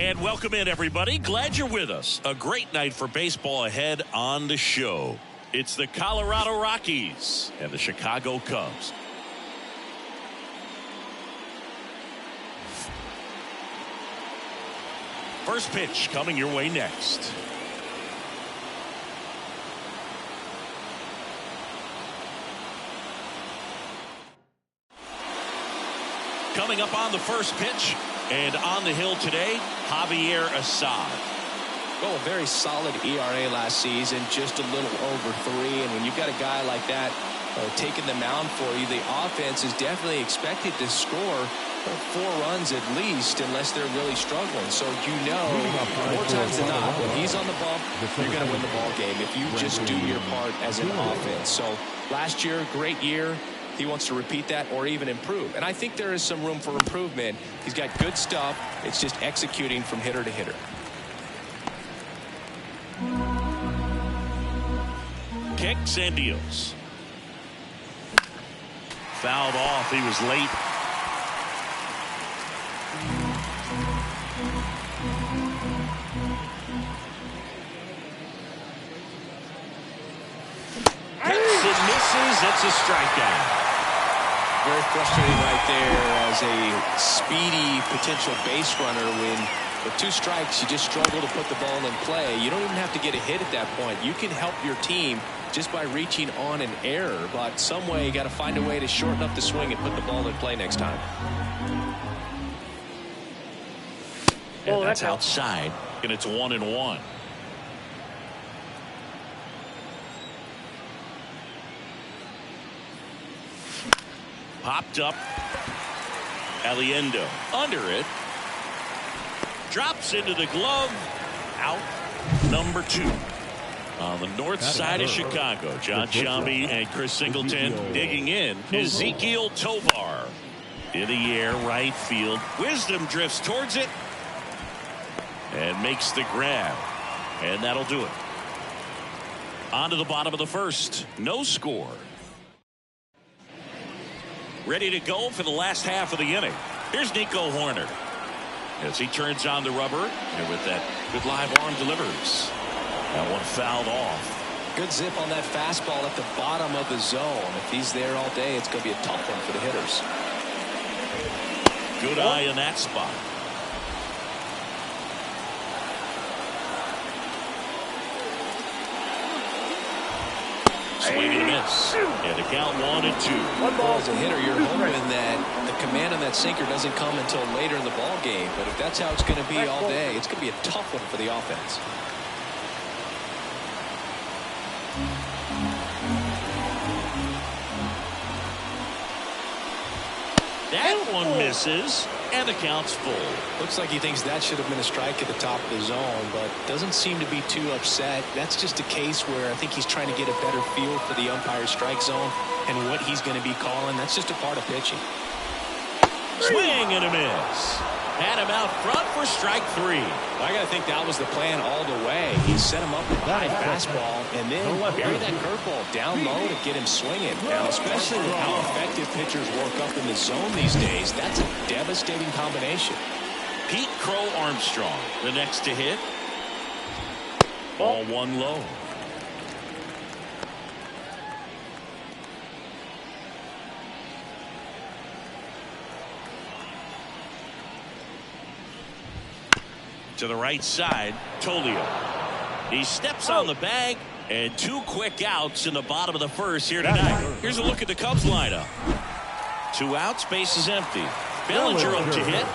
And welcome in, everybody. Glad you're with us. A great night for baseball ahead on the show. It's the Colorado Rockies and the Chicago Cubs. First pitch coming your way next. Coming up on the first pitch and on the hill today, Javier Assad. Well, a very solid ERA last season, just a little over 3. And when you've got a guy like that taking the mound for you, the offense is definitely expected to score 4 runs at least, unless they're really struggling. So more times than not, when he's on the bump, you're going to win the ball game if you just do your part as an offense. So last year, great year. He wants to repeat that or even improve. And I think there is some room for improvement. He's got good stuff. It's just executing from hitter to hitter. Kicks and deals. Fouled off. He was late. Hits and misses. That's a strikeout. Very frustrating right there as a speedy potential base runner. When with 2 strikes, you just struggle to put the ball in play. You don't even have to get a hit at that point. You can help your team just by reaching on an error. But some way, you got to find a way to shorten up the swing and put the ball in play next time. And that's outside, and it's 1-1. Popped up. Aliendo under it. Drops into the glove. Out. Number 2. On the north side of Chicago, John Sciambi and Chris Singleton digging in. Ezequiel Tovar in the air, right field. Wisdom drifts towards it and makes the grab. And that'll do it. On to the bottom of the first. No score. Ready to go for the last half of the inning. Here's Nico Horner as he turns on the rubber, and with that good live arm delivers. That one fouled off. Good zip on that fastball at the bottom of the zone. If he's there all day, it's going to be a tough one for the hitters. Good eye in that spot. Swing and a miss. And the count 1-2. Well, as a hitter, you're hoping that the command on that sinker doesn't come until later in the ball game. But if that's how it's going to be all day, it's going to be a tough one for the offense. That one misses, and the count's full. Looks like he thinks that should have been a strike at the top of the zone, but doesn't seem to be too upset. That's just a case where I think he's trying to get a better feel for the umpire's strike zone and what he's going to be calling. That's just a part of pitching. Swing and a miss. Had him out front for strike 3. I got to think that was the plan all the way. He set him up with a high fastball and then bury that curveball down low to get him swinging. Now, especially with how effective pitchers work up in the zone these days, that's a devastating combination. Pete Crow Armstrong, the next to hit. Ball 1 low. To the right side, Tolio. He steps on the bag, and 2 quick outs in the bottom of the first here tonight. Here's a look at the Cubs lineup. 2 outs, base is empty. Bellinger up to hit.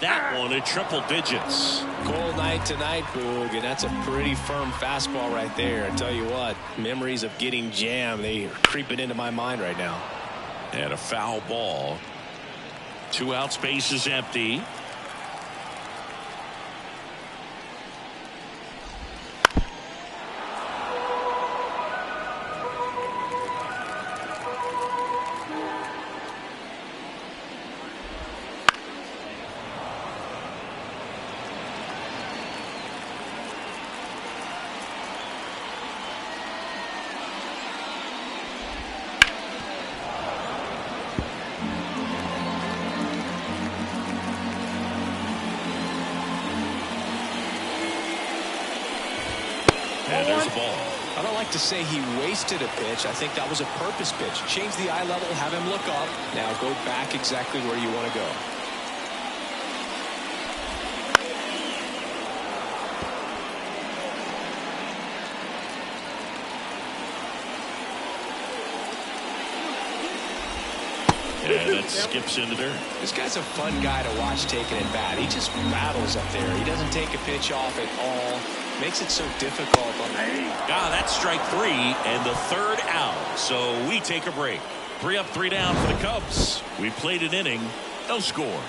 That one in triple digits. Cold night tonight, Boog, and that's a pretty firm fastball right there. I tell you what, memories of getting jammed, they are creeping into my mind right now. And a foul ball. 2 outs, base is empty. And there's a ball. I don't like to say he wasted a pitch. I think that was a purpose pitch. Change the eye level, have him look up. Now go back exactly where you want to go. And that skips into there. This guy's a fun guy to watch taking at bat. He just rattles up there. He doesn't take a pitch off at all. Makes it so difficult. That's strike 3 and the third out. So we take a break. 3 up, 3 down for the Cubs. We played an inning, no score.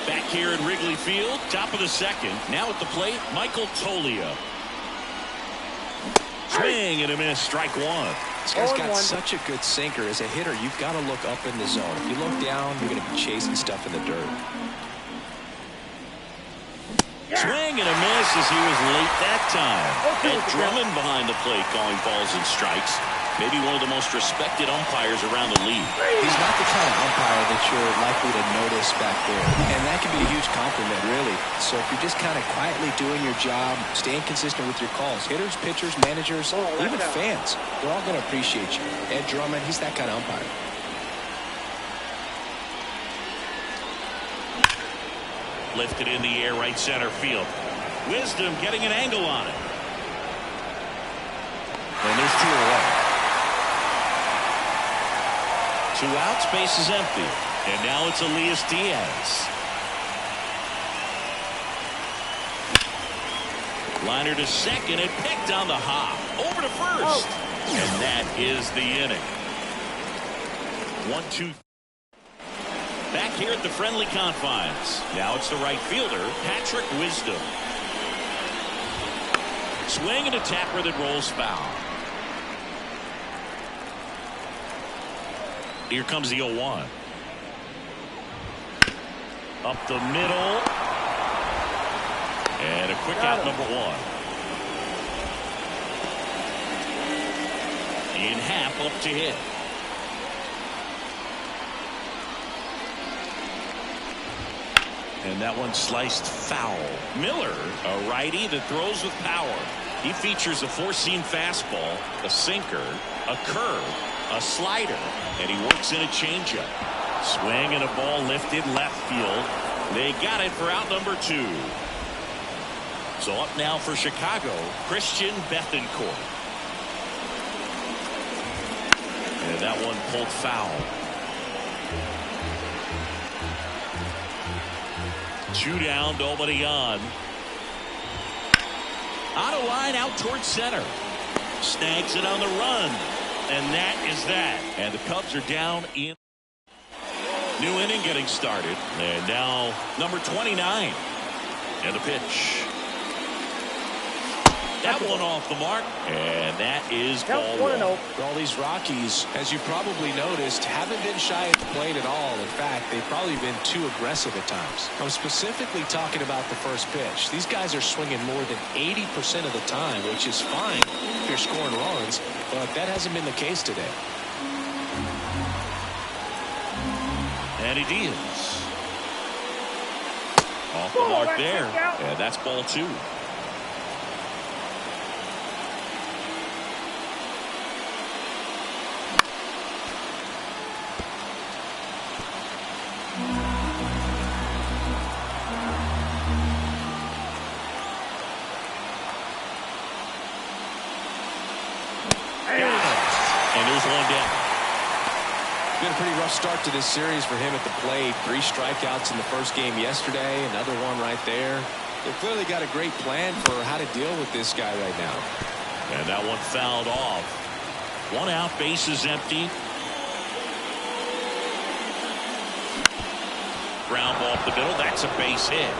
Back here at Wrigley Field, top of the second. Now at the plate, Michael Toglia. Swing and a miss, strike 1. This guy's got such a good sinker. As a hitter, you've got to look up in the zone. If you look down, you're going to be chasing stuff in the dirt. Swing and a miss as he was late that time. Ed Drummond behind the plate calling balls and strikes. Maybe one of the most respected umpires around the league. He's not the kind of umpire that you're likely to notice back there. And that can be a huge compliment, really. So if you're just kind of quietly doing your job, staying consistent with your calls, hitters, pitchers, managers, even fans, they're all going to appreciate you. Ed Drummond, he's that kind of umpire. Lifted in the air, right center field. Wisdom getting an angle on it. And there's 2 away. 2 outs, base is empty. And now it's Elias Diaz. Liner to second and picked on the hop. Over to first. And that is the inning. 1-2. Back here at the friendly confines. Now it's the right fielder, Patrick Wisdom. Swing and a tapper that rolls foul. Here comes the 0-1. Up the middle. And a quick out, number 1. In half, up to hit. And that one sliced foul. Miller, a righty that throws with power. He features a 4-seam fastball, a sinker, a curve, a slider, and he works in a changeup. Swing and a ball lifted left field. They got it for out number 2. So up now for Chicago, Christian Bethancourt. And that one pulled foul. 2 down, nobody on. Out of line, out towards center. Snags it on the run. And that is that. And the Cubs are down in. New inning getting started. And now number 29. And the pitch. That one off the mark. And that is ball 1. All these Rockies, as you probably noticed, haven't been shy at the plate at all. In fact, they've probably been too aggressive at times. I'm specifically talking about the first pitch. These guys are swinging more than 80% of the time, which is fine if you're scoring runs, but that hasn't been the case today. And he deals. Off the mark there. And that's ball 2. And there's 1 down. Been a pretty rough start to this series for him at the plate. 3 strikeouts in the first game yesterday. Another one right there. They've clearly got a great plan for how to deal with this guy right now. And that one fouled off. 1 out, base is empty. Ground ball up the middle. That's a base hit.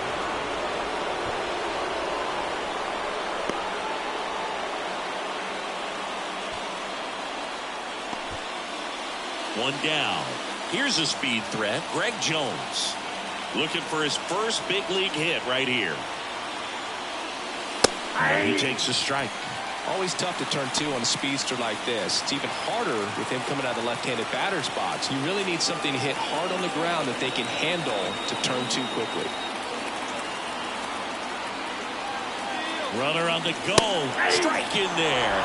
One down. Here's a speed threat. Greg Jones looking for his first big league hit right here. And he takes a strike. Always tough to turn 2 on a speedster like this. It's even harder with him coming out of the left-handed batter's box. You really need something to hit hard on the ground that they can handle to turn 2 quickly. Runner on the go. Strike in there.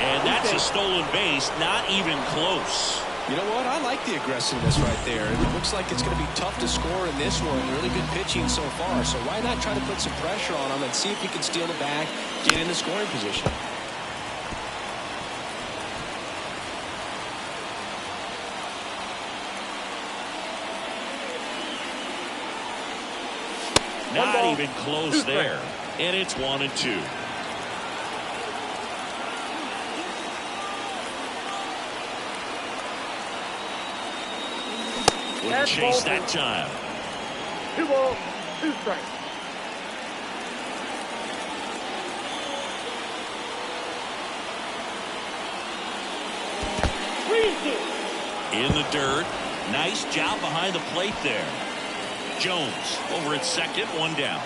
And that's a stolen base. Not even close. You know what? I like the aggressiveness right there. It looks like it's going to be tough to score in this one. Really good pitching so far. So why not try to put some pressure on him and see if he can steal the bag, get in the scoring position. Not even close there. And it's 1-2. Wouldn't chase that time. 2 balls, 2 strikes. In the dirt. Nice job behind the plate there. Jones over at second, 1 down.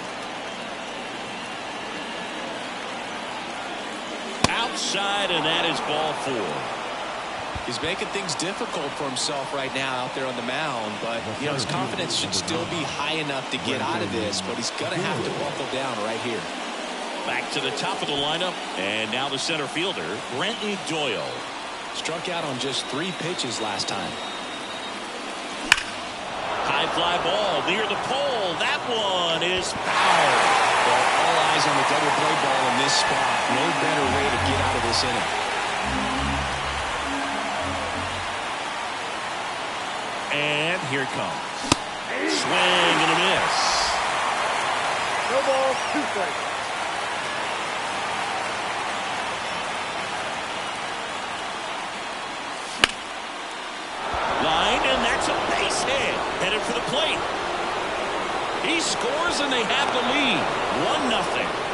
Outside, and that is ball 4. He's making things difficult for himself right now out there on the mound, but you know his confidence should still be high enough to get out of this, but he's going to have to buckle down right here. Back to the top of the lineup, and now the center fielder, Brenton Doyle. Struck out on just 3 pitches last time. High fly ball near the pole. That one is foul. Well, all eyes on the double play ball in this spot. No better way to get out of this inning. And here it comes. Swing and a miss. No balls, 2 strikes. Line, and that's a base hit. Headed for the plate. He scores, and they have the lead. 1-0.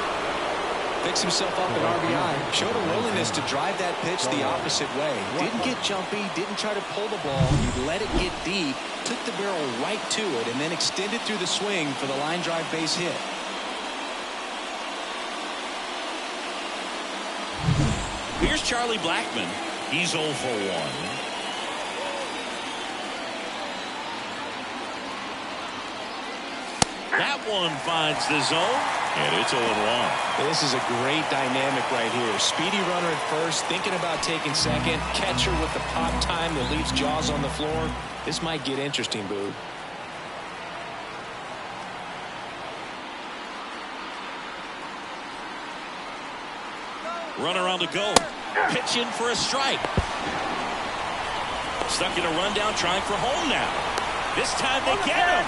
Picks himself up at RBI. Showed a willingness to drive that pitch the opposite way. Didn't get jumpy, didn't try to pull the ball. He let it get deep, took the barrel right to it, and then extended through the swing for the line drive base hit. Here's Charlie Blackmon. He's 0 for 1. That one finds the zone, and it's 0-1. This is a great dynamic right here. Speedy runner at first, thinking about taking second. Catcher with the pop time that leaves Jaws on the floor. This might get interesting, Boo. Runner on the go. Pitch in for a strike. Stuck in a rundown, trying for home now. This time they get him.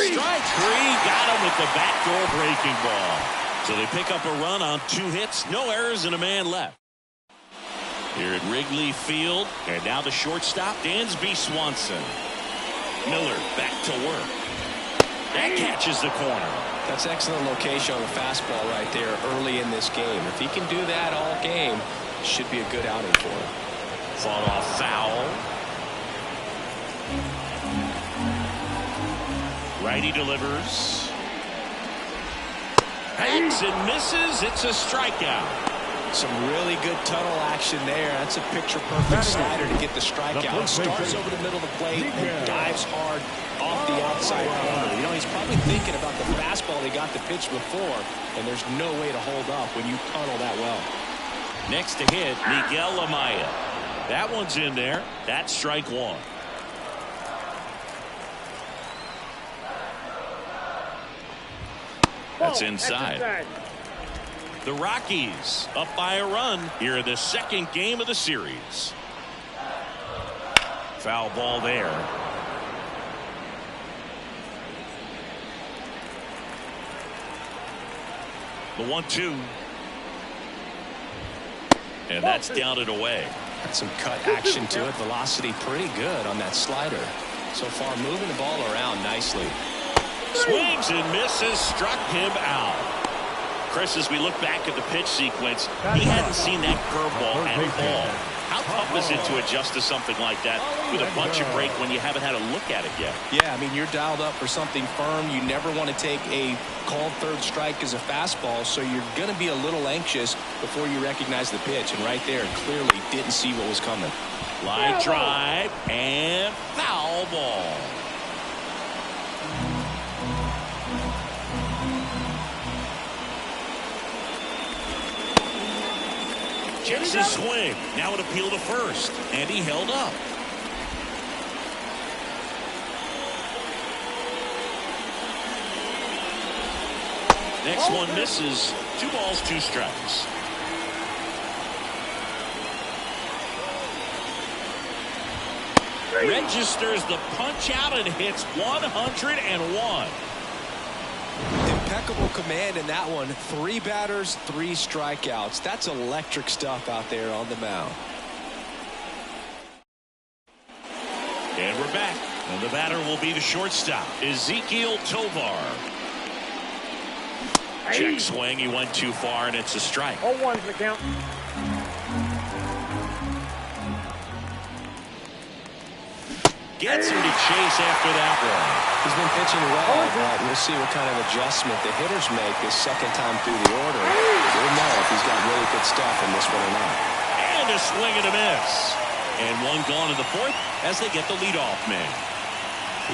Strike 3, got him with the backdoor breaking ball. So they pick up a run on 2 hits, no errors, and a man left. Here at Wrigley Field, and now the shortstop, Dansby Swanson. Miller back to work. That catches the corner. That's excellent location on the fastball right there early in this game. If he can do that all game, it should be a good outing for him. Fought off foul. Righty delivers. Hacks and misses. It's a strikeout. Some really good tunnel action there. That's a picture-perfect slider to get the strikeout. Starts over the middle of the plate and dives hard off the outside corner. You know, he's probably thinking about the fastball he got the pitch before, and there's no way to hold up when you tunnel that well. Next to hit, Miguel Amaya. That one's in there. That's strike 1. That's inside. The Rockies up by a run here in the second game of the series. Foul ball there. The 1-2. And that's down and away. Got some cut action to it. Velocity pretty good on that slider. So far moving the ball around nicely. Swings and misses, struck him out. Chris, as we look back at the pitch sequence, he hadn't seen that curveball at all. How tough is it to adjust to something like that with a bunch of break when you haven't had a look at it yet? Yeah, I mean, you're dialed up for something firm. You never want to take a called third strike as a fastball, so you're going to be a little anxious before you recognize the pitch. And right there, clearly didn't see what was coming. Line drive and foul ball. Checks his swing. Now an appeal to first. And he held up. Next one misses. 2 balls, 2 strikes. Registers the punch out and hits 101. Impeccable command in that one. 3 batters, 3 strikeouts. That's electric stuff out there on the mound. And we're back. And the batter will be the shortstop, Ezequiel Tovar. Check swing. He went too far, and it's a strike. 0-1's the count. Gets him to chase after that one. He's been pitching well, but we'll see what kind of adjustment the hitters make this second time through the order. We'll know if he's got really good stuff in this one or not. And a swing and a miss. And one gone in the 4th as they get the leadoff man.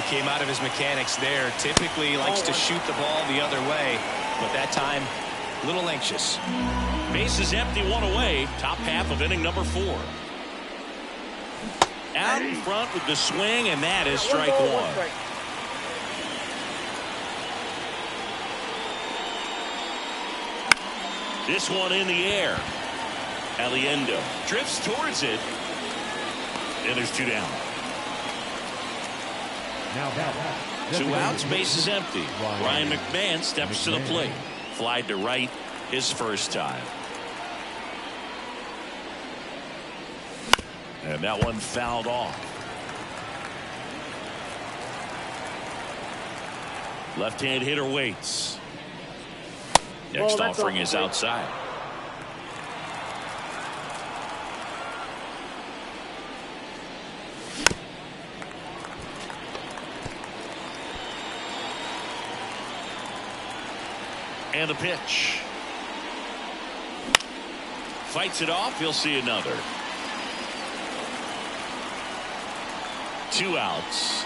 He came out of his mechanics there. Typically likes to shoot the ball the other way, but that time, a little anxious. Bases empty, 1 away. Top half of inning number 4. Out in front with the swing, and that is strike 1. This one in the air. Aliendo drifts towards it. And there's 2 down. 2 outs, bases empty. Ryan McMahon steps to the plate. Flied to right his first time. And that one fouled off. Left-hand hitter waits. Next offering is outside. And a pitch. Fights it off. He'll see another. 2 outs.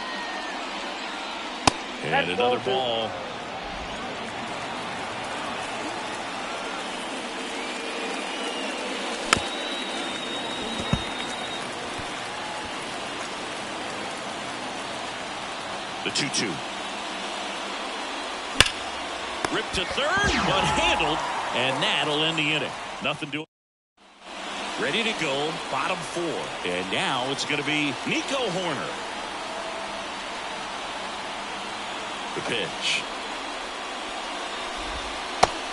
And another ball. The 2-2. Ripped to third, but handled, and that'll end the inning. Nothing doing. Ready to go, bottom 4. And now it's going to be Nico Horner. The pitch.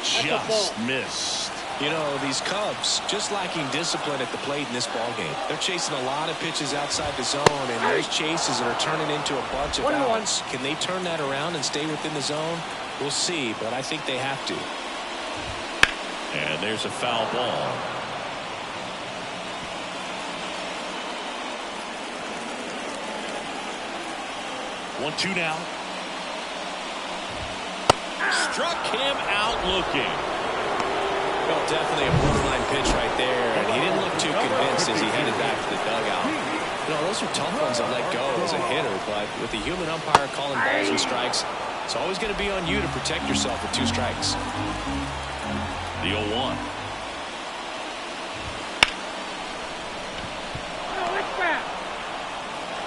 Just missed. You know, these Cubs just lacking discipline at the plate in this ballgame. They're chasing a lot of pitches outside the zone, and those chases are turning into a bunch of outs. Can they turn that around and stay within the zone? We'll see, but I think they have to. And there's a foul ball. One, 2 now. Struck him out looking. Well, definitely a borderline pitch right there, and he didn't look too convinced as he headed back to the dugout. You know, those are tough ones to let go as a hitter, but with the human umpire calling balls and strikes, it's always going to be on you to protect yourself with 2 strikes. The 0-1.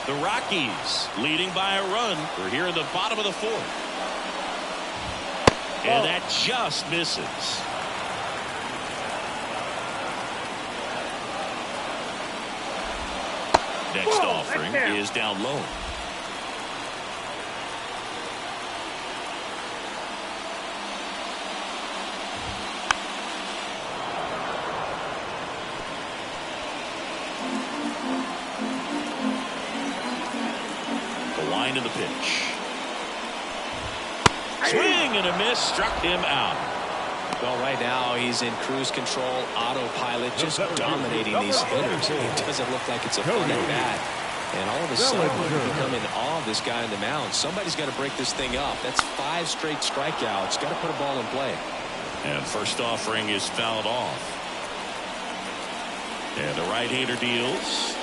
The Rockies leading by a run. We're here in the bottom of the 4th. And that just misses. Next offering is down low. The line of the pitch. Swing and a miss, struck him out. Well, right now he's in cruise control, autopilot, just dominating these hitters. It doesn't look like it's a fun at bat. And all of a sudden, you come in awe of this guy on the mound. Somebody's got to break this thing up. That's 5 straight strikeouts. Got to put a ball in play. And first offering is fouled off. And the right-hander deals.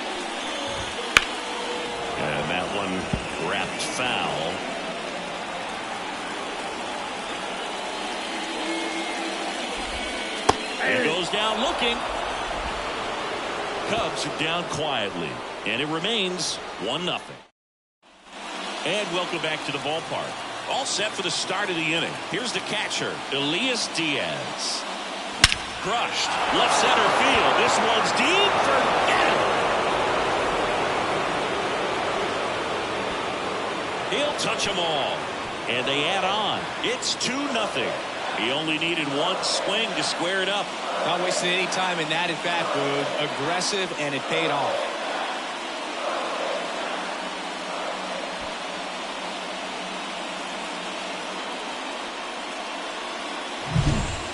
And that one wrapped foul. He goes down looking. Cubs are down quietly, and it remains 1-0. And welcome back to the ballpark. All set for the start of the inning. Here's the catcher, Elias Diaz. Crushed. Left center field. This one's deep. Forget it. He'll touch them all. And they add on. It's 2-0. He only needed one swing to square it up. Not wasting any time in that at bat, Boog. Aggressive, and it paid off.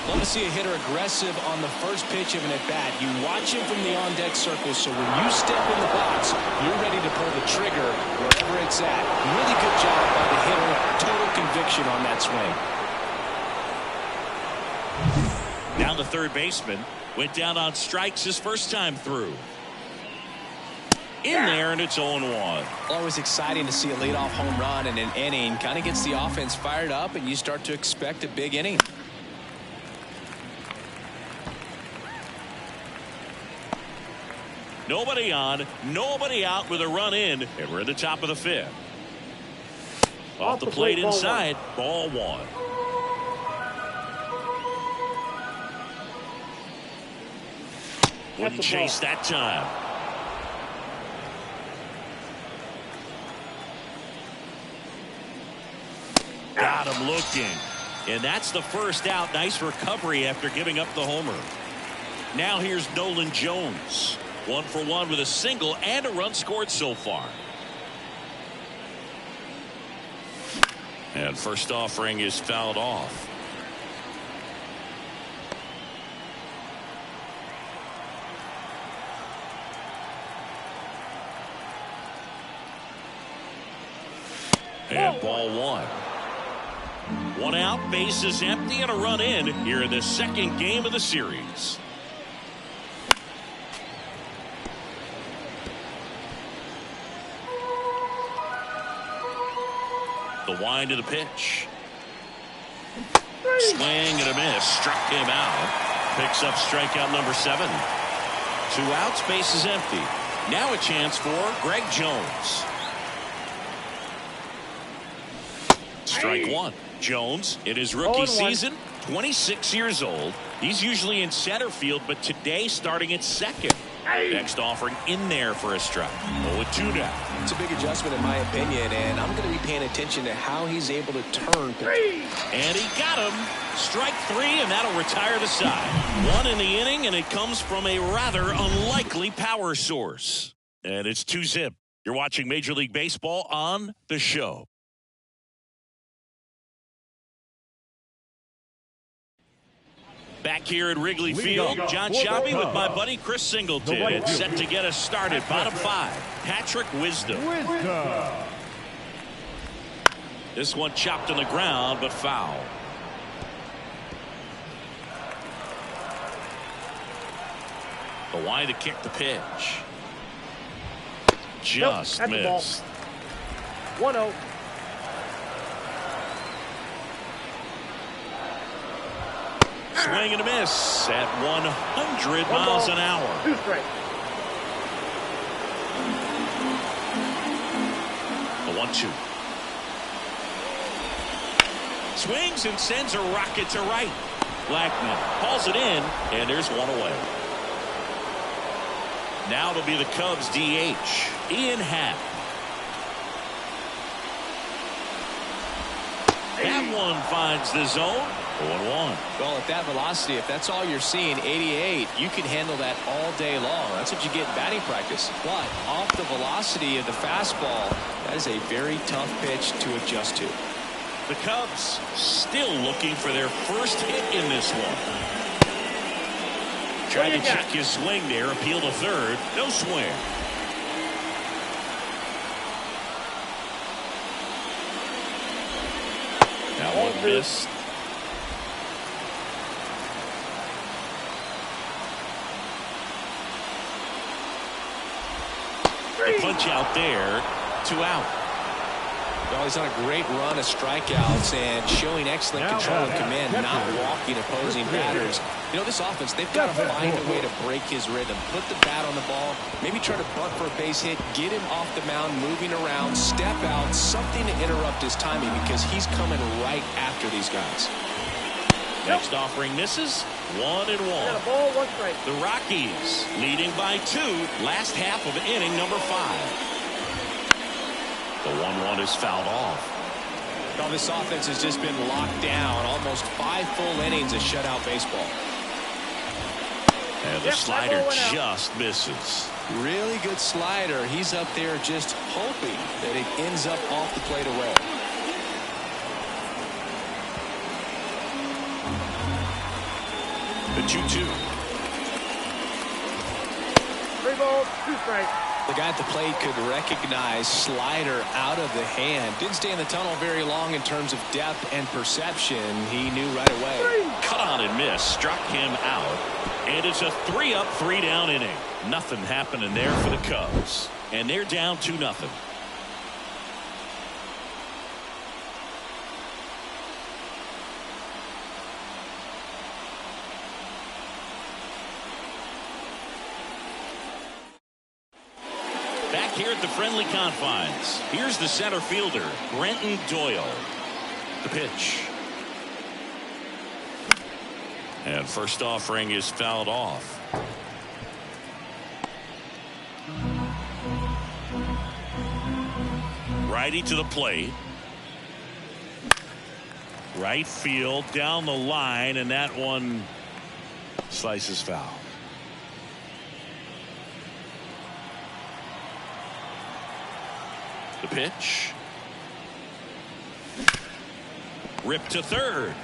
Love to see a hitter aggressive on the first pitch of an at-bat. You watch him from the on-deck circle, so when you step in the box, you're ready to pull the trigger wherever it's at. Really good job by the hitter. Total conviction on that swing. Now the third baseman went down on strikes his first time through. In there, and it's 0-1. Always exciting to see a leadoff home run in an inning. Kind of gets the offense fired up, and you start to expect a big inning. Nobody on, nobody out with a run in, and we're at the top of the 5th. Off the plate inside, ball 1. Wouldn't chase that time. Got him looking. And that's the first out. Nice recovery after giving up the homer. Now here's Nolan Jones. 1 for 1 with a single and a run scored so far. And first offering is fouled off. And ball 1. 1 out, bases empty, and a run in here in the second game of the series. The wind of the pitch. Swing and a miss. Struck him out. Picks up strikeout number 7. 2 outs, bases empty. Now a chance for Greg Jones. Strike 1. Jones in his rookie season, 26 years old. He's usually in center field, but today starting at second. Next offering in there for a strike. 0-2 now. It's a big adjustment in my opinion, and I'm going to be paying attention to how he's able to turn. And he got him. Strike 3, and that'll retire the side. 1 in the inning, and it comes from a rather unlikely power source. And it's 2-zip. You're watching Major League Baseball on The Show. Back here at Wrigley Field, John Sciambi with my buddy Chris Singleton. It's set to get us started. Bottom 5, Patrick Wisdom. This one chopped on the ground, but foul. The wide to kick the pitch. Just missed. 1-0. Swing and a miss at 100 miles an hour. 2 strikes. The 1-2. Swings and sends a rocket to right. Blackman hauls it in, and there's 1 away. Now it'll be the Cubs DH, Ian Happ. That one finds the zone. 0-1. Well, at that velocity, if that's all you're seeing, 88, you can handle that all day long. That's what you get in batting practice. But off the velocity of the fastball, that is a very tough pitch to adjust to. 0-1. The 1-2. The Cubs still looking for their first hit in this one. Trying to check his swing there. Appeal to third. No swing. That one missed. The punch out there. 2 out. Well, he's on a great run of strikeouts and showing excellent control and command, not walking opposing batters. You know, this offense, they've got to find a way to break his rhythm. Put the bat on the ball, maybe try to bunt for a base hit, get him off the mound, moving around, step out, something to interrupt his timing because he's coming right after these guys. Next offering misses. 1-1. Ball, 1 strike. The Rockies leading by 2. Last half of inning number 5. The 1-1 is fouled off. Well, this offense has just been locked down. Almost 5 full innings of shutout baseball. And the slider just misses. Really good slider. He's up there just hoping that it ends up off the plate away. The 2-2. 3 balls, 2 strikes. The guy at the plate could recognize slider out of the hand. Didn't stay in the tunnel very long in terms of depth and perception. He knew right away. Cut on and miss. Struck him out. And it's a 3-up, 3-down inning. Nothing happening there for the Cubs. And they're down 2-0. Here at the friendly confines, here's the center fielder, Brenton Doyle. The pitch. And first offering is fouled off. Righty to the plate. Right field down the line, and that one slices foul. The pitch. Ripped to third.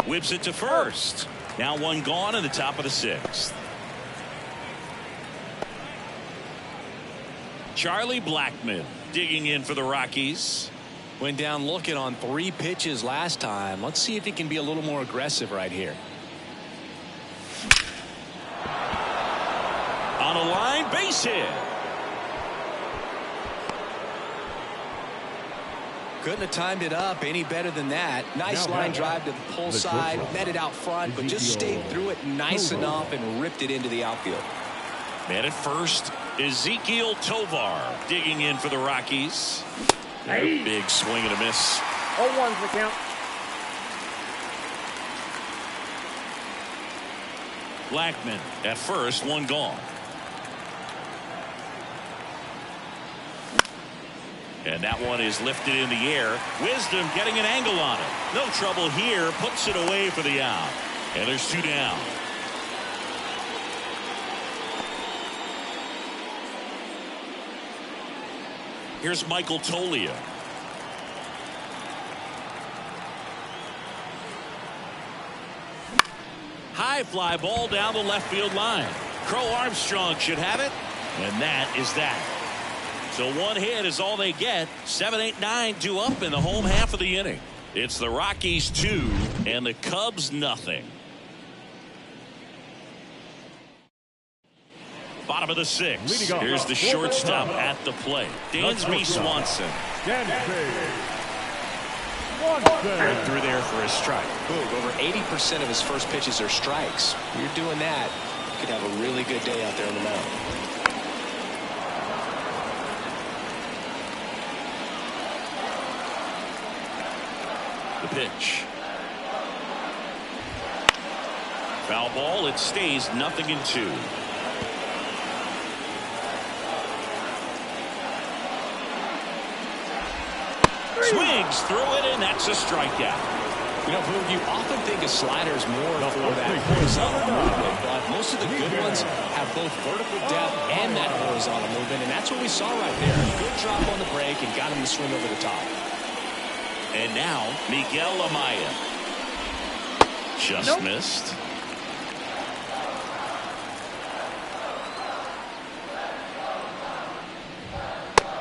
Whips it to first. Now 1 gone in the top of the 6th. Charlie Blackmon digging in for the Rockies. Went down looking on 3 pitches last time. Let's see if he can be a little more aggressive right here. On a line, base hit. Couldn't have timed it up any better than that. Nice line drive to the pull side, met it out front, but just stayed through it nice enough and ripped it into the outfield. Man at first, Ezekiel Tovar digging in for the Rockies. A big swing and a miss. 0-1's the count. Blackmon at first, 1 gone. And that one is lifted in the air. Wisdom getting an angle on it. No trouble here. Puts it away for the out. And there's 2 down. Here's Michael Toglia. High fly ball down the left field line. Crow Armstrong should have it. And that is that. So 1 hit is all they get. 7, 8, 9 due up in the home half of the inning. It's the Rockies 2 and the Cubs nothing. Bottom of the 6th. Here's the shortstop at the plate. Dansby Swanson. Right through there for a strike. Ooh, over 80% of his first pitches are strikes. When you're doing that, you could have a really good day out there on the mound. The pitch. Foul ball. It stays 0-2. Swings through it, and that's a strikeout. You know, Boog, you often think a slider is more for that horizontal movement, but most of the good ones have both vertical depth and that horizontal movement, and that's what we saw right there. Good drop on the break and got him to swing over the top. And now Miguel Amaya. Just missed.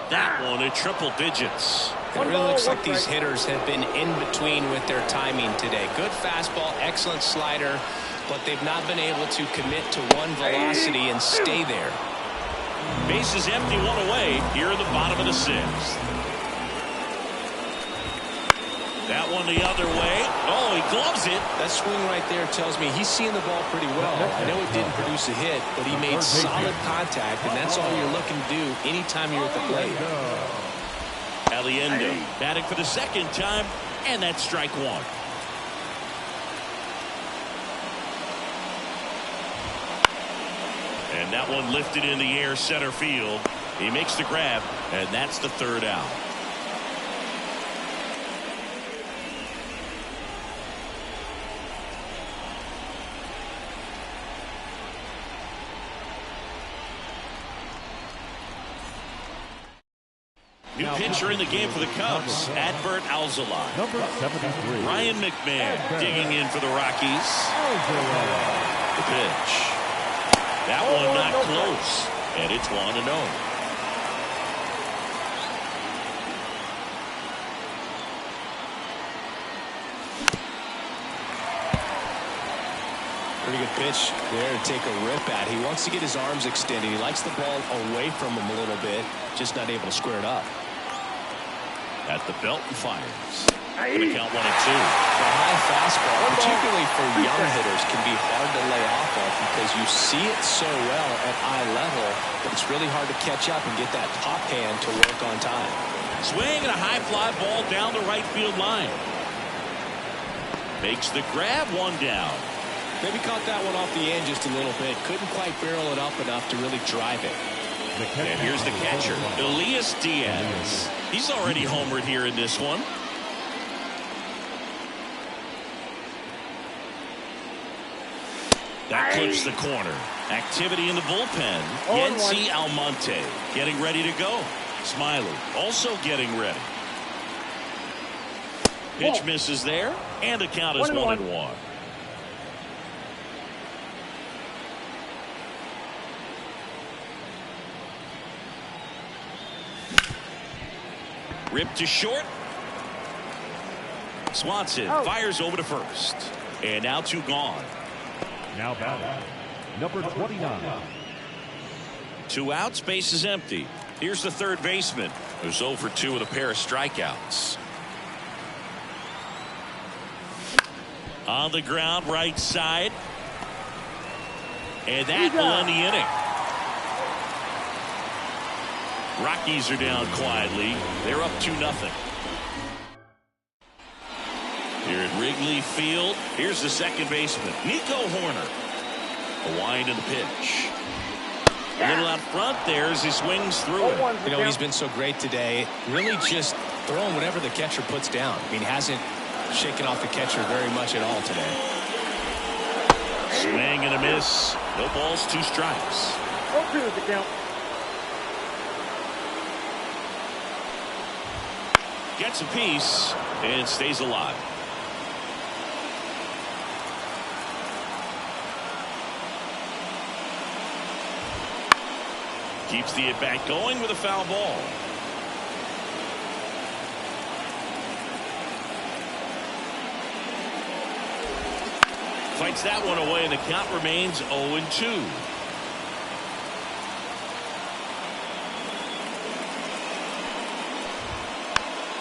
That one at triple digits. It really looks like these hitters have been in between with their timing today. Good fastball, excellent slider, but they've not been able to commit to one velocity and stay there. Bases empty, one away here in the bottom of the sixth. That one the other way. Oh, he gloves it. That swing right there tells me he's seeing the ball pretty well. I know it didn't produce a hit, but he made solid contact, and that's all you're looking to do anytime you're at the plate. Aliendo batting for the second time, and that's strike one. And that one lifted in the air center field. He makes the grab, and that's the third out. New pitcher in the game for the Cubs, Adbert Alzolay. Number 73. Ryan McMahon digging in for the Rockies. The pitch. That one not close, and it's 1-0. Pretty good pitch there to take a rip at. He wants to get his arms extended. He likes the ball away from him a little bit, just not able to square it up. At the belt and fires. Going to count 1-2. The high fastball, particularly for young hitters, can be hard to lay off of because you see it so well at eye level, but it's really hard to catch up and get that top hand to work on time. Swing and a high fly ball down the right field line. Makes the grab, one down. Maybe caught that one off the end just a little bit. Couldn't quite barrel it up enough to really drive it. And here's the catcher, Elias Diaz. He's already homered here in this one. That clips the corner. Activity in the bullpen. Yency Almonte getting ready to go. Smiley also getting ready. Pitch misses there, and the count is 1-1. Ripped to short. Swanson fires over to first. And now two gone. Now batting, number 29. Two outs, base is empty. Here's the third baseman, who's 0 for 2 with a pair of strikeouts. On the ground, right side. And that will end the inning. Rockies are down quietly. They're up 2-0. Here at Wrigley Field, here's the second baseman, Nico Horner. A wind in the pitch. A little out front there as he swings through it. You know, he's been so great today. Really just throwing whatever the catcher puts down. I mean, hasn't shaken off the catcher very much at all today. Swing and a miss. No balls, 2 strikes. 0-2 is the count. Gets a piece and stays alive. Keeps the at-bat going with a foul ball. Fights that one away, and the count remains 0-2.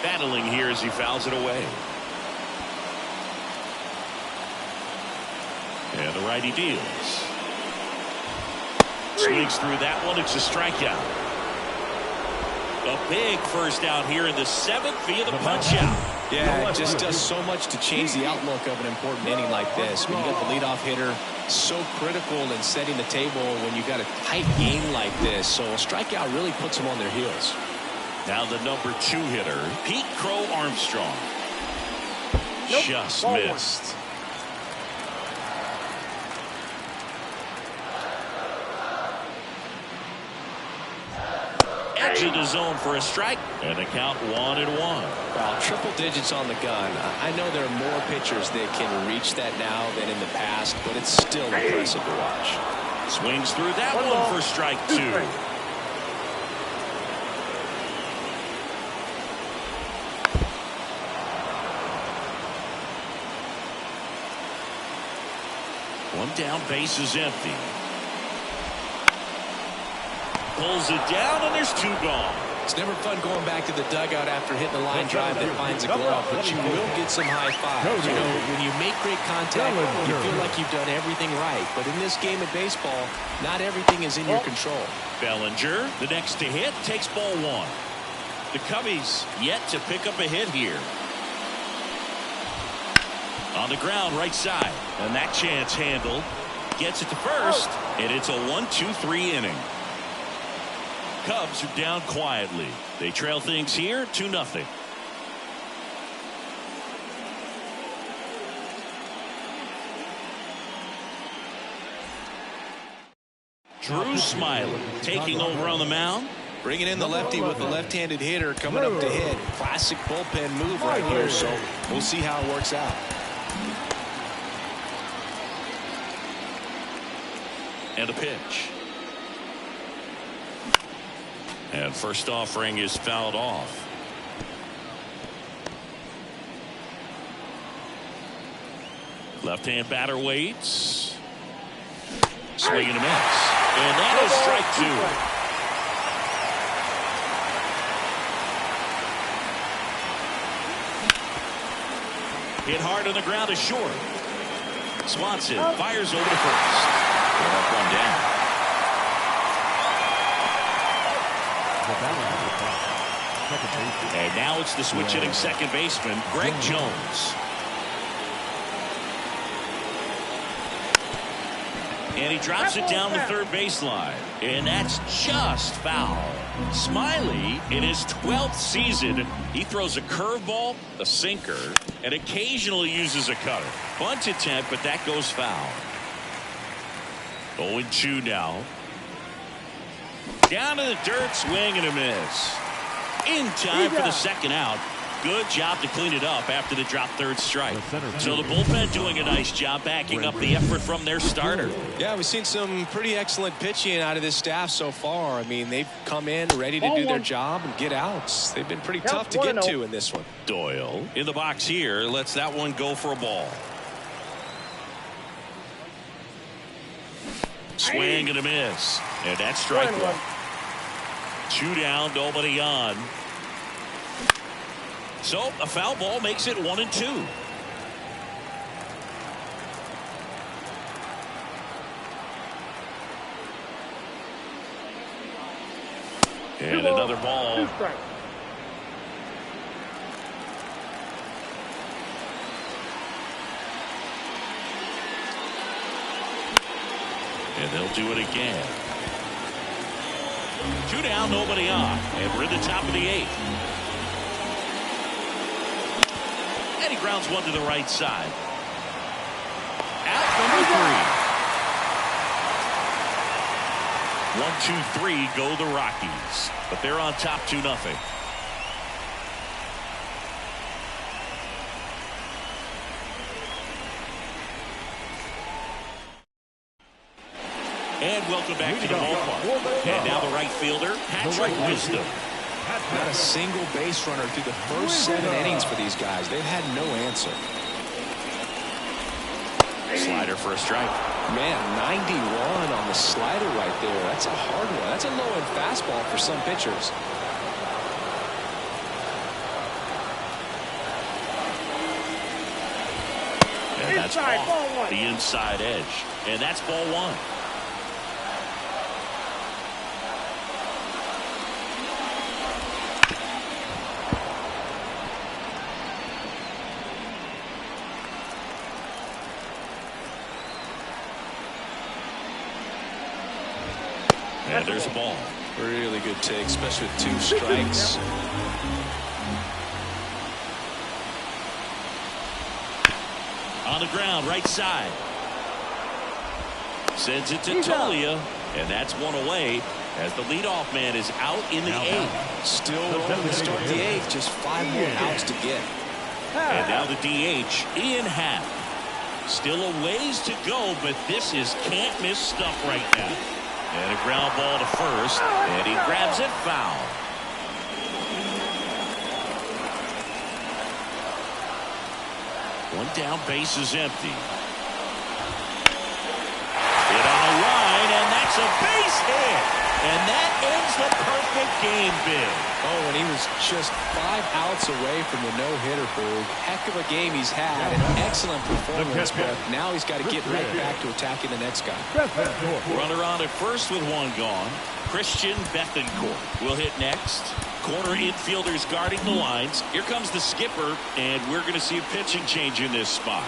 Battling here as he fouls it away. And the righty deals. Swings through that one. It's a strikeout. A big first out here in the 7th via the punch out. Yeah, it just does so much to change the outlook of an important inning like this. When you got the leadoff hitter, so critical in setting the table when you got a tight game like this. So a strikeout really puts them on their heels. Now the number 2 hitter, Pete Crow Armstrong. Just missed. edge of the zone for a strike, and the count 1-1. Well, triple digits on the gun. I know there are more pitchers that can reach that now than in the past, but it's still impressive to watch. Swings through that one for strike 2. One down, base is empty. Pulls it down, and there's 2 gone. It's never fun going back to the dugout after hitting a line drive that finds a glove, but you will get some high fives. You know, when you make great contact, you feel like you've done everything right. But in this game of baseball, not everything is in your control. Bellinger, the next to hit, takes ball 1. The Cubbies yet to pick up a hit here. On the ground, right side, and that chance handled. Gets it to first, and it's a 1-2-3 inning. Cubs are down quietly. They trail things here 2-0. Drew Smiley taking over on the mound. Bringing in the lefty with the left-handed hitter coming up to hit. Classic bullpen move right here, so we'll see how it works out. And a pitch. And first offering is fouled off. Left-hand batter waits. Swing and a miss. And that is strike 2. Hit hard on the ground is short. Swanson fires over to first. Up 1 down. And now it's the switch hitting second baseman, Greg Jones. And he drops it down the third baseline. And that's just foul. Smiley, in his 12th season, he throws a curveball, a sinker, and occasionally uses a cutter. Bunt attempt, but that goes foul. 0-2 now. Down to the dirt, swing and a miss. In time for the second out. Good job to clean it up after the drop third strike. So the bullpen doing a nice job backing up the effort from their starter. Yeah, we've seen some pretty excellent pitching out of this staff so far. I mean, they've come in ready to do their job and get outs. They've been pretty tough to get to in this one. Doyle in the box here lets that one go for a ball. Swing and a miss. And that's strike 1. 2 down, nobody on. So a foul ball makes it 1-2. And another ball. And they'll do it again. 2 down, nobody on. And we're in the top of the 8th. And he grounds one to the right side. Out number 3. 1-2-3 go the Rockies. But they're on top 2-0. And welcome back to the ballpark. And now the right fielder, Patrick Wisdom. Not a single base runner through the first 7 innings for these guys. They've had no answer. Slider for a strike. Man, 91 on the slider right there. That's a hard one. That's a low-end fastball for some pitchers. And that's off the inside edge. And that's ball 1. And there's a ball. Really good take, especially with 2 strikes. On the ground, right side. Sends it to Tolia, and that's one away. as the leadoff man is out in the eighth. Still to start the eighth, just 5 more outs to get. And now the DH, Ian Happ. Still a ways to go, but this is can't-miss stuff right now. And a ground ball to first, and he grabs it foul. One down, base is empty. Hit on a line, and that's a base hit. And that ends the perfect game bid. Oh, and he was just 5 outs away from the no-hitter, Berg. Heck of a game he's had. An excellent performance, but now he's got to get right back to attacking the next guy. Runner on at first with one gone. Christian Bethencourt will hit next. Corner infielders guarding the lines. Here comes the skipper, and we're going to see a pitching change in this spot.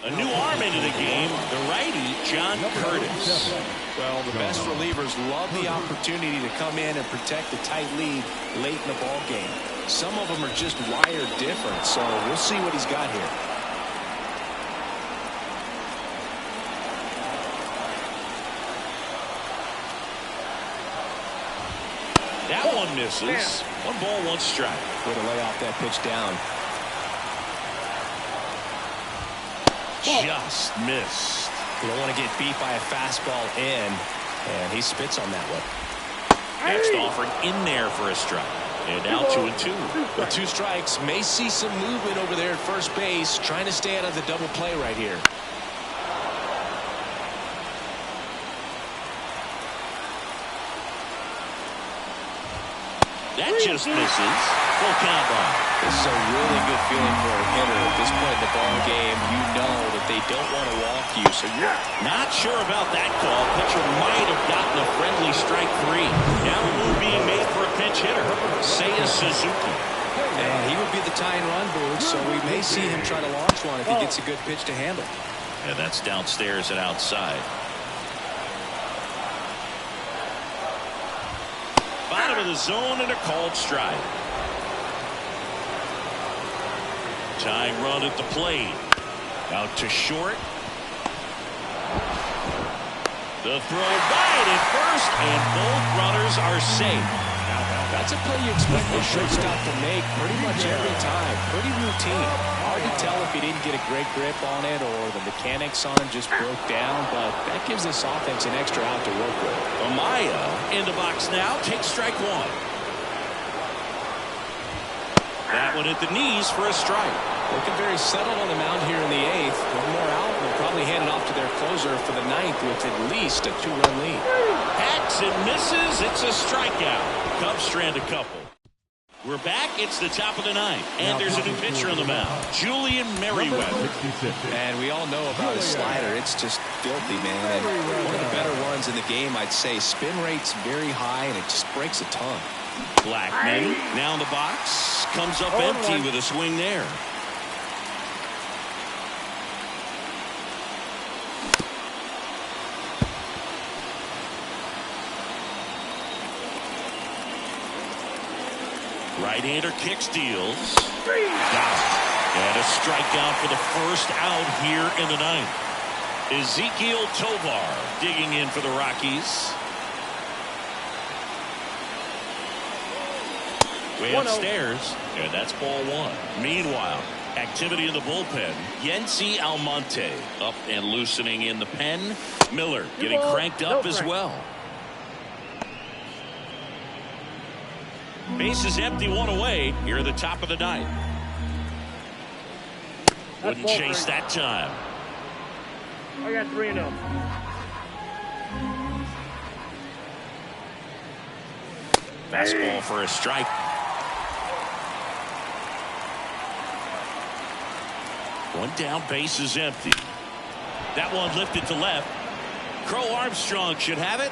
A new arm into the game, the righty, John Curtis. Well, the best relievers love the opportunity to come in and protect a tight lead late in the ball game. Some of them are just wired different, so we'll see what he's got here. That one misses. 1 ball, 1 strike. Way to lay off that pitch down. Just missed. You don't want to get beat by a fastball in, and he spits on that one. Next offering in there for a strike. And now 2-2. With 2 strikes, may see some movement over there at first base, trying to stay out of the double play right here. That just misses. Full count ball. This is a really good feeling for a hitter at this point in the ball game. You know that they don't want to walk you, so you're not sure about that call. Pitcher might have gotten a friendly strike 3. Now a move being made for a pinch hitter, Seiya Suzuki. And he would be the tying run, Boog, so we may see him try to launch one if he gets a good pitch to handle. And that's downstairs and outside. Bottom of the zone and a called strike. Tying run at the plate. Out to short. The throw wide at first, and both runners are safe. That's a play you expect the shortstop to make pretty much every time. Pretty routine. Hard to tell if he didn't get a great grip on it or the mechanics on him just broke down, but that gives this offense an extra out to work with. Amaya in the box now. Takes strike 1. That one at the knees for a strike. Looking very settled on the mound here in the 8th. One more out, and they'll probably hand it off to their closer for the 9th with at least a 2-run lead. Hacks and misses. It's a strikeout. Cubs strand a couple. We're back. It's the top of the 9th. And there's a new pitcher on the mound. Julian Merriweather. And we all know about his slider. It's just filthy, man. And one of the better ones in the game, I'd say. Spin rate's very high, and it just breaks a ton. Blackman now in the box. Comes up empty with a swing there. Right-hander kicks, deals. Got it. And a strikeout for the first out here in the 9th. Ezekiel Tovar digging in for the Rockies. Way upstairs, and that's ball 1. Meanwhile, activity in the bullpen. Yency Almonte up and loosening in the pen. Miller getting cranked up as well. Base is empty, 1 away. Here at the top of the 9th. Wouldn't chase that time. I got 3-0. Fastball for a strike. One down, base is empty. That one lifted to left. Crow Armstrong should have it.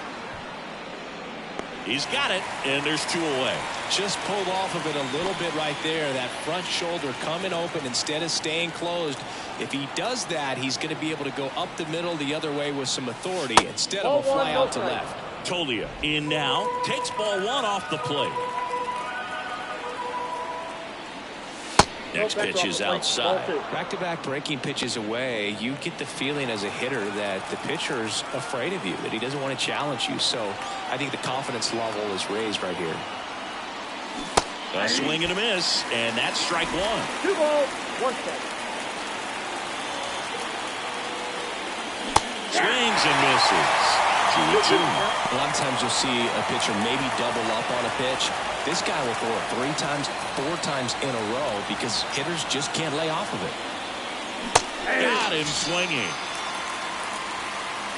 He's got it, and there's 2 away. Just pulled off of it a little bit right there. That front shoulder coming open instead of staying closed. If he does that, he's going to be able to go up the middle the other way with some authority instead of a fly out to left. Tolia in now. Takes ball one off the plate. Next pitch is outside. Back-to-back breaking pitches away, you get the feeling as a hitter that the pitcher's afraid of you, that he doesn't want to challenge you. So I think the confidence level is raised right here. A swing and a miss, and that's strike one. 2 balls, 1 strike. Swings and misses. 2-2. A lot of times you'll see a pitcher maybe double up on a pitch. This guy will throw it 3 times, 4 times in a row because hitters just can't lay off of it. Got him swinging.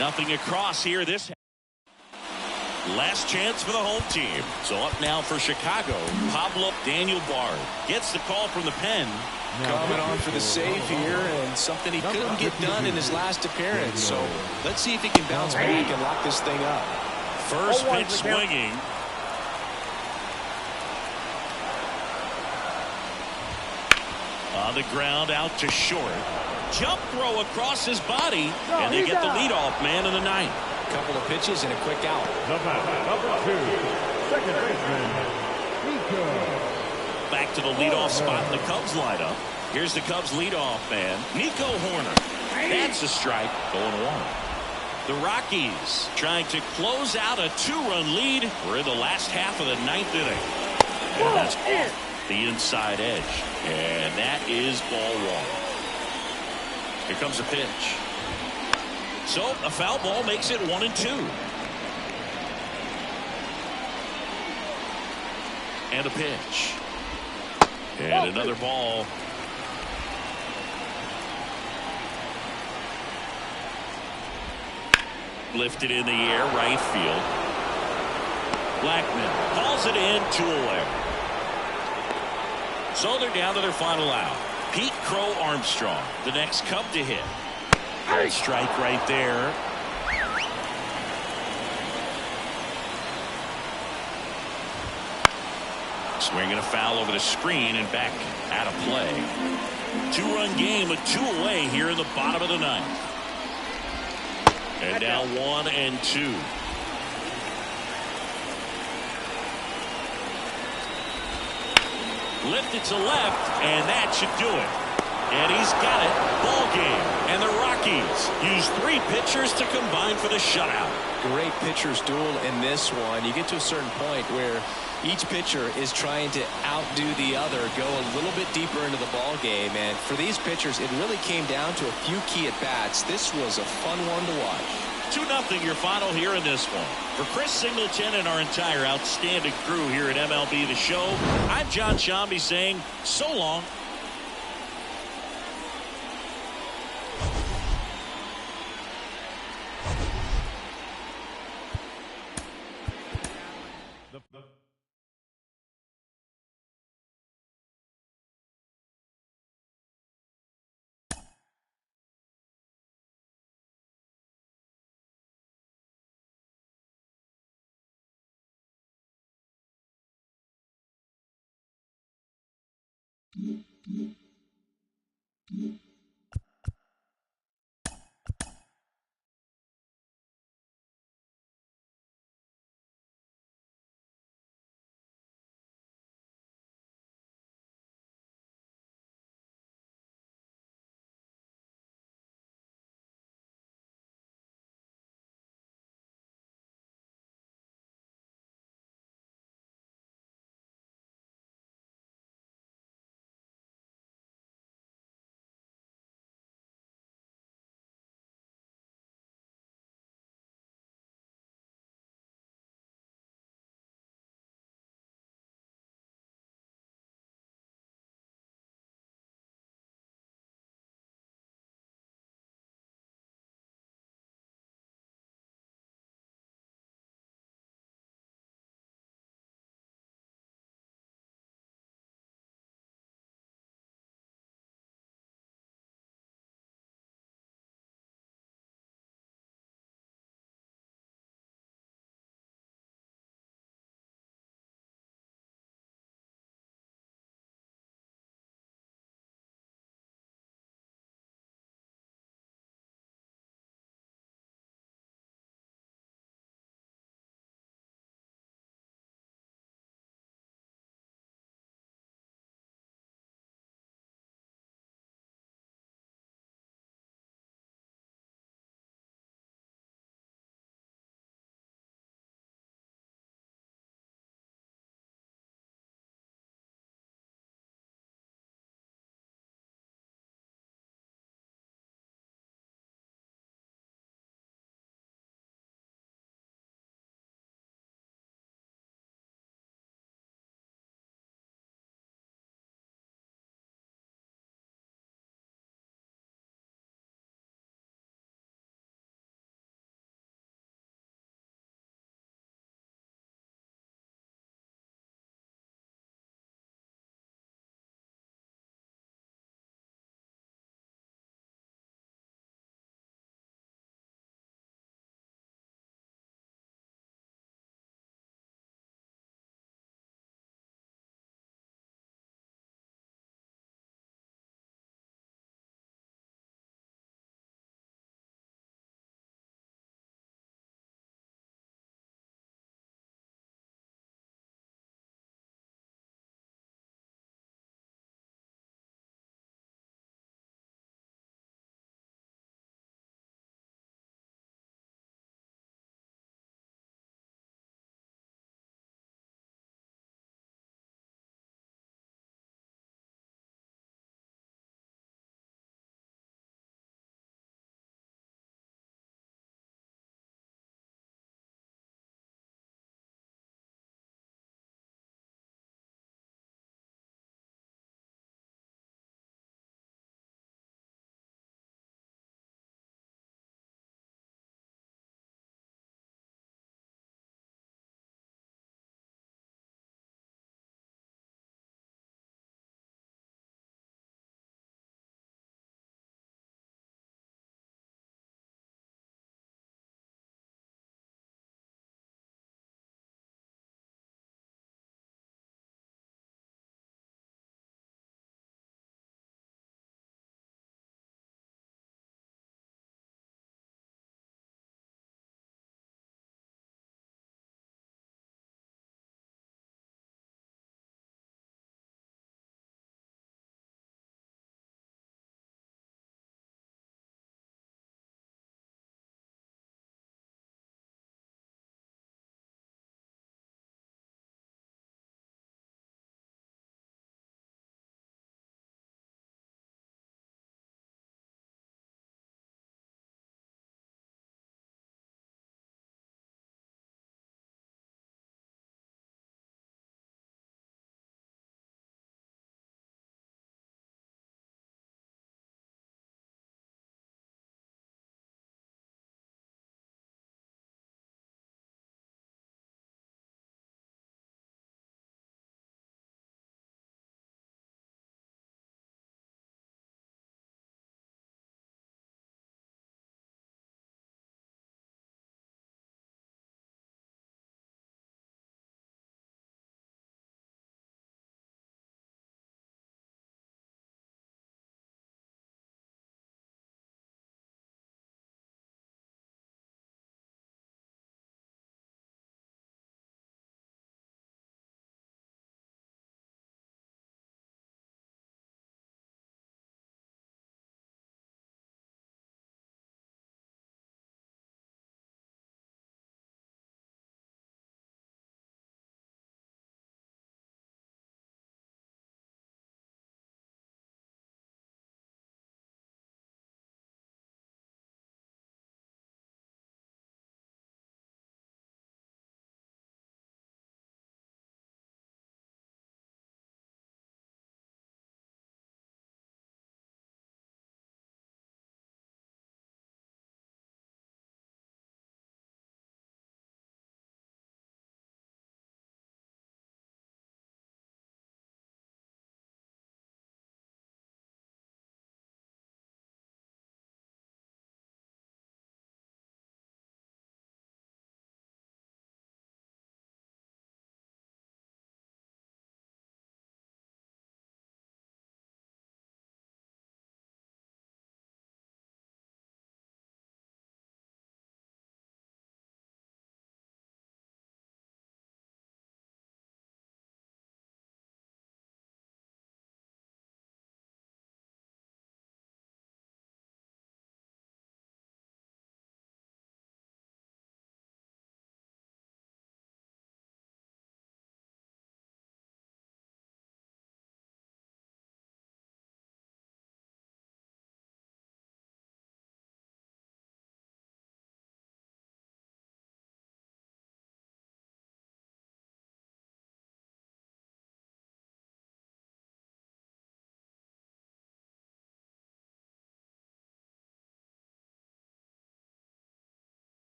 Nothing across here this. Last chance for the home team. So up now for Chicago, Pablo Daniel Bard gets the call from the pen. Coming on for the save here, and something he couldn't get done in his last appearance. So let's see if he can bounce back and lock this thing up. First pitch swinging. On the ground out to short. Jump throw across his body, and they get the leadoff man in the ninth. Couple of pitches and a quick out. Number 2, second baseman, Nico. Back to the leadoff spot in the Cubs lineup. Here's the Cubs leadoff man, Nico Horner. That's a strike, going 1. The Rockies trying to close out a 2-run lead. We're in the last half of the 9th inning. And that's off the inside edge. And that is ball 1. Here comes a pitch. So a foul ball makes it 1-2. And a pitch. And another ball. Lifted in the air, right field. Blackman calls it in, 2 away. So they're down to their final out. Pete Crow Armstrong, the next Cub to hit. Good strike right there. Swinging a foul over the screen and back out of play. 2-run game with 2 away here in the bottom of the 9th. And now 1-2. Lifted to left, and that should do it. And he's got it. Ball game. And the Rockies use 3 pitchers to combine for the shutout. Great pitchers duel in this one. You get to a certain point where each pitcher is trying to outdo the other, go a little bit deeper into the ball game. And for these pitchers, it really came down to a few key at-bats. This was a fun one to watch. 2-0 your final here in this one. For Chris Singleton and our entire outstanding crew here at MLB The Show, I'm John Shambi saying so long.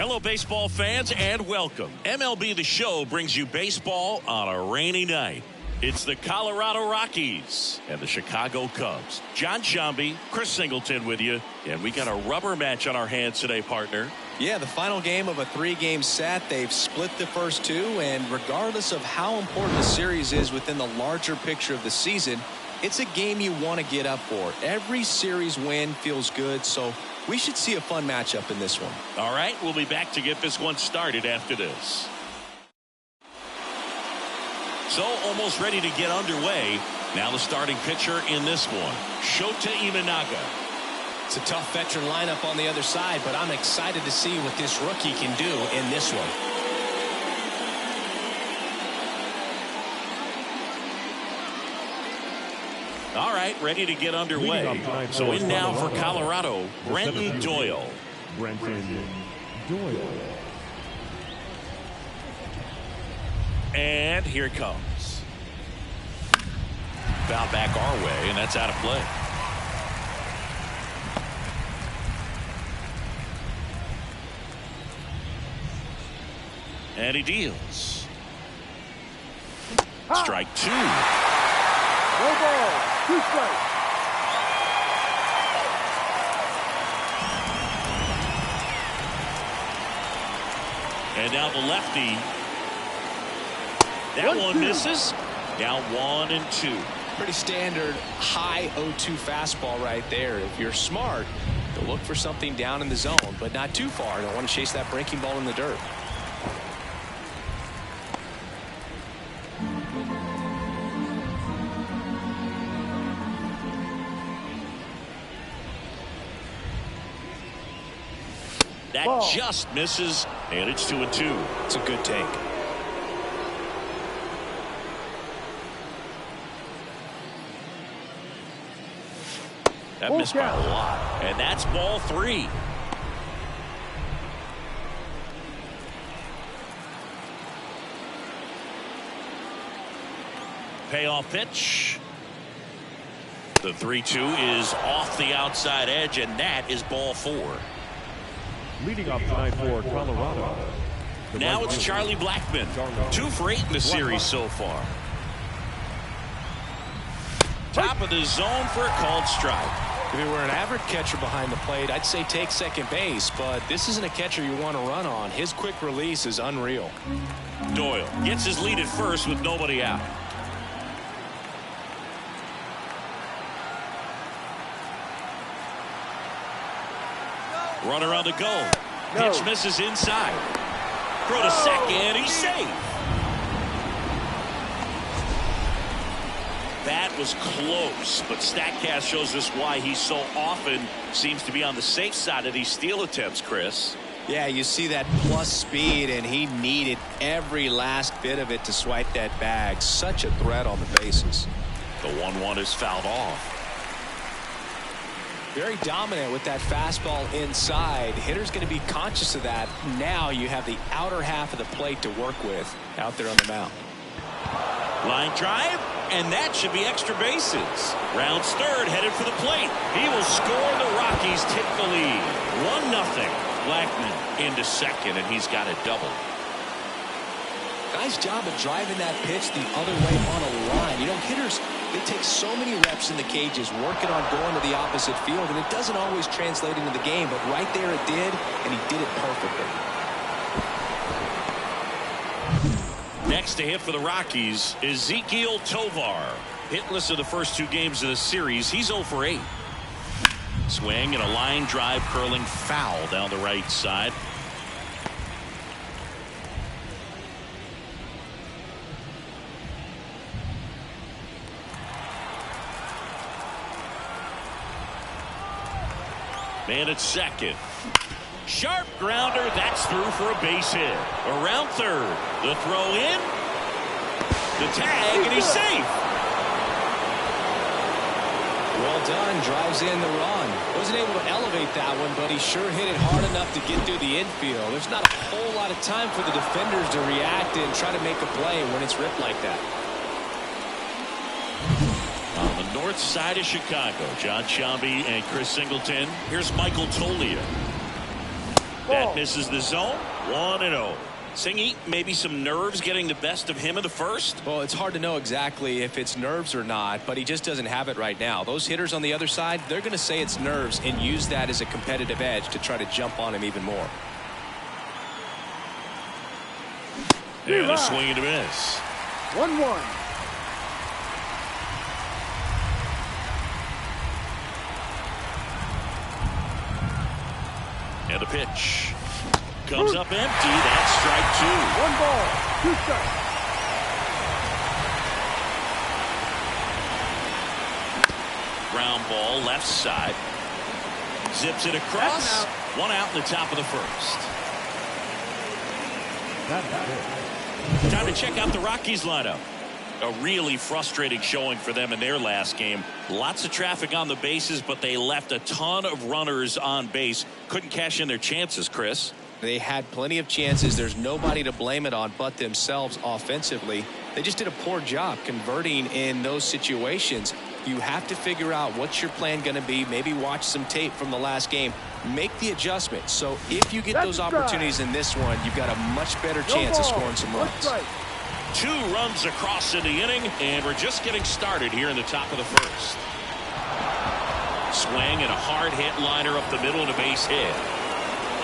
Hello, baseball fans, and welcome. MLB The Show brings you baseball on a rainy night. It's the Colorado Rockies and the Chicago Cubs. John Shambi, Chris Singleton with you, and we got a rubber match on our hands today, partner. Yeah, the final game of a 3-game set. They've split the first 2, and regardless of how important the series is within the larger picture of the season, it's a game you want to get up for. Every series win feels good, so we should see a fun matchup in this one. All right, we'll be back to get this one started after this. So almost ready to get underway. Now the starting pitcher in this one, Shota Imanaga. It's a tough veteran lineup on the other side, but I'm excited to see what this rookie can do in this one. All right, ready to get underway. So in now for Colorado, Brenton Doyle. Brenton Doyle. And here it comes. Foul back our way, and that's out of play. And he deals. Strike 2. No ball. 2 strikes. And now the lefty. That one misses. Down 1-2. Pretty standard high 0-2 fastball right there. If you're smart, you'll look for something down in the zone, but not too far. Don't want to chase that breaking ball in the dirt. That just misses, and it's 2-2. It's a good take. That missed by a lot, and that's ball 3. Payoff pitch. The 3-2 is off the outside edge, and that is ball 4. Leading off tonight for Colorado. Now it's Charlie Blackmon. 2 for 8 in the series so far. Top of the zone for a called strike. If it were an average catcher behind the plate, I'd say take second base, but this isn't a catcher you want to run on. His quick release is unreal. Doyle gets his lead at first with nobody out. Runner on the go. Pitch misses inside. Throw to second. He's safe. That was close, but StatCast shows us why he so often seems to be on the safe side of these steal attempts, Chris. Yeah, you see that plus speed, and he needed every last bit of it to swipe that bag. Such a threat on the bases. The 1-1 is fouled off. Very dominant with that fastball inside. Hitter's going to be conscious of that. Now you have the outer half of the plate to work with out there on the mound. Line drive, and that should be extra bases. Rounds third, headed for the plate. He will score. The Rockies take the lead. 1-0. Blackmon into second, and he's got a double. Nice job of driving that pitch the other way on a line. You know, hitters, they take so many reps in the cages working on going to the opposite field, and it doesn't always translate into the game, but right there it did, and he did it perfectly. Next to hit for the Rockies is Ezequiel Tovar. Hitless in the first 2 games of the series. He's 0 for 8. Swing and a line drive curling foul down the right side. Man at second. Sharp grounder. That's through for a base hit. Around third. The throw in. The tag, and he's safe. Well done. Drives in the run. Wasn't able to elevate that one, but he sure hit it hard enough to get through the infield. There's not a whole lot of time for the defenders to react and try to make a play when it's ripped like that. On the north side of Chicago, John Shambi and Chris Singleton. Here's Michael Toglia. That misses the zone. 1-0. Singy, maybe some nerves getting the best of him in the first? Well, it's hard to know exactly if it's nerves or not, but he just doesn't have it right now. Those hitters on the other side, they're going to say it's nerves and use that as a competitive edge to try to jump on him even more. And a swing and a miss. 1-1. And the pitch comes up empty. That's strike 2. 1 ball, 2 strikes. Ground ball left side. Zips it across. 1 out in the top of the first. Time to check out the Rockies lineup. A really frustrating showing for them in their last game. Lots of traffic on the bases, but they left a ton of runners on base. Couldn't cash in their chances, Chris. They had plenty of chances. There's nobody to blame it on but themselves offensively. They just did a poor job converting in those situations. You have to figure out what's your plan going to be. Maybe watch some tape from the last game. Make the adjustment. So if you get those opportunities in this one, you've got a much better chance of scoring some runs. 2 runs across in the inning, and we're just getting started here in the top of the first. Swing and a hard hit liner up the middle and a base hit.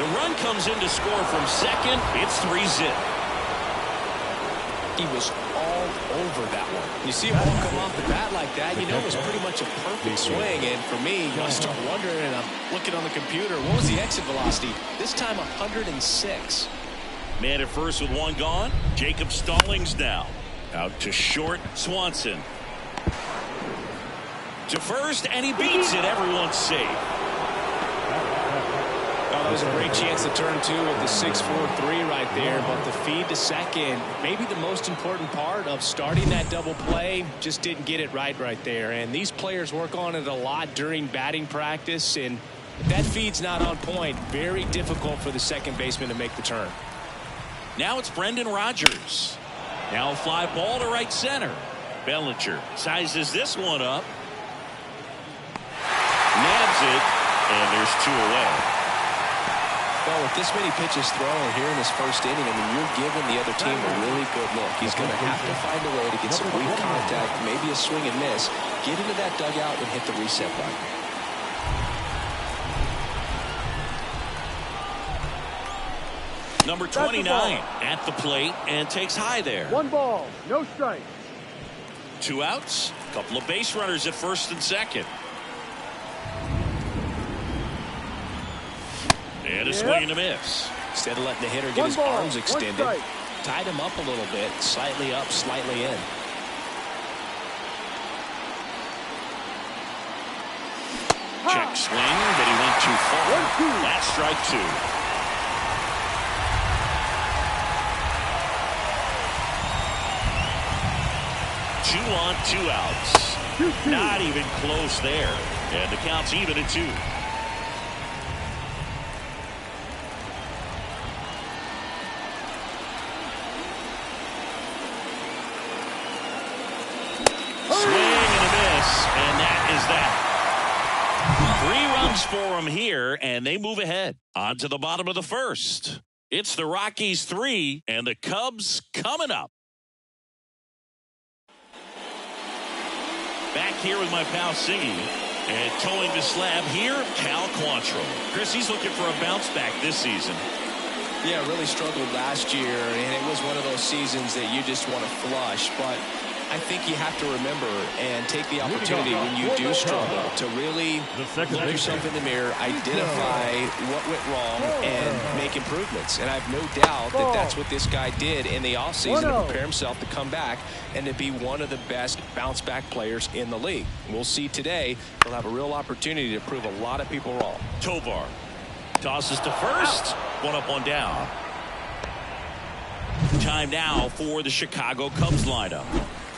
The run comes in to score from second. It's 3-zip. He was all over that one. You see a ball come off the bat like that, you know it was pretty much a perfect swing. And for me, I start wondering, and I'm looking on the computer, what was the exit velocity? This time 106. Man at first with 1 gone. Jacob Stallings now. Out to short. Swanson. To first, and he beats it. Everyone's safe. Oh, that was a great chance to turn 2 with the 6-4-3 right there. But the feed to second, maybe the most important part of starting that double play, just didn't get it right there. And these players work on it a lot during batting practice. And if that feed's not on point, very difficult for the second baseman to make the turn. Now it's Brendan Rodgers. Now a fly ball to right center. Bellinger sizes this one up. Nabs it, and there's 2 away. Well, with this many pitches thrown here in this first inning, I mean, you're giving the other team a really good look. He's going to have to find a way to get some brief contact, maybe a swing and miss, get into that dugout and hit the reset button. Number 29 at the plate and takes high there. 1 ball, no strike. 2 outs. A couple of base runners at first and second. And a swing and a miss. Instead of letting the hitter get his arms extended, tied him up a little bit, slightly up, slightly in. Check swing, but he went too far. That's strike 2. Two on, 2 outs. Not even close there. And the count's even at 2. Swing and a miss, and that is that. 3 runs for them here, and they move ahead. On to the bottom of the first. It's the Rockies 3, and the Cubs coming up. Back here with my pal Singy, and towing the slab here, Cal Quantrill. Chris, he's looking for a bounce back this season. Yeah, really struggled last year, and it was one of those seasons that you just want to flush. But I think you have to remember and take the opportunity when you do struggle to really look yourself in the mirror, identify what went wrong, and make improvements. And I have no doubt that that's what this guy did in the offseason to prepare himself to come back and to be one of the best bounce-back players in the league. We'll see today. He'll have a real opportunity to prove a lot of people wrong. Tovar tosses to first. 1 up, 1 down. Time now for the Chicago Cubs lineup.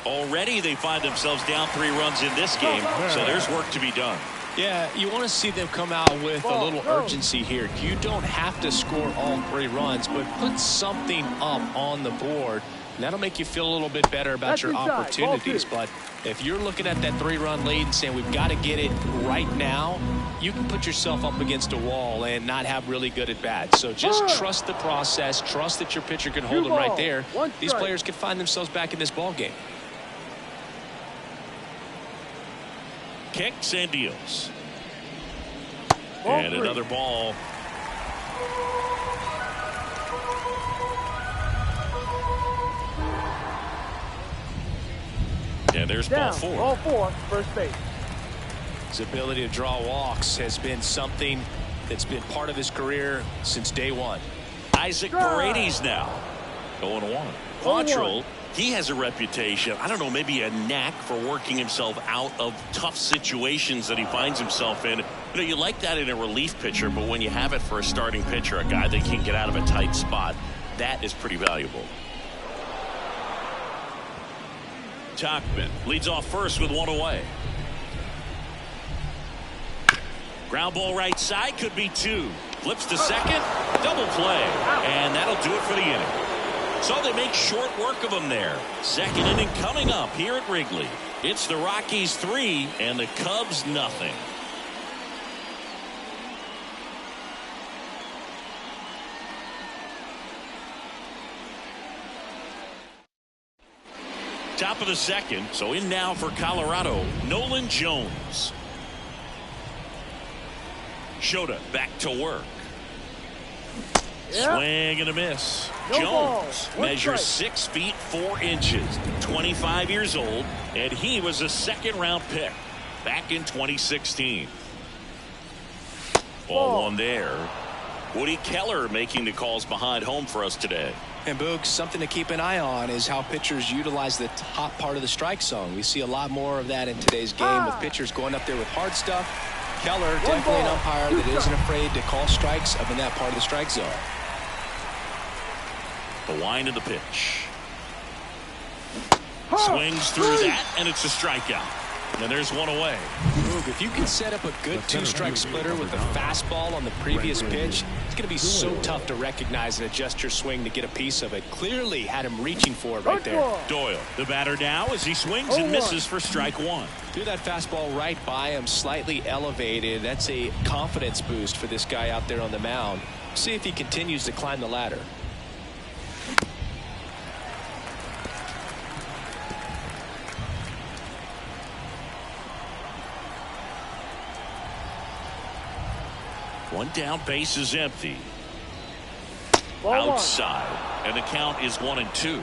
Already they find themselves down 3 runs in this game, so there's work to be done. Yeah, you want to see them come out with a little urgency here. You don't have to score all 3 runs, but put something up on the board And that'll make you feel a little bit better about That's your inside. opportunities. But if you're looking at that 3-run lead and saying we've got to get it right now, you can put yourself up against a wall and not have really good at bats. So just trust the process. Trust that your pitcher can hold them right there. These players can find themselves back in this ball game. Kicks and deals. Ball And 3. another ball. And there's Down. ball 4. Ball 4, first base. His ability to draw walks has been something that's been part of his career since day one. Isaac Paredes now. 0-1. Quantrill, he has a reputation, I don't know, maybe a knack for working himself out of tough situations that he finds himself in. You know, you like that in a relief pitcher, but when you have it for a starting pitcher, a guy that can get out of a tight spot, that is pretty valuable. Tachman leads off first with 1 away. Ground ball right side, could be 2. Flips to second, double play, and that'll do it for the inning. So they make short work of him there. Second inning coming up here at Wrigley. It's the Rockies 3 and the Cubs nothing. Top of the second, so in now for Colorado, Nolan Jones. Shota back to work. Yeah. Swing and a miss. No ball. Jones 1 measures strike. 6 feet 4 inches, 25 years old, and he was a second-round pick back in 2016. Ball 1 there. Woody Keller making the calls behind home for us today. And Boog, something to keep an eye on is how pitchers utilize the top part of the strike zone. We see a lot more of that in today's game with pitchers going up there with hard stuff. Keller, definitely an umpire that isn't afraid to call strikes up in that part of the strike zone. The wind of the pitch. Swings through that, and it's a strikeout. And there's 1 away. Boog, if you can set up a good 2-strike splitter with the fastball on the previous pitch, it's going to be so tough to recognize and adjust your swing to get a piece of it. Clearly had him reaching for it right there. Doyle, the batter now as he swings and misses for strike 1. Threw that fastball right by him, slightly elevated. That's a confidence boost for this guy out there on the mound. See if he continues to climb the ladder. One down, base is empty. Ball Outside, and the count is 1-2.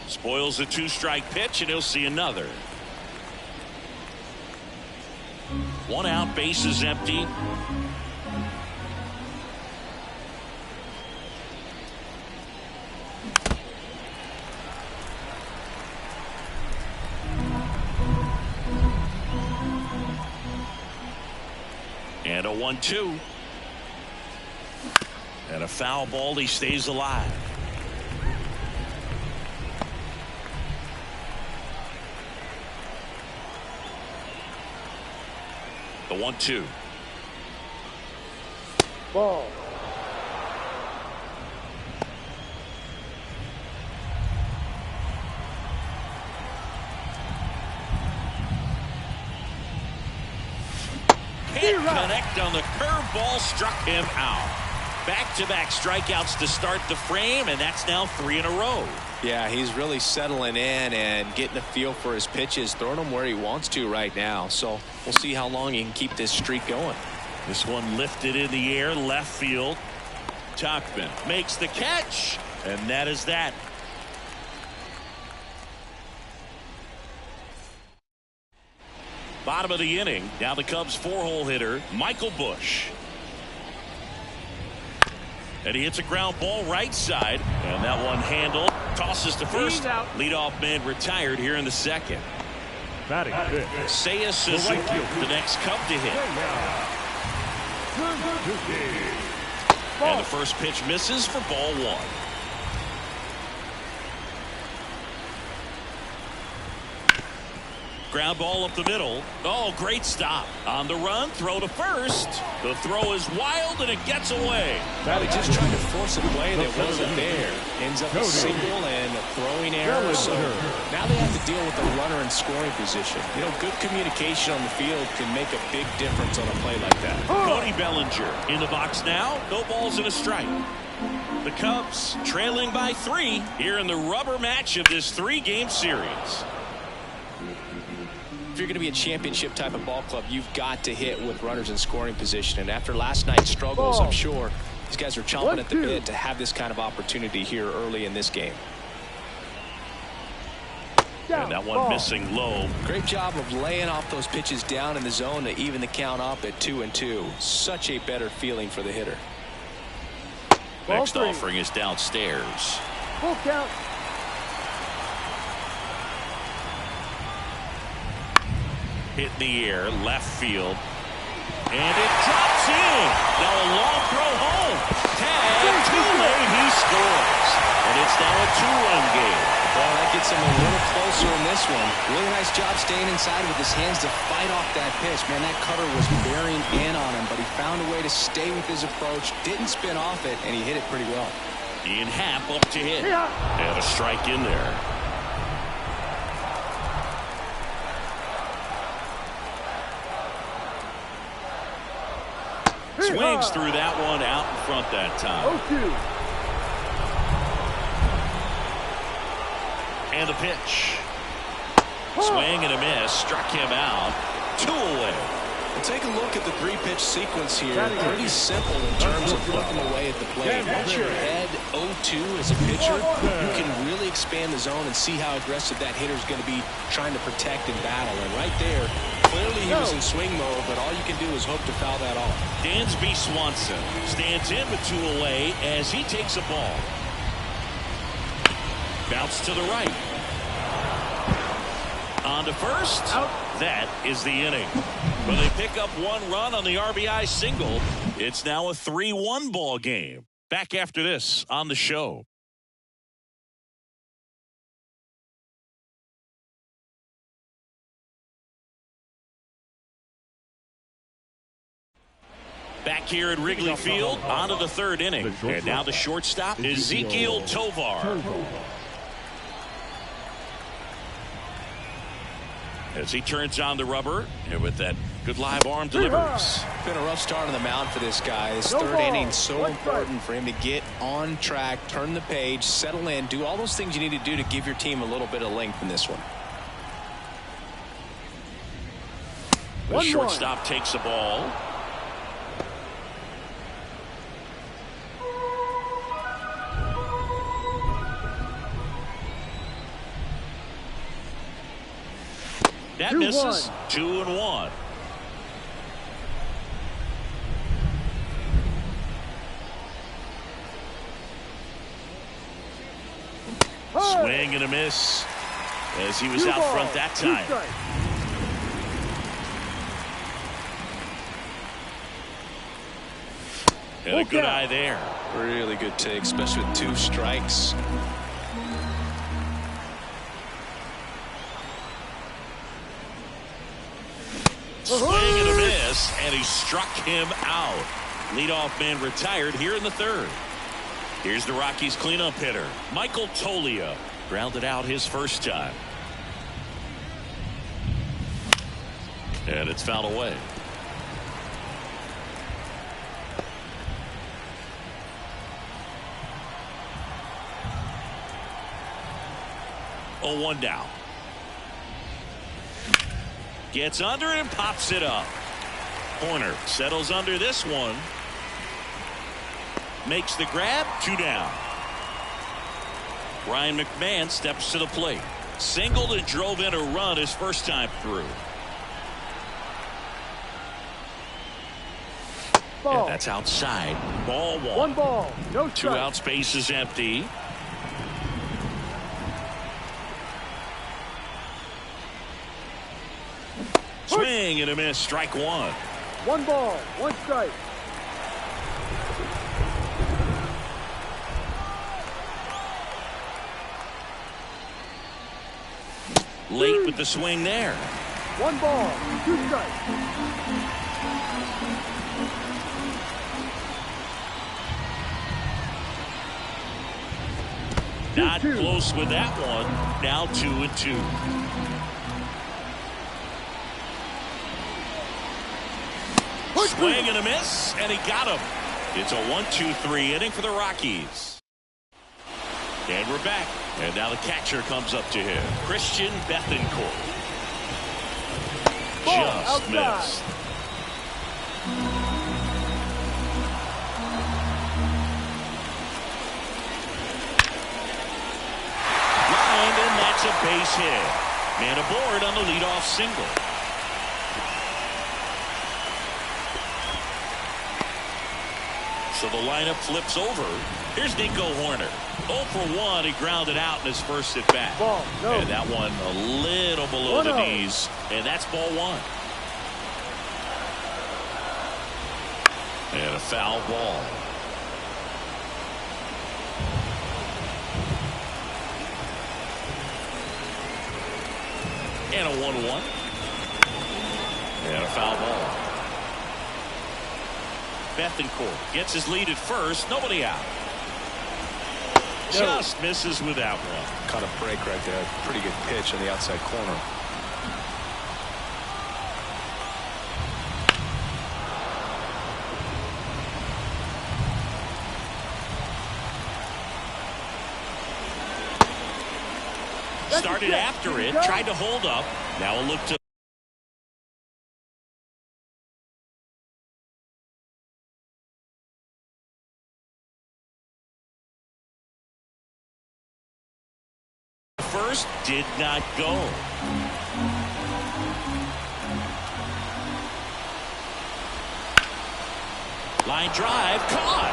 Spoils a 2-strike pitch, and he'll see another. 1 out, base is empty. And a 1-2. And a foul ball. He stays alive. The 1-2. Ball. Can't connect on the curveball, struck him out. Back-to-back strikeouts to start the frame, and that's now 3 in a row. Yeah, he's really settling in and getting a feel for his pitches, throwing them where he wants to right now. So we'll see how long he can keep this streak going. This one lifted in the air, left field. Tachman makes the catch, and that is that. Bottom of the inning. Now the Cubs 4-hole hitter, Michael Busch. And he hits a ground ball right side. And that one handled. Tosses to first. Leadoff man retired here in the second. Batting fifth. Seiya Suzuki, the next Cub to hit. And the first pitch misses for ball 1. Ground ball up the middle. Oh, great stop. On the run, throw to first. The throw is wild, and it gets away. Well, he just tried to force a play that wasn't there. Ends up a single and a throwing error. So now they have to deal with the runner in scoring position. You know, good communication on the field can make a big difference on a play like that. Cody Bellinger in the box now. No balls and a strike. The Cubs trailing by 3 here in the rubber match of this 3-game series. If you're going to be a championship type of ball club, you've got to hit with runners in scoring position. And after last night's struggles, I'm sure these guys are chomping at the bit to have this kind of opportunity here early in this game. And that one missing low. Great job of laying off those pitches down in the zone to even the count up at 2-2. Such a better feeling for the hitter. Next offering is downstairs. Full count. Hit in the air, left field. And it drops in. Now a long throw home. Tag, too late, he scores. And it's now a 2-run game. Well, that gets him a little closer in this one. Really nice job staying inside with his hands to fight off that pitch. Man, that cutter was bearing in on him, but he found a way to stay with his approach, didn't spin off it, and he hit it pretty well. Ian Happ up to hit. And a strike in there. Swings through that one out in front that time. 0-2. And the pitch. Swing and a miss. Struck him out. 2 away. Well, take a look at the 3-pitch sequence here. Pretty simple in terms of looking away at the plate. Once you're ahead 0-2 as a pitcher, you can really expand the zone and see how aggressive that hitter is going to be trying to protect and battle. And right there, clearly he was in swing mode, but all you can do is hope to foul that off. Dansby Swanson stands in with 2 away as he takes a ball. Bounce to the right. On to first. Out. That is the inning. Well, they pick up 1 run on the RBI single. It's now a 3-1 ball game. Back after this on the show. Back here at Wrigley Field, on to the 3rd inning. And now the shortstop, Ezequiel Tovar. As he turns on the rubber, and with that good live arm delivers. Been a rough start on the mound for this guy. This 3rd inning, so important for him to get on track, turn the page, settle in, do all those things you need to do to give your team a little bit of length in this one. The shortstop takes the ball. That misses. 2-1. Swing and a miss as he was out front that time. And a good eye there. Really good take, especially with 2 strikes. Swing and a miss, and he struck him out. Leadoff man retired here in the 3rd. Here's the Rockies cleanup hitter, Michael Toglia. Grounded out his first time. And it's fouled away. Oh, 1 down. Gets under and pops it up. Corner settles under this one. Makes the grab. 2 down. Ryan McMahon steps to the plate. Singled and drove in a run his first time through. And that's outside. Ball 1. 1 ball. No strike. 2 outs. Base is empty. Swing and a miss. Strike 1. 1 ball. 1 strike. late with the swing there. 1 ball, 2 strikes. Not close with that one. Now 2-2. Swing and a miss, and he got him. It's a 1-2-3 inning for the Rockies. And we're back. And now the catcher comes up to him. Christian Bethancourt. Just outside. missed. Lined, and that's a base hit. Man aboard on the leadoff single. So the lineup flips over. Here's Nico Horner. 0 for 1. He grounded out in his first at bat. Ball, no. And that one a little below the knees. And that's ball 1. And a foul ball. And a 1-1. And a foul ball. Bethancourt gets his lead at first. Nobody out. Just misses with that one. Caught a break right there. Pretty good pitch on the outside corner. Started after it. Tried to hold up. Now a look to first, did not go. Line drive, caught.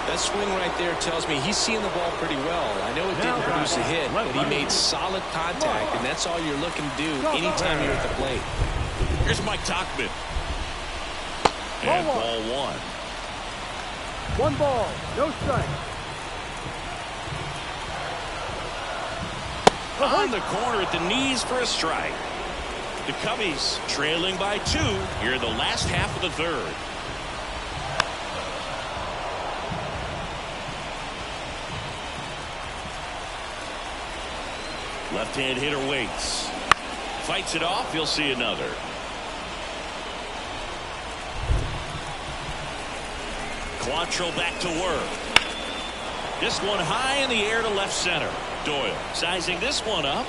That swing right there tells me he's seeing the ball pretty well. I know it didn't produce a hit, but he made solid contact, and that's all you're looking to do anytime you're at the plate. Here's Mike Tauchman. And ball 1. 1 ball, no strike. On the corner at the knees for a strike. The Cubbies trailing by 2 here in the last half of the third. Left-hand hitter waits. Fights it off. You'll see another. Quantrill back to work. This one high in the air to left center. Doyle sizing this one up.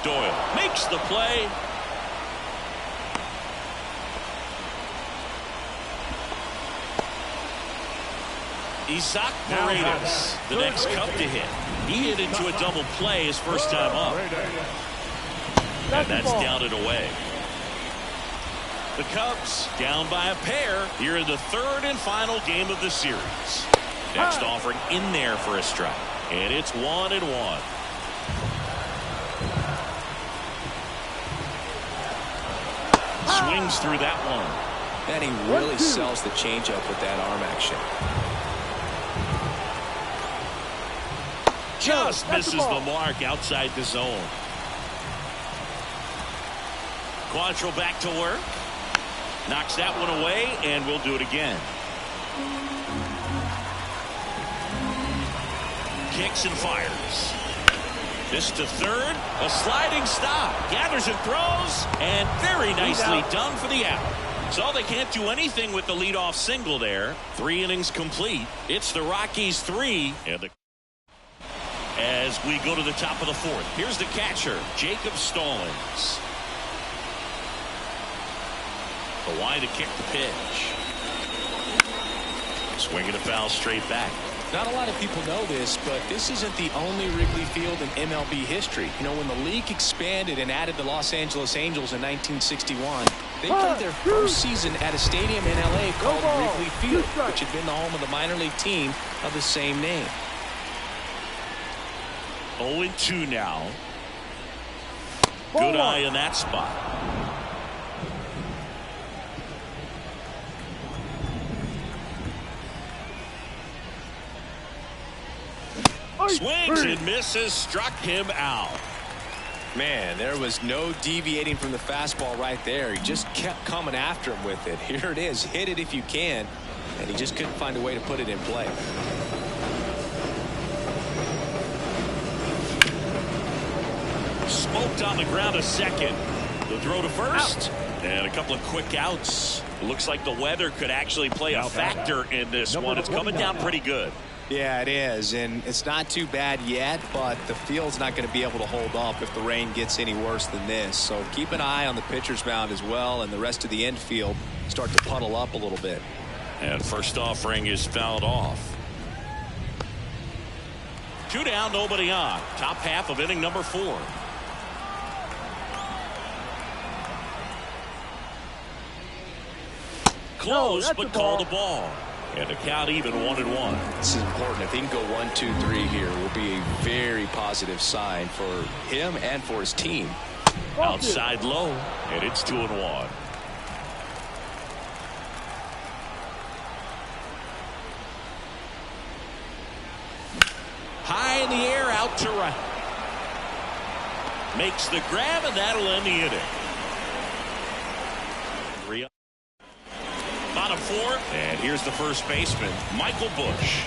Doyle makes the play. Isaac Paredes, the next Cub to hit. He hit into a double play his first time up. And that's down and away. The Cubs down by a pair here in the third and final game of the series. Next offering in there for a strike. And it's 1-1. Swings through that one. And he really sells the changeup with that arm action. Just misses the mark outside the zone. Quantrill back to work. Knocks that one away, and we'll do it again. Kicks and fires. This to third. A sliding stop. Gathers and throws. And very nicely done for the out. So they can't do anything with the leadoff single there. 3 innings complete. It's the Rockies 3. And as we go to the top of the 4th, here's the catcher, Jacob Stallings. Hawaii to kick the pitch. Swinging a foul straight back. Not a lot of people know this, but this isn't the only Wrigley Field in MLB history. You know, when the league expanded and added the Los Angeles Angels in 1961, they played their first season at a stadium in L.A. called Wrigley Field, which had been the home of the minor league team of the same name. 0-2 now. Good eye in that spot. Swings and misses, struck him out. Man, there was no deviating from the fastball right there. He just kept coming after him with it. Here it is. Hit it if you can. And he just couldn't find a way to put it in play. Smoked on the ground a second. The throw to first. And a couple of quick outs. Looks like the weather could actually play a factor in this one. It's coming down pretty good. Yeah, it is, and it's not too bad yet, but the field's not going to be able to hold up if the rain gets any worse than this. So keep an eye on the pitcher's mound as well, and the rest of the infield start to puddle up a little bit. And first offering is fouled off. 2 down, nobody on. Top half of inning number 4. Close, but call the ball. And the count even 1-1. This is important. If he can go 1, 2, 3 here, it will be a very positive sign for him and for his team. Outside low, and it's 2-1. High in the air, out to right. Makes the grab, and that'll end the inning. Bottom 4, and here's the first baseman, Michael Bush.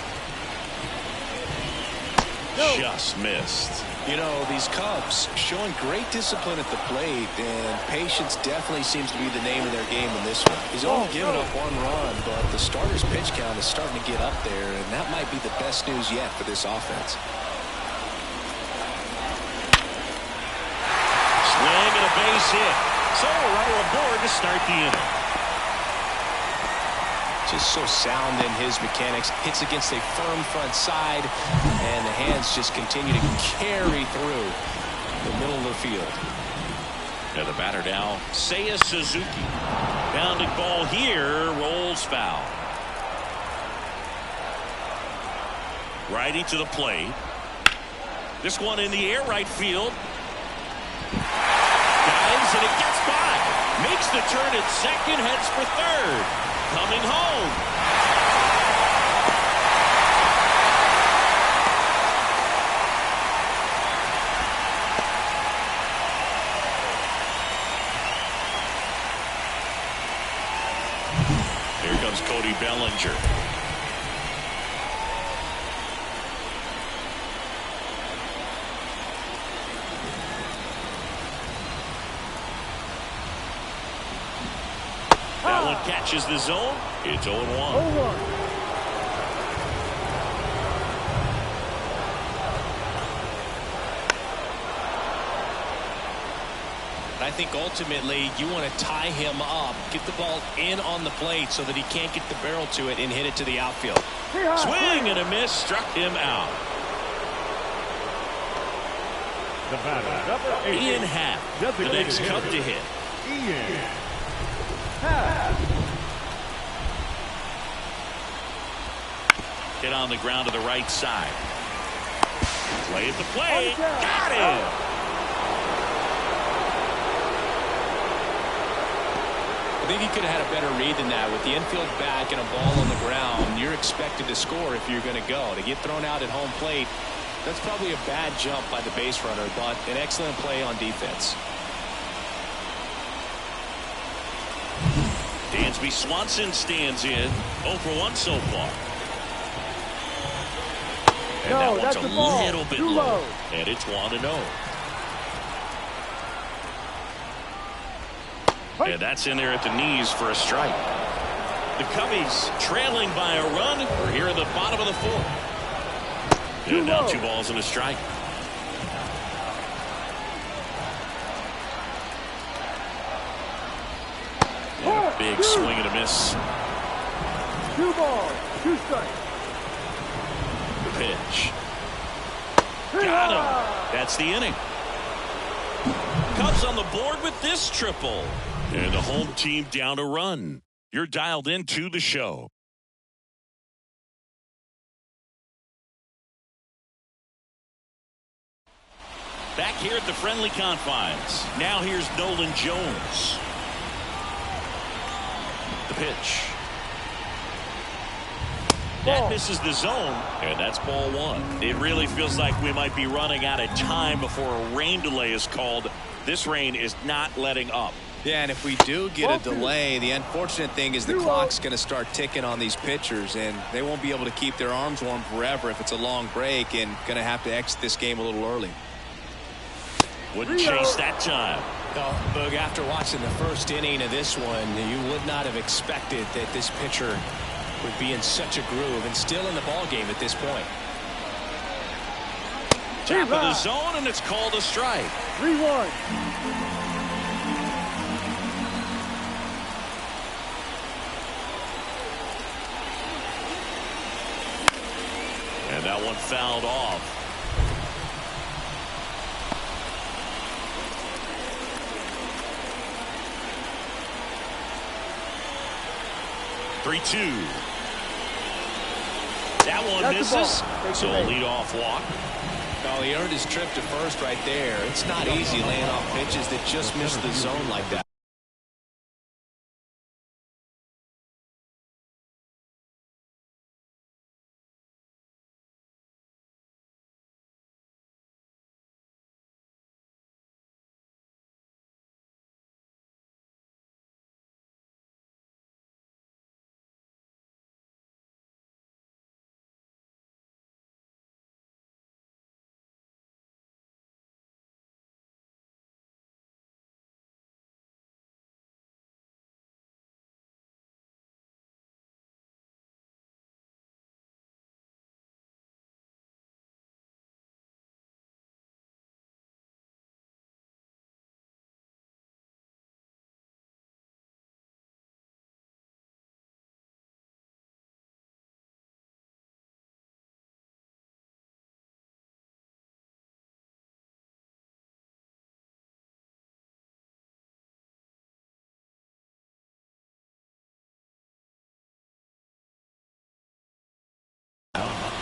Just missed. You know, these Cubs showing great discipline at the plate, and patience definitely seems to be the name of their game in this one. He's only given up 1 run, but the starter's pitch count is starting to get up there, and that might be the best news yet for this offense. Swing and a base hit. So a runner aboard to start the inning. Just so sound in his mechanics. Hits against a firm front side, and the hands just continue to carry through the middle of the field. And the batter now, Seiya Suzuki. Bounding ball here, rolls foul. Righty to the plate. This one in the air, right field. Dives, and it gets by. Makes the turn at second, heads for third. Coming home. Here comes Cody Bellinger. That one catches the zone. It's 0-1. 0-1. I think ultimately you want to tie him up, get the ball in on the plate so that he can't get the barrel to it and hit it to the outfield. Swing and a miss, struck him out. The batter, number 8. Ian Happ, the next Cub to hit. Ian. Hit on the ground to the right side. Play at the plate. Got him. I think he could have had a better read than that. With the infield back and a ball on the ground, you're expected to score if you're going to go. To get thrown out at home plate, that's probably a bad jump by the base runner, but an excellent play on defense. Dansby Swanson stands in. 0 for 1 so far. And No, that one's that's a the ball. little bit Too low. low. And it's 1-0. And that's in there at the knees for a strike. The Cubbies trailing by a run. We're here in the bottom of the 4th. And now 2 balls and a strike. And a big swing and a miss. 2 balls, 2 strikes. The pitch. Got him. That's the inning. Cubs on the board with this triple. And the home team down a run. You're dialed into the show. Back here at the friendly confines. Now here's Nolan Jones. The pitch. That misses the zone, and that's ball one. It really feels like we might be running out of time before a rain delay is called. This rain is not letting up. Yeah, and if we do get a delay, the unfortunate thing is the clock's going to start ticking on these pitchers, and they won't be able to keep their arms warm forever if it's a long break, and going to have to exit this game a little early. Wouldn't chase that time. Oh, Boog, after watching the first inning of this one, you would not have expected that this pitcher would be in such a groove and still in the ball game at this point. Top of the zone, and it's called a strike. 3-1. And that one fouled off. Three-two. That one misses. So a leadoff walk. Oh, he earned his trip to first right there. It's not easy laying off pitches that just miss the zone like that.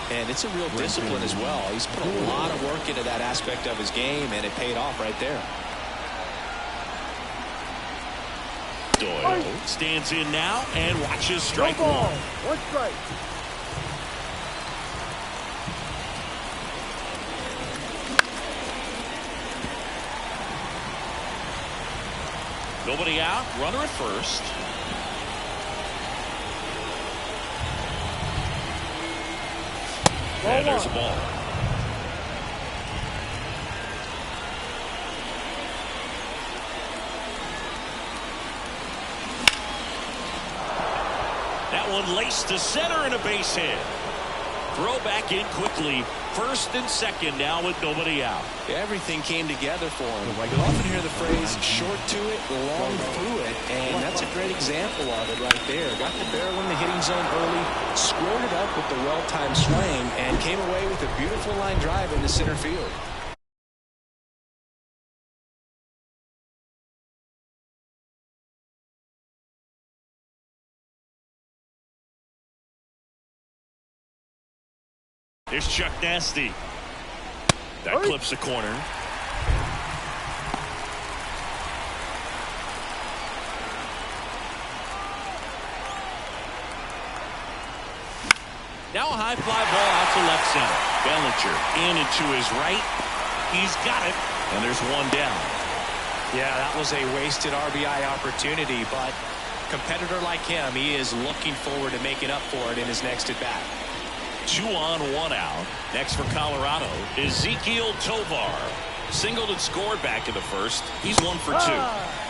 And it's a real discipline as well. He's put a lot of work into that aspect of his game, and it paid off right there. Doyle stands in now and watches strike No ball. one. 1 strike. Nobody out. Runner at first. And there's a ball. That one laced to center and a base hit. Throw back in quickly. First and second now with nobody out. Everything came together for him. You often hear the phrase short to it, long through it, and that's a great example of it right there. Got the barrel in the hitting zone early, squared it up with the well-timed swing, and came away with a beautiful line drive into center field. Here's Chuck Nasty. That clips the corner. Now a high fly ball out to left center. Bellinger in and to his right. He's got it, and there's one down. Yeah, that was a wasted RBI opportunity, but competitor like him, he is looking forward to making up for it in his next at bat. 2 on, 1 out. Next for Colorado is Ezequiel Tovar. Singled and scored back in the first. He's 1 for 2.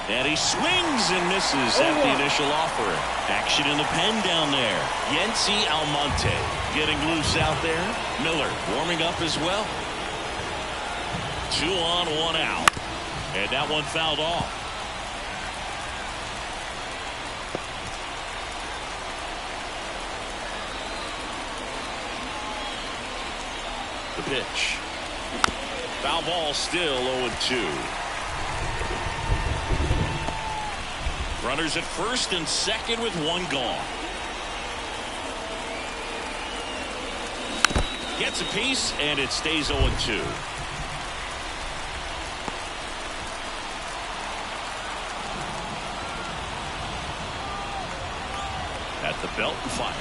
And he swings and misses at the initial offering. Action in the pen down there. Yency Almonte getting loose out there. Miller warming up as well. 2 on, 1 out. And that one fouled off. The pitch. Foul ball, still 0-2. Runners at first and second with 1 gone. Gets a piece, and it stays 0-2. At the belt and fires.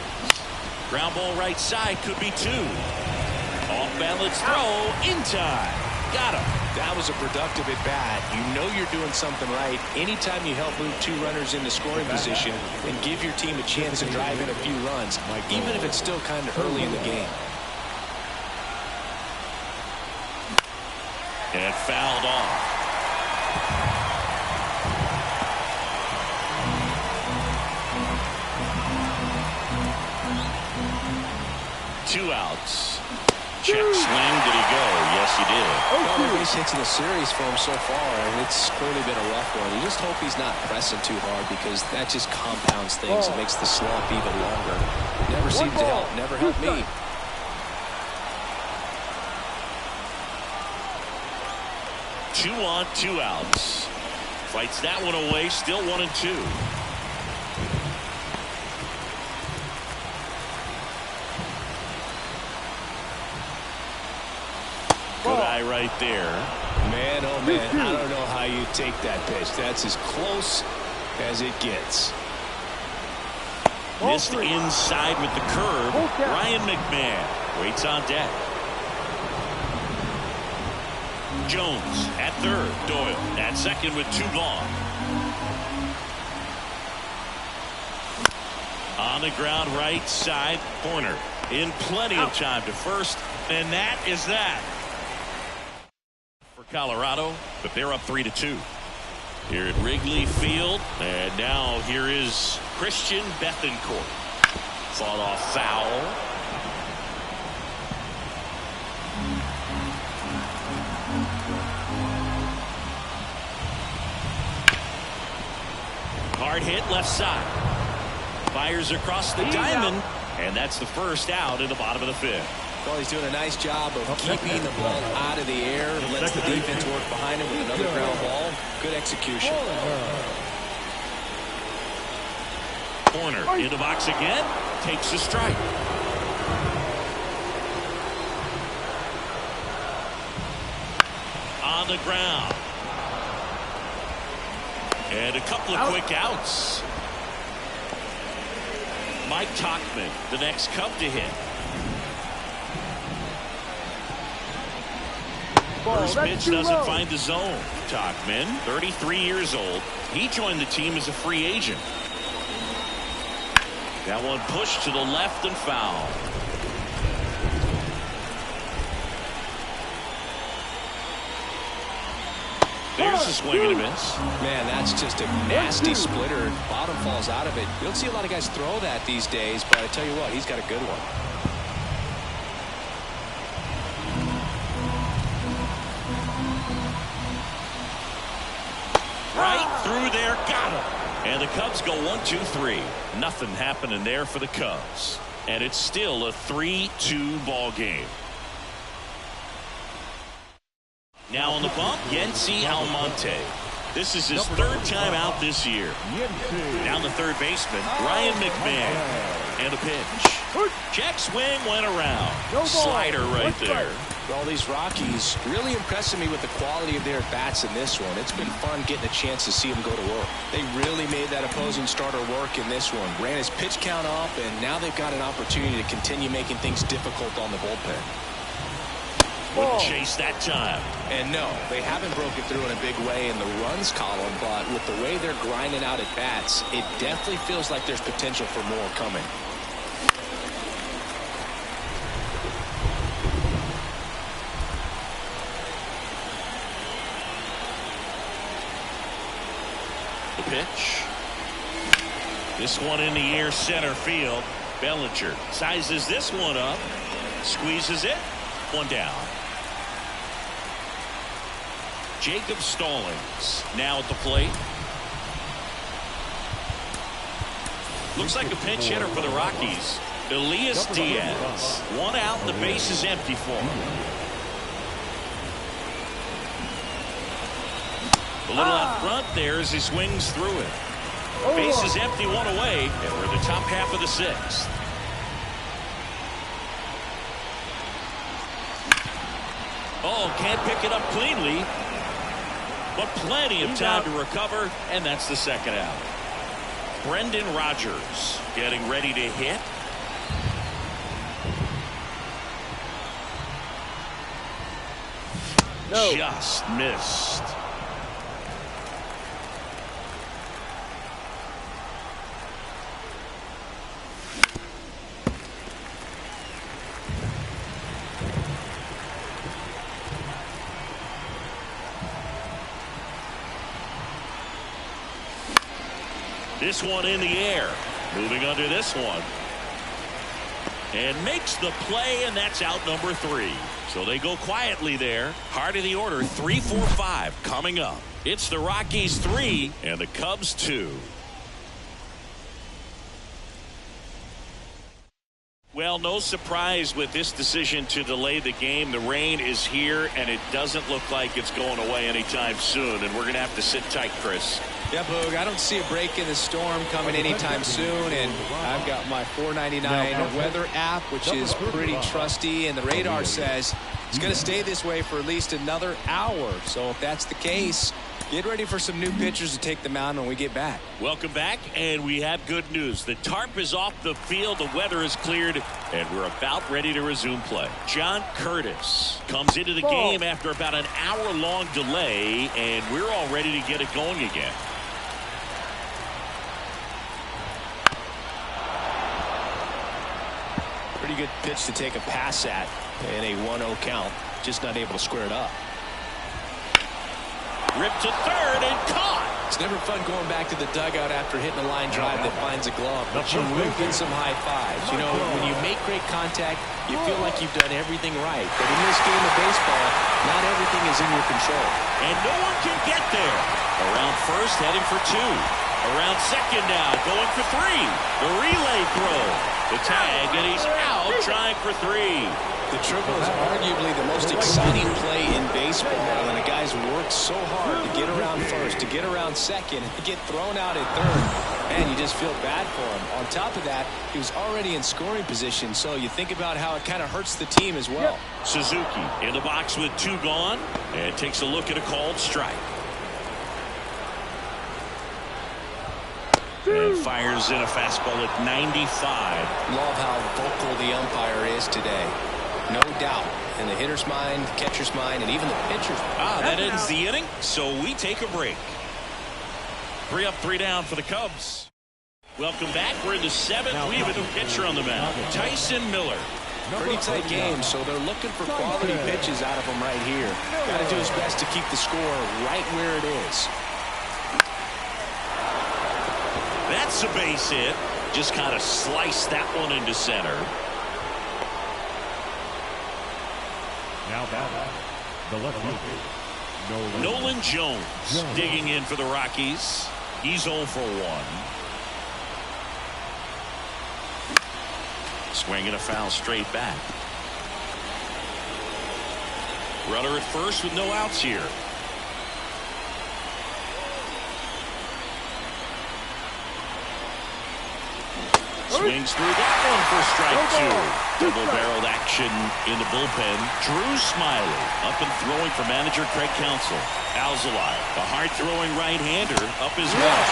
Ground ball right side could be 2. Off balance throw in time. Got him. That was a productive at bat. You know you're doing something right anytime you help move 2 runners into scoring position and give your team a chance to drive in a few runs, even if it's still kind of early in the game. And fouled off. Two outs. Check swing. Did he go? Yes, he did. Well, the base hits in the series for him so far, and it's clearly been a rough one. You just hope he's not pressing too hard because that just compounds things. It makes the slump even longer. Never seemed to help. Never helped me. 2 on, 2 outs. Fights that one away. Still 1-2. Good eye right there. Man, oh man, I don't know how you take that pitch. That's as close as it gets. Missed inside with the curve. Ryan McMahon waits on deck. Jones at third. Doyle at second with 2 gone. On the ground right side corner. In plenty of time to first. And that is that. For Colorado, but they're up 3-2. Here at Wrigley Field. And now here is Christian Bethancourt. Fought off foul. Hard hit left side. Fires across the diamond. And that's the first out in the bottom of the 5th. Well, he's doing a nice job of keeping the ball out of the air. Lets the defense work behind him with another ground ball. Good execution. Corner into box again. Takes a strike. On the ground. And a couple of quick outs. Mike Tauchman, the next Cub to hit. First pitch doesn't find the zone. Tauchman, 33 years old. He joined the team as a free agent. That one pushed to the left and foul. There's a swing and a miss. Man, that's just a nasty splitter. Bottom falls out of it. You don't see a lot of guys throw that these days, but I tell you what, he's got a good one. Right through there, got him. And the Cubs go 1-2-3. Nothing happening there for the Cubs. And it's still a 3-2 ball game. Now on the bump, Yency Almonte. This is his 3rd time out this year. Down the third baseman, Ryan McMahon. And a pitch. Check swing went around. Slider right there. Well, these Rockies really impressing me with the quality of their bats in this one. It's been fun getting a chance to see them go to work. They really made that opposing starter work in this one. Ran his pitch count up, and now they've got an opportunity to continue making things difficult on the bullpen. Wouldn't chase that time. And no, they haven't broken through in a big way in the runs column, but with the way they're grinding out at bats, it definitely feels like there's potential for more coming. The pitch. This one in the air, center field. Bellinger sizes this one up. Squeezes it. One down. Jacob Stallings now at the plate. Looks like a pinch hitter for the Rockies. Elias Diaz. One out and the base is empty for him. A little out front there as he swings through it. Base is empty, one away, and we're in the top half of the 6th. Oh, can't pick it up cleanly. But plenty of time to recover, and that's the 2nd out. Brendan Rodgers getting ready to hit. No. Just missed. This one in the air. Moving under this one. And makes the play, and that's out number 3. So they go quietly there. Heart of the order, 3, 4, 5 coming up. It's the Rockies 3 and the Cubs 2. Well, no surprise with this decision to delay the game. The rain is here, and it doesn't look like it's going away anytime soon. And we're going to have to sit tight, Chris. Yeah, Boog, I don't see a break in the storm coming anytime soon, and I've got my 499 weather app, which is pretty trusty, and the radar says it's going to stay this way for at least another hour. So if that's the case, get ready for some new pitchers to take the mound when we get back. Welcome back, and we have good news. The tarp is off the field, the weather is cleared, and we're about ready to resume play. John Curtis comes into the game after about an hour-long delay, and we're all ready to get it going again. Pretty good pitch to take a pass at in a 1-0 count. Just not able to square it up. Ripped to third and caught. It's never fun going back to the dugout after hitting a line drive that finds a glove, but you will get some high fives. You know, when you make great contact, you feel like you've done everything right. But in this game of baseball, not everything is in your control. And no one can get there. Around first, heading for 2. Around second now, going for 3. The relay throw. The tag, and he's out trying for 3. The triple is arguably the most exciting play in baseball, and the guys worked so hard to get around first, to get around second, and to get thrown out at third. Man, you just feel bad for him. On top of that, he was already in scoring position, so you think about how it kind of hurts the team as well. Suzuki in the box with 2 gone, and takes a look at a called strike. And fires in a fastball at 95. Love how vocal the umpire is today. No doubt. In the hitter's mind, the catcher's mind, and even the pitcher's mind. That ends the inning, so we take a break. 3 up, 3 down for the Cubs. Welcome back. We're in the 7th. We have a new pitcher on the mound, Tyson Miller. Pretty tight game, so they're looking for quality pitches out of him right here. Got to do his best to keep the score right where it is. That's a base hit. Just kind of sliced that one into center. Now batting, the left fielder, Nolan Jones digging in for the Rockies. He's 0 for 1. Swinging a foul straight back. Runner at first with no outs here. Swings through that one for strike 2. Double-barreled action in the bullpen. Drew Smiley up and throwing for manager Craig Counsell. Alzolay, the hard-throwing right-hander, up as well.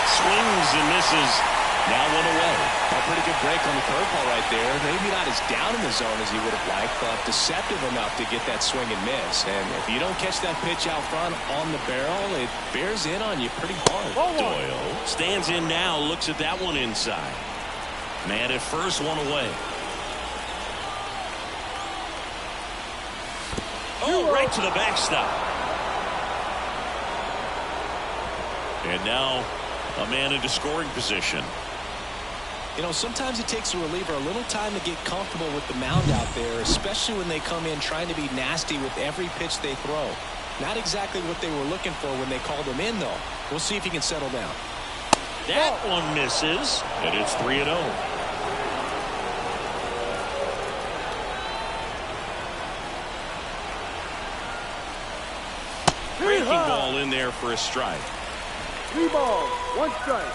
Swings and misses. Now 1 away. A pretty good break on the curveball right there. Maybe not as down in the zone as he would have liked, but deceptive enough to get that swing and miss. And if you don't catch that pitch out front on the barrel, it bears in on you pretty hard. Doyle stands in now, looks at that one inside. Man at first, 1 away. Oh, right to the backstop. And now a man into scoring position. You know, sometimes it takes a reliever a little time to get comfortable with the mound out there, especially when they come in trying to be nasty with every pitch they throw. Not exactly what they were looking for when they called him in, though. We'll see if he can settle down. That one misses, and it's 3-0. Breaking ball in there for a strike. 3 balls, 1 strike.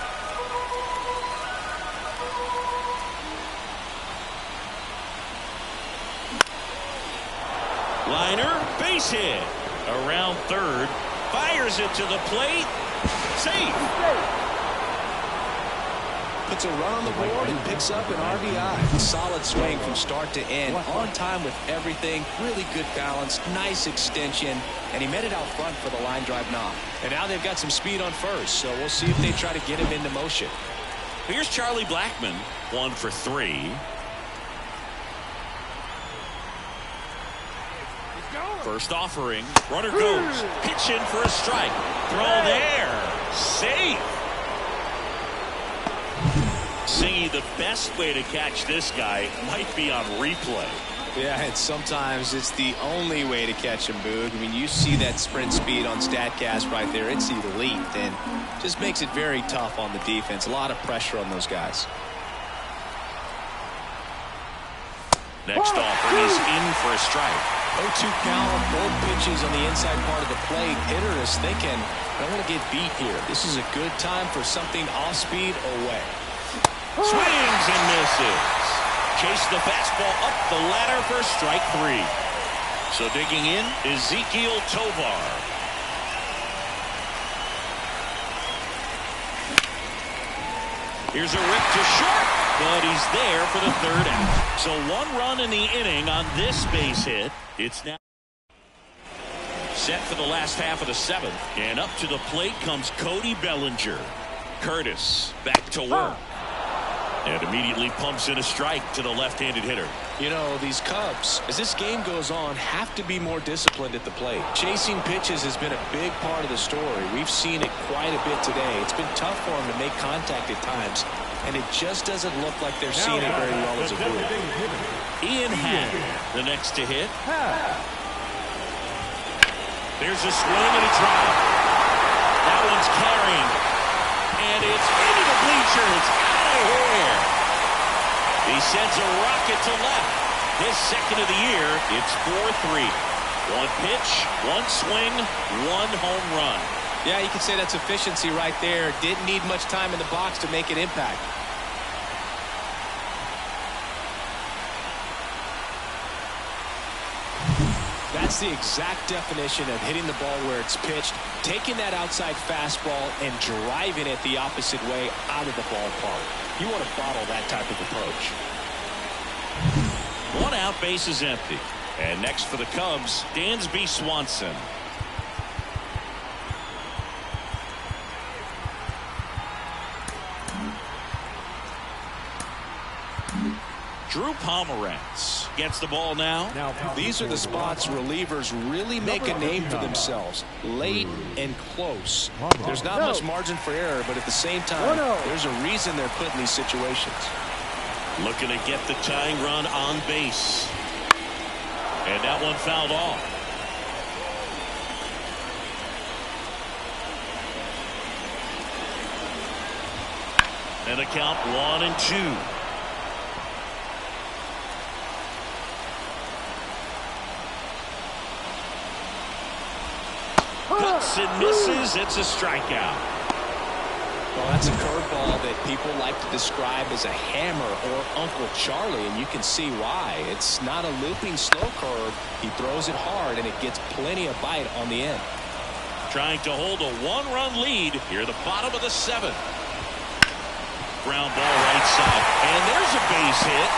Liner, base hit. Around third. Fires it to the plate. Safe. puts a run on the board and picks up an RBI. Solid swing from start to end. On time with everything. Really good balance. Nice extension. And he met it out front for the line drive knock. And now they've got some speed on first. So we'll see if they try to get him into motion. Here's Charlie Blackmon, 1 for 3. First offering. Runner goes. Pitch in for a strike. Throw there. Safe. Singy, the best way to catch this guy might be on replay. Yeah, and sometimes it's the only way to catch him, Boog. I mean, you see that sprint speed on StatCast right there. It's elite, and just makes it very tough on the defense. A lot of pressure on those guys. Next offering is in for a strike. 0-2 count, 4 pitches on the inside part of the plate. Hitter is thinking, I don't want to get beat here. This is a good time for something off speed away. Swings and misses. Chase the fastball up the ladder for strike 3. So digging in, Ezequiel Tovar. Here's a rip to short, but he's there for the 3rd out. So 1 run in the inning on this base hit. It's now set for the last half of the 7th. And up to the plate comes Cody Bellinger. Curtis back to work. And immediately pumps in a strike to the left-handed hitter. You know, these Cubs, as this game goes on, have to be more disciplined at the plate. Chasing pitches has been a big part of the story. We've seen it quite a bit today. It's been tough for them to make contact at times, and it just doesn't look like they're seeing it very well as a group. Ian Happ, the next to hit. There's a swing and a drive. That one's carrying, and it's into the bleachers. Here. He sends a rocket to left. His 2nd of the year. It's 4-3. 1 pitch, 1 swing, 1 home run. Yeah, you can say that's efficiency right there. Didn't need much time in the box to make an impact. That's the exact definition of hitting the ball where it's pitched, taking that outside fastball and driving it the opposite way out of the ballpark. You want to bottle that type of approach. 1 out, base is empty. And next for the Cubs, Dansby Swanson. Drew Pomeranz gets the ball now. These are the spots relievers really make a name for themselves. Late and close. There's not much margin for error, but at the same time, there's a reason they're put in these situations. Looking to get the tying run on base. And that one fouled off. And a count 1-2. Cuts and misses. It's a strikeout. Well, that's a curveball that people like to describe as a hammer or Uncle Charlie, and you can see why. It's not a looping slow curve. He throws it hard, and it gets plenty of bite on the end. Trying to hold a 1-run lead here at the bottom of the 7th. Ground ball right side, and there's a base hit.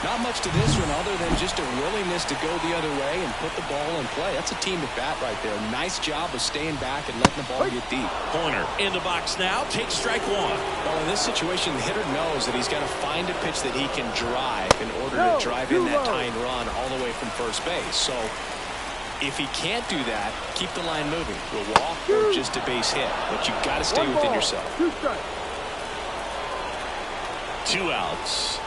Not much to this one other than just a willingness to go the other way and put the ball in play. That's a team at bat right there. Nice job of staying back and letting the ball get deep. Pointer in the box now. Takes strike 1. Well, in this situation, the hitter knows that he's got to find a pitch that he can drive in order to drive in that tying run all the way from first base. So if he can't do that, keep the line moving. A walk or just a base hit. But you've got to stay within yourself. 2 outs.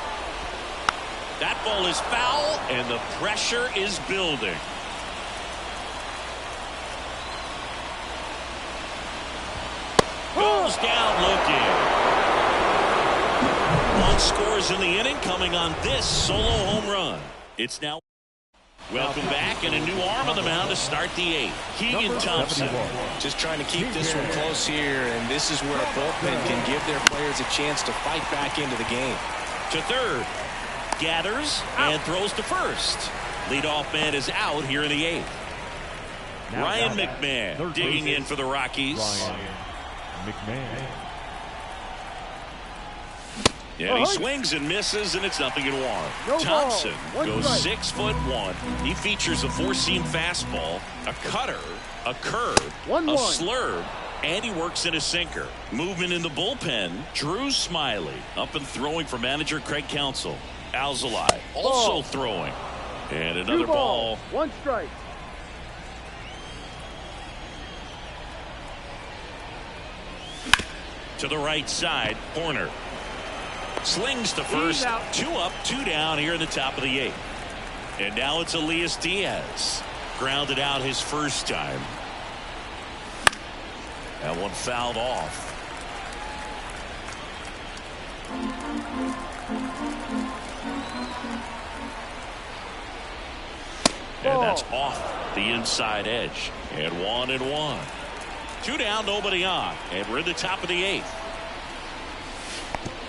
That ball is foul, and the pressure is building. Goes down looking. 1 scores in the inning, coming on this solo home run. It's now. Welcome back, and a new arm on the mound to start the 8th. Keegan Thompson. Just trying to keep this one close here, and this is where a bullpen can give their players a chance to fight back into the game. To third. Gathers and throws to first. Leadoff man is out here in the 8th. Ryan McMahon digging in for the Rockies. Ryan McMahon. And he swings and misses, and it's 0-1. Thompson goes 6'1". He features a four-seam fastball, a cutter, a curve, a slurve, and he works in a sinker. Movement in the bullpen. Drew Smiley up and throwing for manager Craig Counsell. Alzolay also throwing. And another ball. 1 strike. To the right side, Horner. Slings to first. 2 up, 2 down here in the top of the 8th. And now it's Elias Diaz. Grounded out his first time. That one fouled off. And that's off the inside edge. And 1-1. 2 down, nobody on. And we're in the top of the 8th.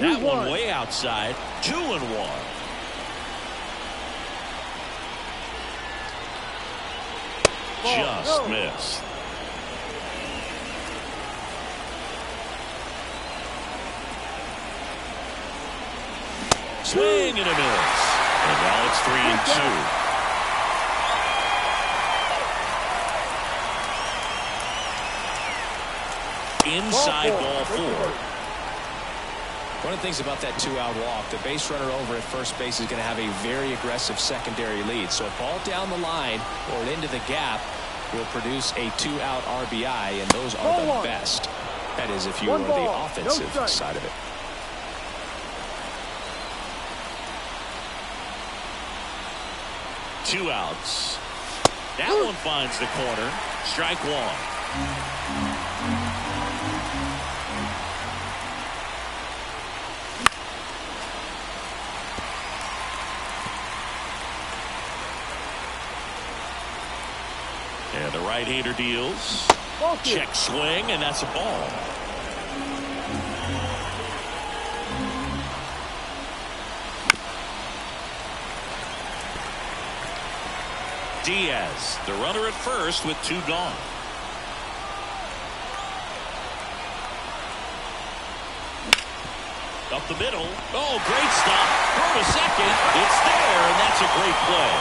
That one way outside. 2-1. Just missed. Swing and a miss. And now it's 3-2. Inside ball 4. One of the things about that 2-out walk, the base runner over at first base is going to have a very aggressive secondary lead. So a ball down the line or into the gap will produce a 2-out RBI, and those are the best. That is, if you are the offensive side of it. Two outs. That one finds the corner. Strike 1. And the right-hander deals. Check swing, and that's a ball. Diaz, the runner at first with 2 gone. Up the middle. Oh, great stop. Throw to second. It's there, and that's a great play.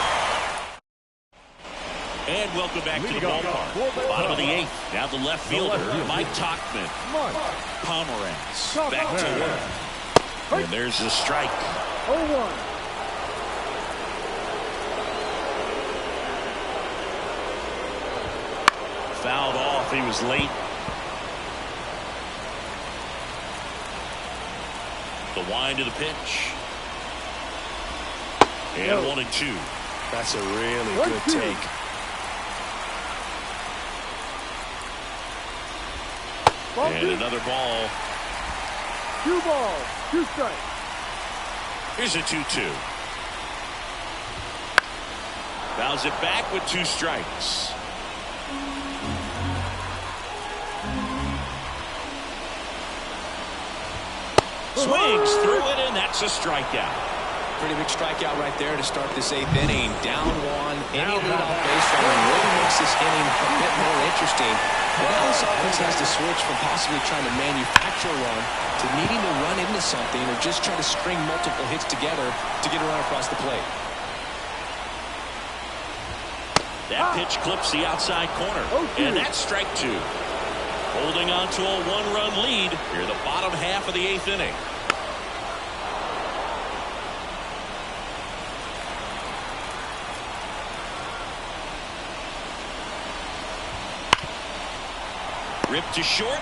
And welcome back to the ballpark. Bottom of the 8th. Now the left fielder, Mike Tauchman. Pomeranz back to work. And there's the strike. 0-1. Fouled off. He was late. The wind of the pitch. And 1-2. That's a really good take. And another ball. 2 balls, 2 strikes. Here's a 2-2. Fouls it back with 2 strikes. Swings through it, and that's a strikeout. Pretty big strikeout right there to start this 8th inning. Down 1, any leadoff base runner really makes this inning a bit more interesting. But now this offense has to switch from possibly trying to manufacture a run to needing to run into something or just try to string multiple hits together to get a run across the plate. That pitch clips the outside corner, and that's strike 2. Holding on to a 1-run lead here in the bottom half of the 8th inning. Ripped to short.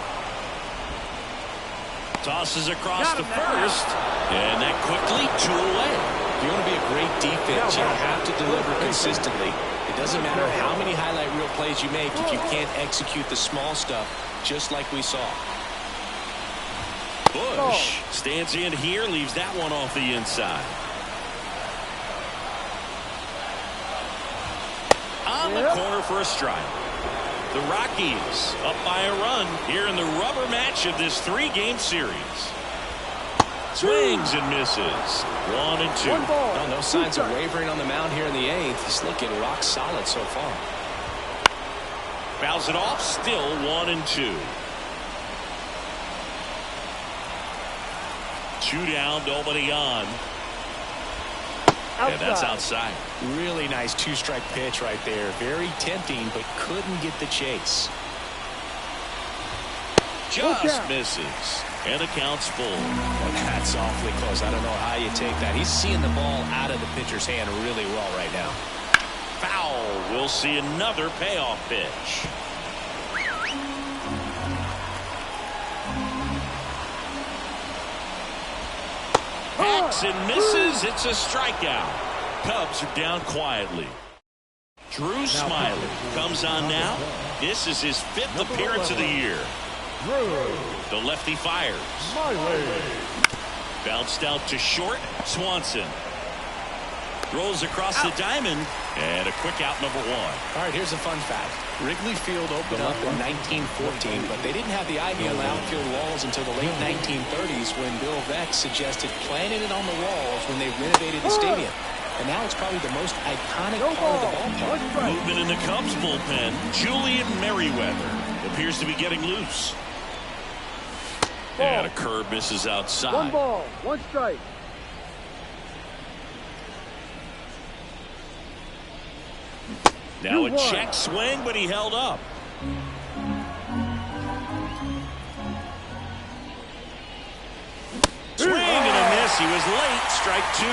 Tosses across to first. And that quickly 2 away. If you want to be a great defense, you have to deliver consistently. It doesn't matter how many highlight reel plays you make if you can't execute the small stuff, just like we saw. Bush stands in here, leaves that one off the inside. On the corner for a strike. The Rockies up by a run here in the rubber match of this 3-game series. Swings and misses. 1-2. No signs of wavering on the mound here in the 8th. He's looking rock solid so far. Fouls it off. Still 1-2. 2 down. Nobody on. And that's outside. Really nice 2-strike pitch right there. Very tempting, but couldn't get the chase. Just misses. And the count's full. Well, that's awfully close. I don't know how you take that. He's seeing the ball out of the pitcher's hand really well right now. Foul. We'll see another payoff pitch. Hacks and misses. It's a strikeout. Cubs are down quietly. Drew Smiley comes on now. This is his 5th appearance of the year. The lefty fires. Bounced out to short. Swanson rolls across the diamond, and a quick out, number 1. All right, here's a fun fact. Wrigley Field opened up in 1914, but they didn't have the ivy on the outfield walls until the late 1930s when Bill Vex suggested planting it on the walls when they renovated the stadium. And now it's probably the most iconic part of the ballpark. Movement in the Cubs bullpen. Julian Merriweather appears to be getting loose. And a curve misses outside. 1 ball, 1 strike. Now a check swing, but he held up. Swing and a miss. He was late. Strike 2.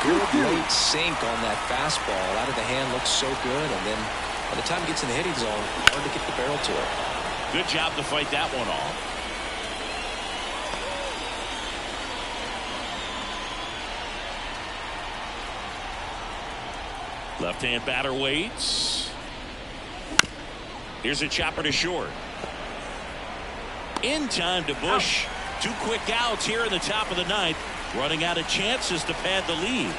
Good late sink on that fastball. Out of the hand looks so good, and then by the time it gets in the hitting zone, hard to get the barrel to it. Good job to fight that one off. Left-hand batter waits. Here's a chopper to short. In time to Bush. 2 quick outs here in the top of the 9th. Running out of chances to pad the lead.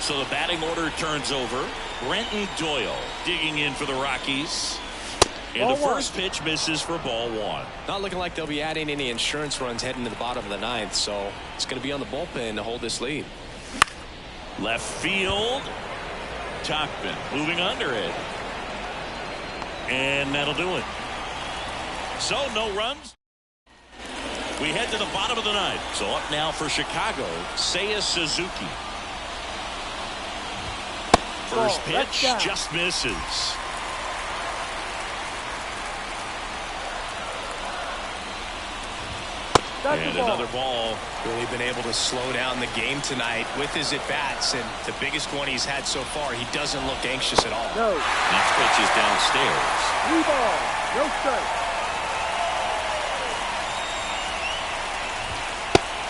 So the batting order turns over. Brenton Doyle digging in for the Rockies. And the first pitch misses for ball 1. Not looking like they'll be adding any insurance runs heading to the bottom of the 9th, so it's going to be on the bullpen to hold this lead. Left field. Tachman moving under it. And that'll do it. So no runs. We head to the bottom of the 9th. So up now for Chicago, Seiya Suzuki. First pitch just misses. And another ball. Really been able to slow down the game tonight with his at-bats, and the biggest one he's had so far, he doesn't look anxious at all. No. Next pitch is downstairs. 3 ball, no strike.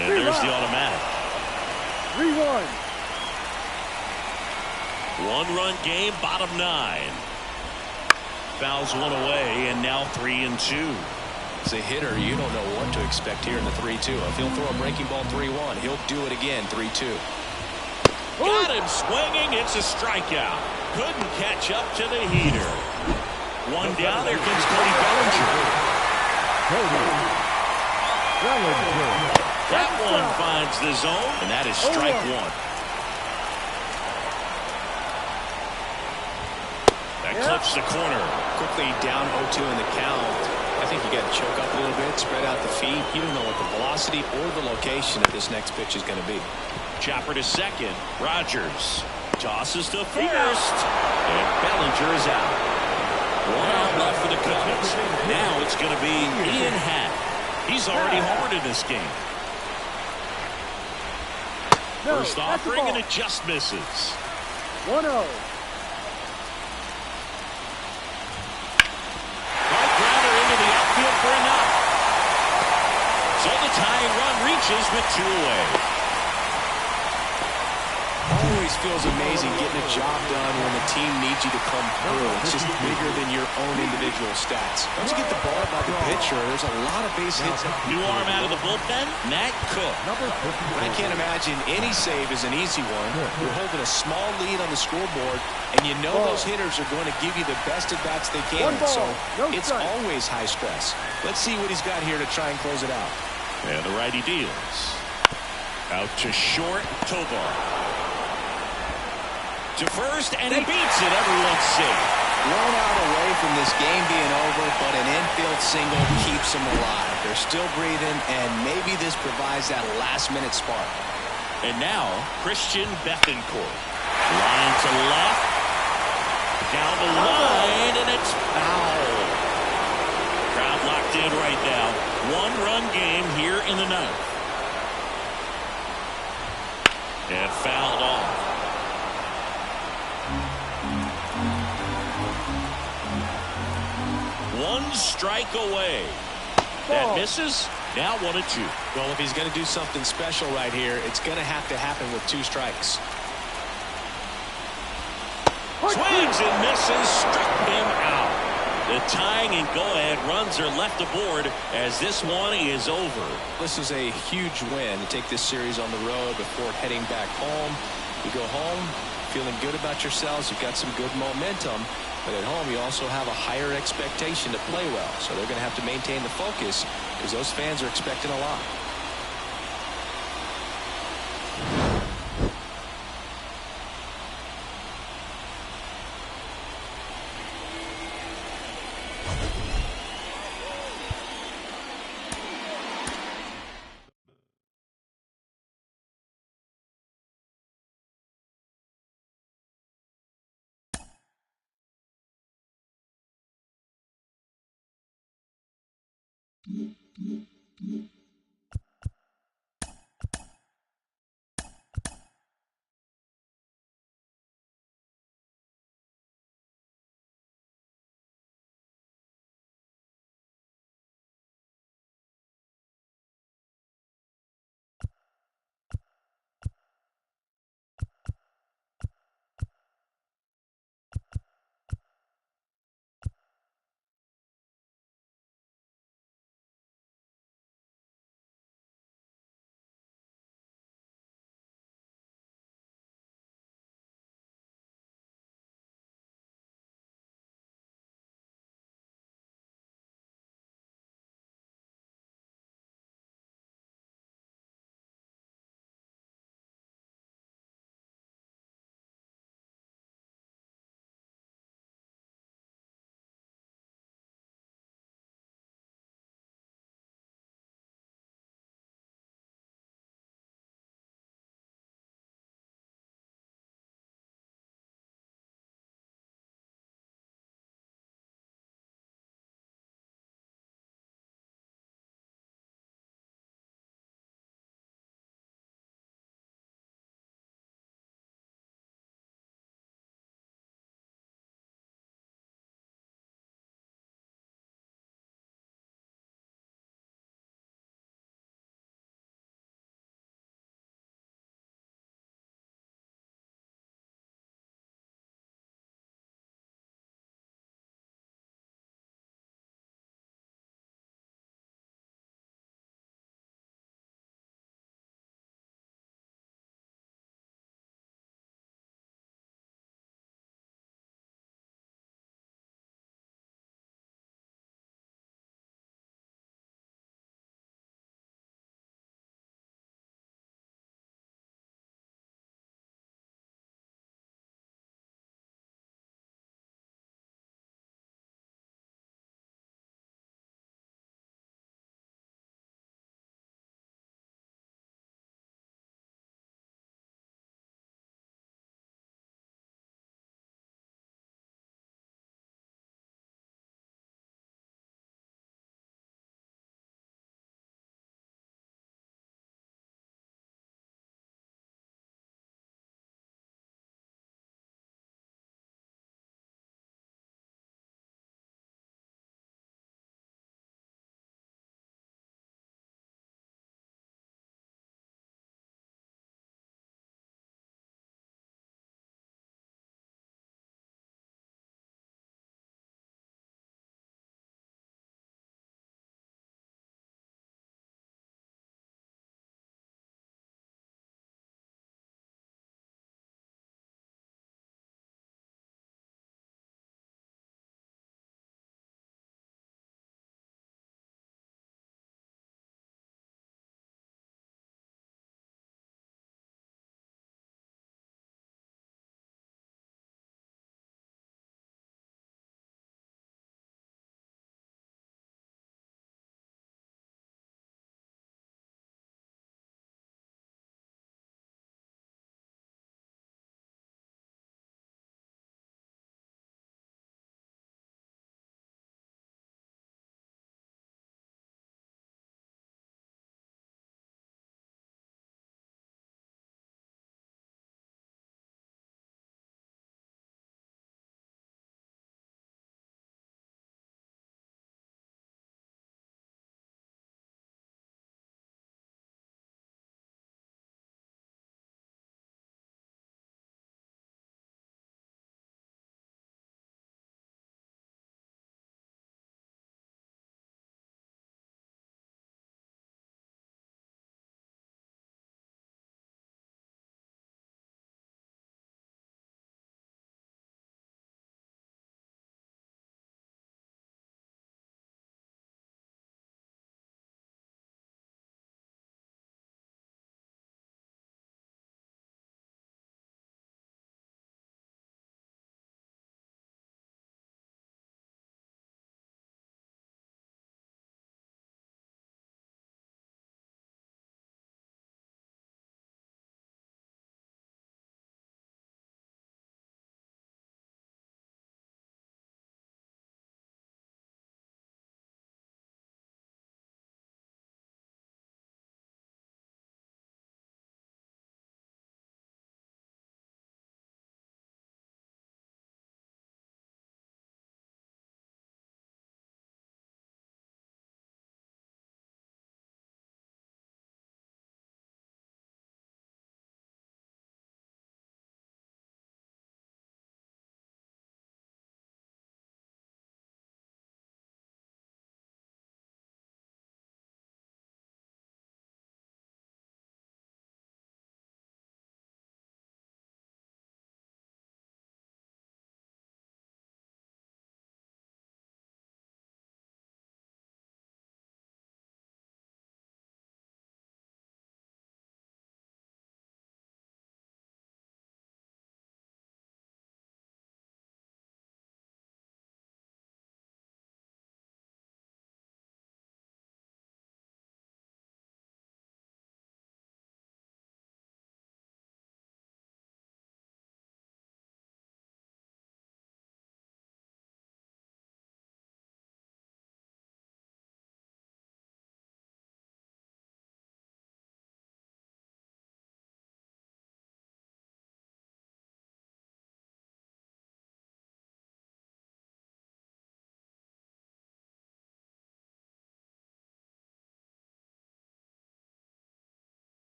And there's the automatic. 3-1. 1-run game, bottom 9. Fouls one away, and now 3-2. As a hitter, you don't know what to expect here in the 3-2. If he'll throw a breaking ball 3-1, he'll do it again 3-2. Got him swinging. It's a strikeout. Couldn't catch up to the heater. 1 down. There comes Cody Bellinger. That one finds the zone, and that is strike 1. That clips the corner. Quickly down 0-2 in the count. I think you got to choke up a little bit, spread out the feet. You don't know what the velocity or the location of this next pitch is going to be. Chopper to second. Rogers tosses to first, and Bellinger is out. 1 out left for the Cubs. Now it's going to be Ian Happ. He's already homered in this game. First offering, and it just misses. 1-0. For a knock. So the tying run reaches with 2 away. Always feels amazing getting a job done when the team needs you to come through. It's just bigger than your own individual stats. Once you get the ball by the pitcher, there's a lot of base hits. New arm out of the bullpen, Matt Cook. I can't imagine any save is an easy one. You're holding a small lead on the scoreboard, and you know those hitters are going to give you the best at bats they can. So it's always high stress. Let's see what he's got here to try and close it out. And the righty deals. Out to short, Tovar. To first, and he beats it. Everyone's safe. One out away from this game being over, but an infield single keeps them alive. They're still breathing, and maybe this provides that last-minute spark. And now, Christian Bethancourt. Line to left. Down the line, and it's foul. Crowd locked in right now. One-run game here in the ninth. And fouled off. One strike away. That misses. Now 1-2. Well, if he's going to do something special right here, it's going to have to happen with 2 strikes. Swings and misses. Struck him out. The tying and go-ahead runs are left aboard as this one is over. This is a huge win to take this series on the road before heading back home. You go home feeling good about yourselves. You've got some good momentum. But at home, you also have a higher expectation to play well. So they're going to have to maintain the focus because those fans are expecting a lot.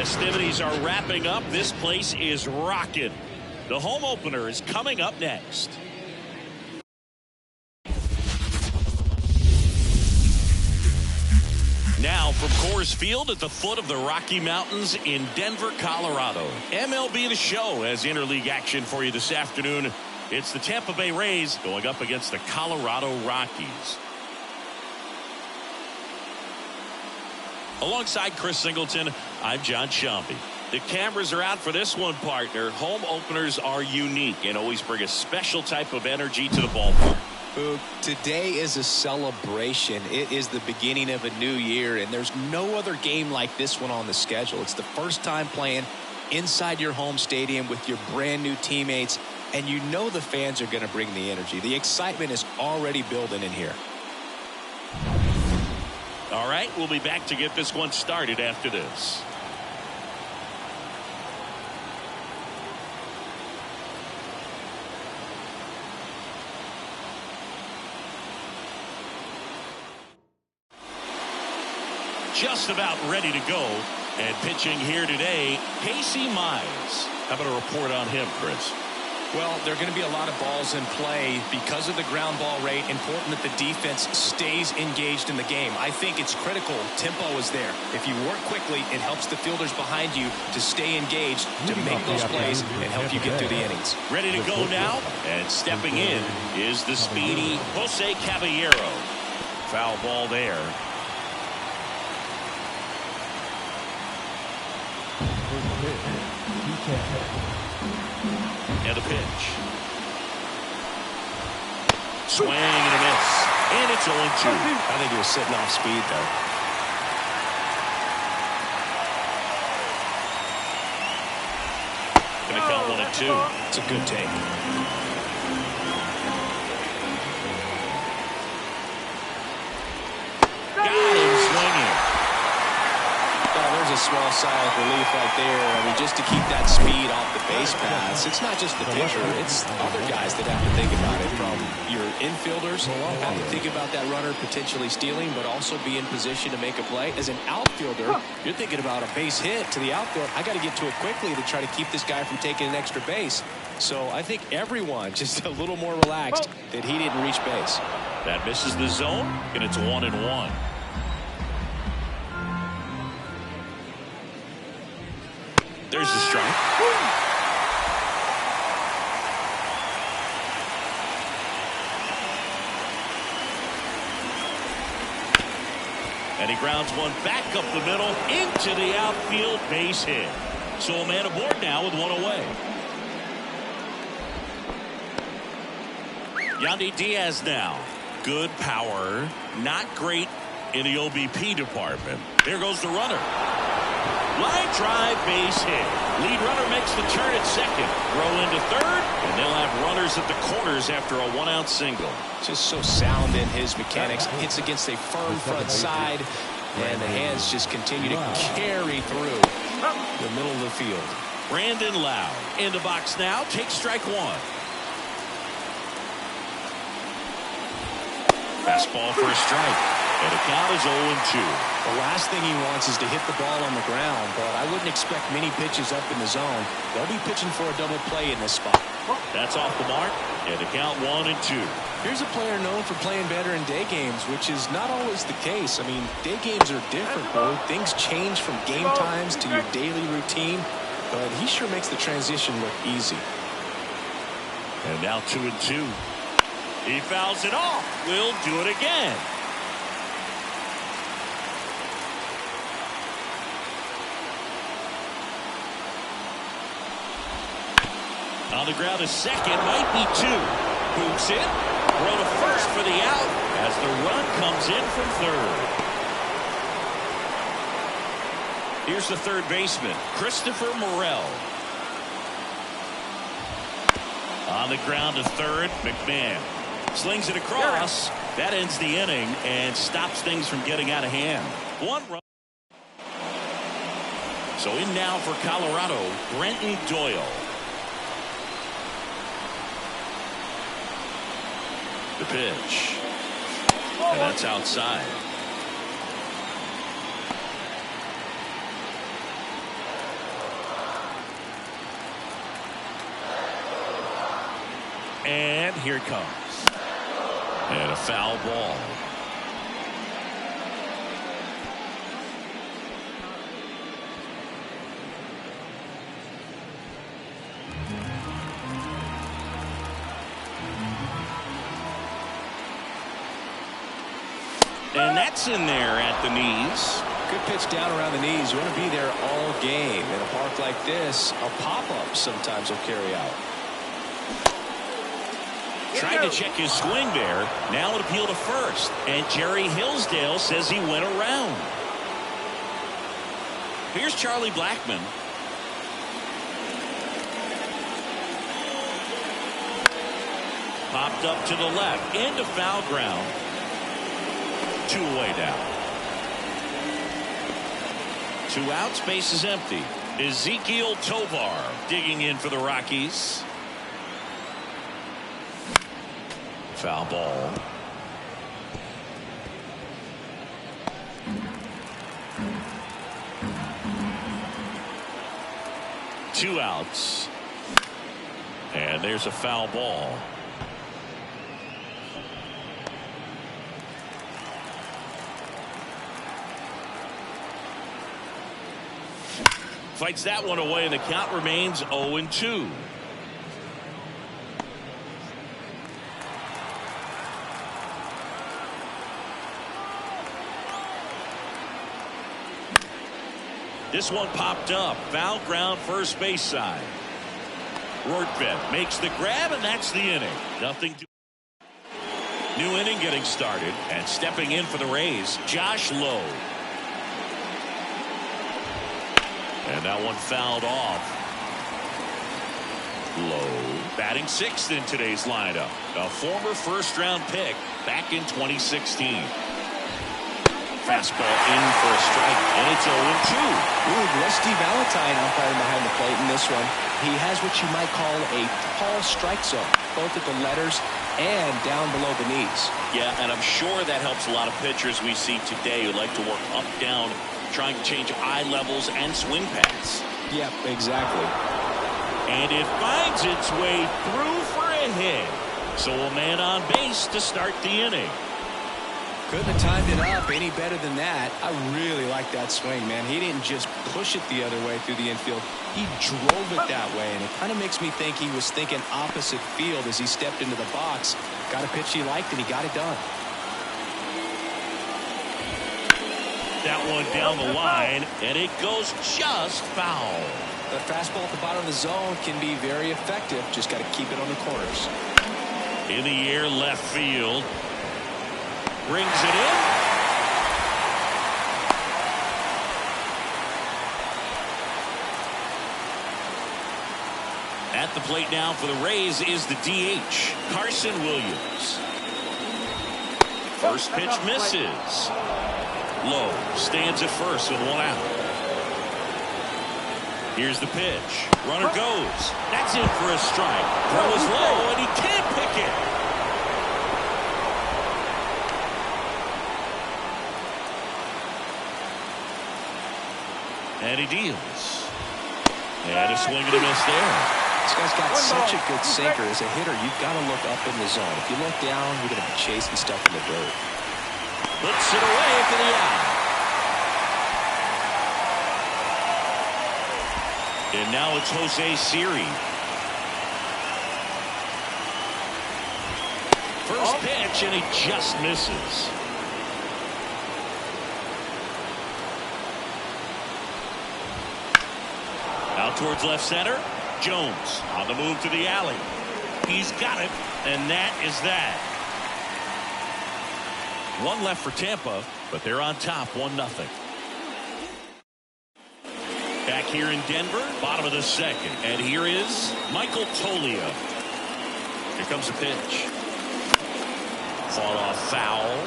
Festivities are wrapping up. This place is rocking. The home opener is coming up next. Now from Coors Field at the foot of the Rocky Mountains in Denver, Colorado. MLB The Show has interleague action for you this afternoon. It's the Tampa Bay Rays going up against the Colorado Rockies. Alongside Chris Singleton, I'm John Shambi. The cameras are out for this one, partner. Home openers are unique and always bring a special type of energy to the ballpark. Today is a celebration. It is the beginning of a new year, and there's no other game like this one on the schedule. It's the first time playing inside your home stadium with your brand new teammates, and you know the fans are going to bring the energy. The excitement is already building in here. All right, we'll be back to get this one started after this. Just about ready to go, and pitching here today, Casey Mize. How about a report on him, Chris? Well, there are going to be a lot of balls in play because of the ground ball rate. Important that the defense stays engaged in the game. I think it's critical. Tempo is there. If you work quickly, it helps the fielders behind you to stay engaged, to make those plays, and help you get through the innings. Ready to go now, and stepping in is the speedy Jose Caballero. Foul ball there. And a pitch. Swing and a miss. And it's 0-2. I think he was sitting off speed, though. Going to count 1-2. It's a good take. Got him swinging. There's a small sigh of relief right there. I mean, just to keep that speed off the base paths. It's not just the pitcher. It's other guys that have to think about it. From your infielders have to think about that runner potentially stealing, but also be in position to make a play. As an outfielder, you're thinking about a base hit to the outfield. I got to get to it quickly to try to keep this guy from taking an extra base. So I think everyone just a little more relaxed that he didn't reach base. That misses the zone, and it's 1-1. There's the strike. And he grounds one back up the middle into the outfield, base hit. So a man aboard now with one away. Yandy Diaz now. Good power. Not great in the OBP department. There goes the runner. Line drive, base hit. Lead runner makes the turn at second. Throw into third, and they'll have runners at the corners after a one-out single. Just so sound in his mechanics. Hits against a firm front side, and the hands just continue to carry through the middle of the field. Brandon Lowe in the box now. Takes strike one. Fastball for a strike. And the count is 0-2. The last thing he wants is to hit the ball on the ground, but I wouldn't expect many pitches up in the zone. They'll be pitching for a double play in this spot. That's off the mark, and the count 1-2. Here's a player known for playing better in day games, which is not always the case. I mean, day games are different, bro. Things change from game times to your daily routine, but he sure makes the transition look easy. And now 2-2. He fouls it off. We'll do it again. On the ground, a second, might be two. Boots it. Throw to first for the out as the run comes in from third. Here's the third baseman, Christopher Morel. On the ground to third, McMahon. Slings it across. That ends the inning and stops things from getting out of hand. One run. So in now for Colorado, Brenton Doyle. The pitch. And that's outside. And here it comes. And a foul ball. And that's in there at the knees. Good pitch down around the knees. You want to be there all game. In a park like this, a pop-up sometimes will carry out. Trying to check his swing there. Now an appeal to first. And Jerry Hillsdale says he went around. Here's Charlie Blackmon. Popped up to the left. Into foul ground. 2 away now. 2 outs, base is empty. Ezekiel Tovar digging in for the Rockies. Foul ball. Two outs. And there's a foul ball. Fights that one away, and the count remains 0-2. This one popped up. Foul ground, first base side. Rortvedt makes the grab, and that's the inning. Nothing to. New inning getting started, and stepping in for the Rays, Josh Lowe. And that one fouled off. Lowe batting 6th in today's lineup. A former first-round pick back in 2016. Fastball in for a strike, and it's 0-2. Ooh, Rusty Valentine umpiring behind the plate in this one. He has what you might call a tall strike zone, both at the letters and down below the knees. Yeah, and I'm sure that helps a lot of pitchers we see today who like to work up, down, trying to change eye levels and swing paths. Yep, exactly. And it finds its way through for a hit. So a man on base to start the inning. Couldn't have timed it up any better than that. I really like that swing, man. He didn't just push it the other way through the infield. He drove it that way, and it kind of makes me think he was thinking opposite field as he stepped into the box. Got a pitch he liked, and he got it done. That one down the line, and it goes just foul. The fastball at the bottom of the zone can be very effective. Just got to keep it on the corners. In the air, left field. Brings it in. At the plate now for the Rays is the DH, Carson Williams. First pitch misses. Lowe stands at first with 1 out. Here's the pitch. Runner goes. That's in for a strike. Throw is low, and he can't pick it. And he deals. And a swing and a miss there. This guy's got such a good sinker. As a hitter, you've got to look up in the zone. If you look down, you're going to be chasing stuff in the dirt. Puts it away for the out. And now it's Jose Siri. First pitch, and he just misses. Out towards left center. Jones on the move to the alley. He's got it, and that is that. 1 left for Tampa, but they're on top 1-0. Back here in Denver, bottom of the 2nd, and here is Michael Toglia. Here comes a pitch. Fought off foul.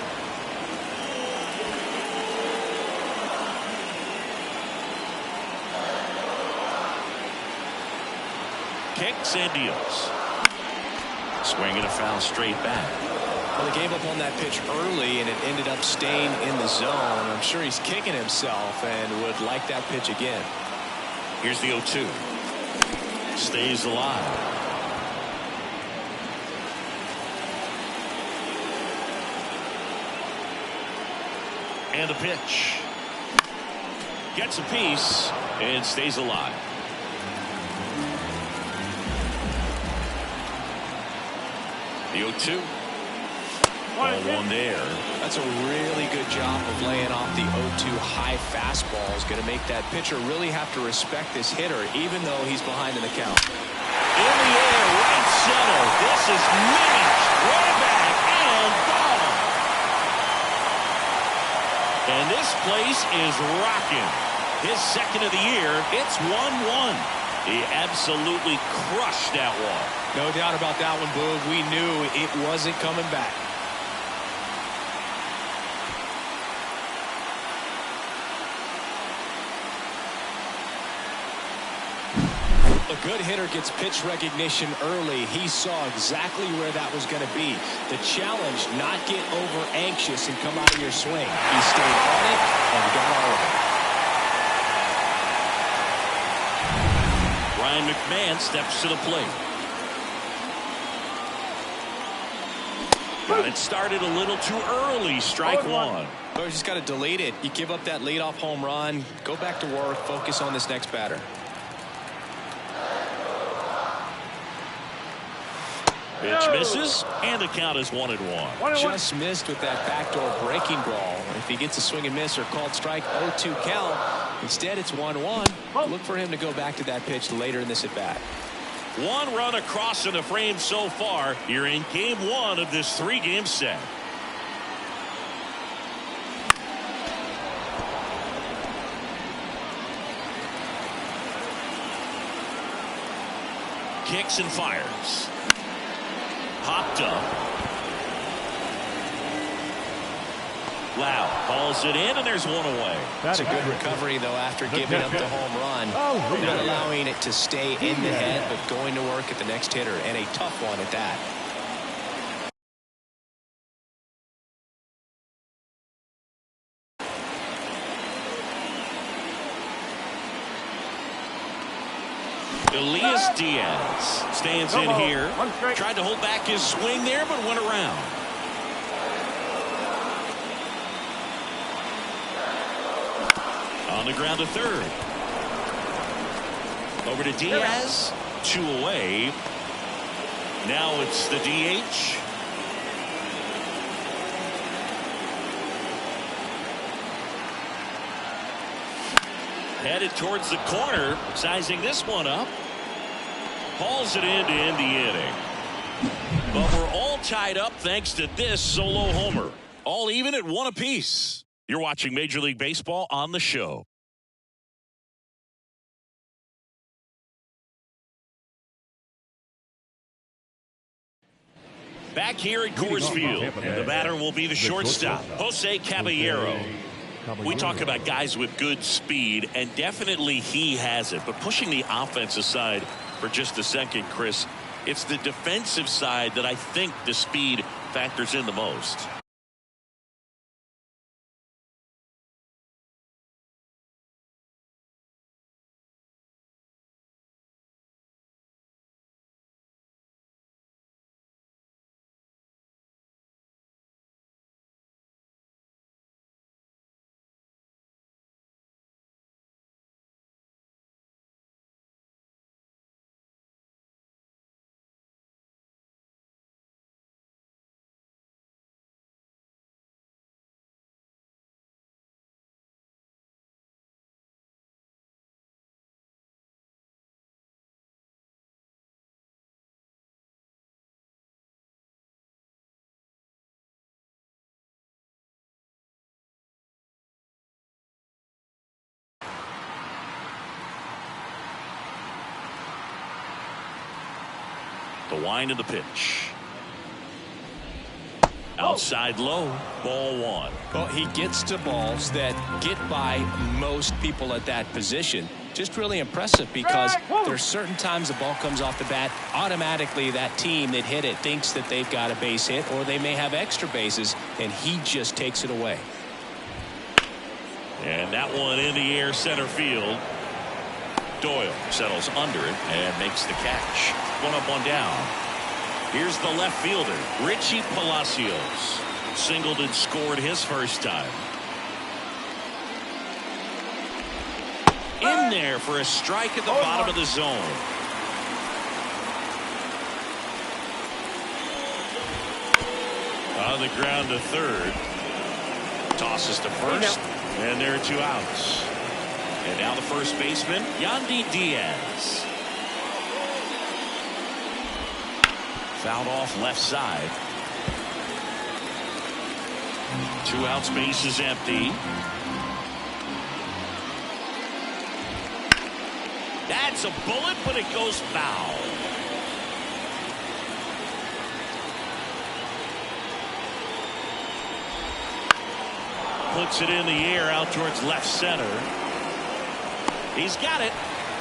Kicks and deals. Swinging a foul straight back. Well, they gave up on that pitch early, and it ended up staying in the zone. I'm sure he's kicking himself and would like that pitch again. Here's the 0-2. Stays alive. And the pitch. Gets a piece and stays alive. The 0-2. Ball one there. That's a really good job of laying off the 0-2 high fastball. Is going to make that pitcher really have to respect this hitter, even though he's behind in the count. In the air, right center. This is Minich. Way back and gone. And this place is rocking. His second of the year. It's 1-1. He absolutely crushed that one. No doubt about that one, Boog. We knew it wasn't coming back. A good hitter ggets pitch recognition early. He saw exactly where that was going to be. The challenge, not get over anxious and come out of your swing. He stayed on it and got all of it. Ryan McMahon steps to the plate. Got it started a little too early. Strike one. But you just got to delete it. You give up that leadoff home run. Go back to work. Focus on this next batter. Pitch misses, and the count is 1-1. Just missed with that backdoor breaking ball. If he gets a swing and miss or called strike, 0-2 count. Instead, it's 1-1. Look for him to go back to that pitch later in this at bat. One run across in the frame so far here in game one of this three-game set. Kicks and fires. Popped up. Lau calls it in, and there's one away. That's a good recovery, though, after giving up the home run. Not allowing it to stay in the head, but going to work at the next hitter, and a tough one at that. Elias Diaz stands in here. Tried to hold back his swing there, but went around. On the ground to third. Over to Diaz. Two away. Now it's the DH. Headed towards the corner. Sizing this one up. Hauls it in to end the inning. But we're all tied up thanks to this solo homer. All even at one apiece. You're watching Major League Baseball on the show. Back here at Coors Field, and the batter will be the shortstop, Jose Caballero. We talk about guys with good speed, and definitely he has it. But pushing the offense aside for just a second, Chris, it's the defensive side that I think the speed factors in the most. The wind of the pitch. Outside low, ball one. Well, he gets to balls that get by most people at that position. Just really impressive because there's certain times the ball comes off the bat, automatically that team that hit it thinks that they've got a base hit or they may have extra bases, and he just takes it away. And that one in the air center field. Doyle settles under it and makes the catch. One up, one down. Here's the left fielder, Richie Palacios. Singled and scored his first time. there for a strike at the bottom of the zone. On the ground to third. Tosses to first. And there are 2 outs. And now the first baseman, Yandy Diaz. Fouled off left side. 2 outs, base is empty. That's a bullet, but it goes foul. Puts it in the air out towards left center. He's got it.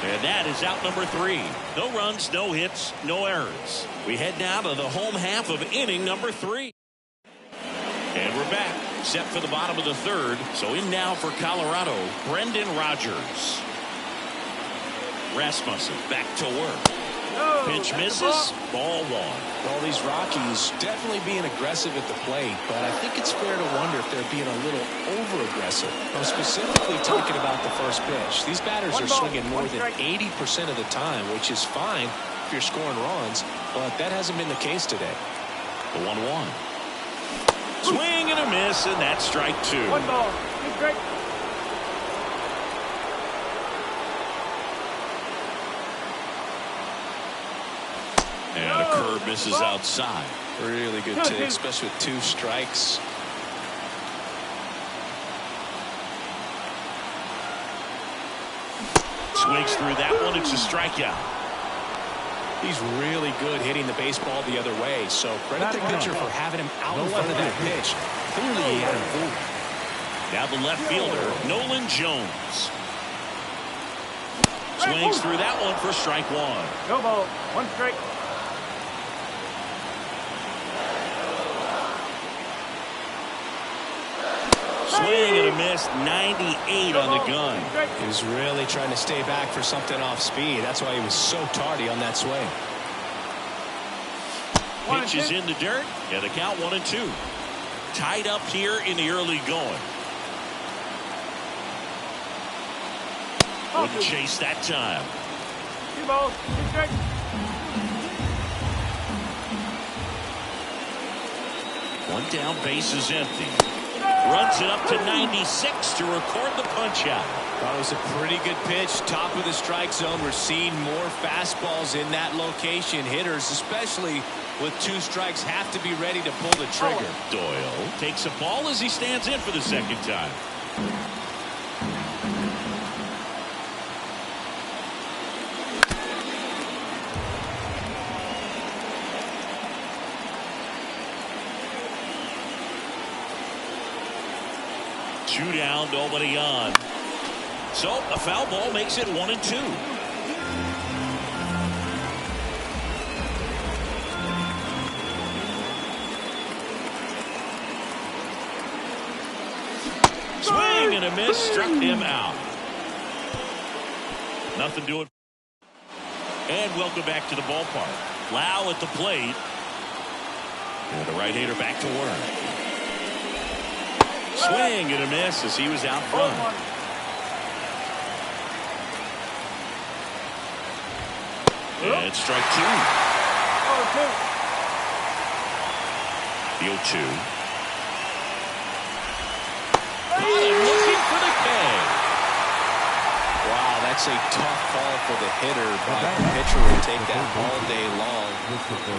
And that is out number 3. No runs, no hits, no errors. We head now to the home half of inning number 3. And we're back, set for the bottom of the third. So in now for Colorado, Brendan Rodgers. Rasmussen back to work. Pitch misses. Ball 1. Well, these Rockies definitely being aggressive at the plate, but I think it's fair to wonder if they're being a little over-aggressive. I'm specifically talking about the first pitch. These batters are swinging more than 80% of the time, which is fine if you're scoring runs, but that hasn't been the case today. The 1-1. Swing and a miss, and that's strike 2. 1 ball. 2 strikes. And a curve misses outside. Really good take, especially with 2 strikes. Swings through that one. It's a strikeout. He's really good hitting the baseball the other way, so credit the pitcher for having him out in front of that pitch. Clearly he had him fooled. Now the left fielder, Nolan Jones. Swings through that one for strike 1. No ball. 1 strike. Swing and a miss. 98 on the gun. He was really trying to stay back for something off speed. That's why he was so tardy on that swing. Pitch is in the dirt, and the count 1-2. Tied up here in the early going. Wouldn't chase that time. 2 balls. 2 strikes. One down, base is empty. Runs it up to 96 to record the punch out. That was a pretty good pitch. Top of the strike zone. We're seeing more fastballs in that location. Hitters, especially with 2 strikes, have to be ready to pull the trigger. Doyle takes a ball as he stands in for the second time. Two down, nobody on. So a foul ball makes it 1-2. Swing and a miss, struck him out. Nothing doing. And welcome back to the ballpark. Lau at the plate. And the right-hander back to work. Swing and a miss as he was out front. And it's strike 2. The 0-2. Looking for the K. Wow, that's a tough call for the hitter, but the pitcher will take that all day long.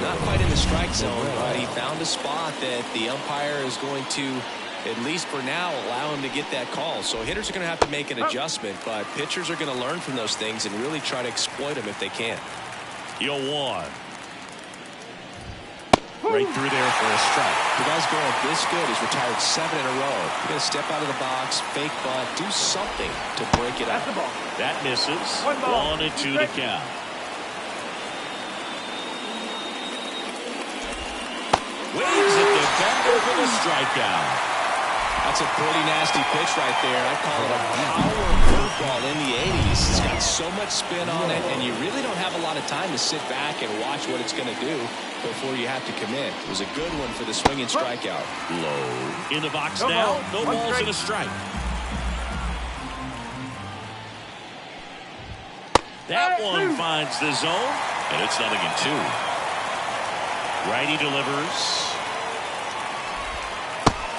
Not quite in the strike zone, but he found a spot that the umpire is going to, at least for now, allow him to get that call. So hitters are going to have to make an adjustment, but pitchers are going to learn from those things and really try to exploit them if they can. 0-1. Right through there for a strike. The guy's going this good. He's retired 7 in a row. You got to step out of the box, fake bunt, do something to break it up. That misses. 1-2 to count. Waves at the bender for the strikeout. That's a pretty nasty pitch right there. I call it a power curveball in the 80s. It's got so much spin on it, and you really don't have a lot of time to sit back and watch what it's going to do before you have to commit. It was a good one for the swinging strikeout. Low in the box now. No balls and a strike. That one finds the zone, and it's 0-2. Righty delivers.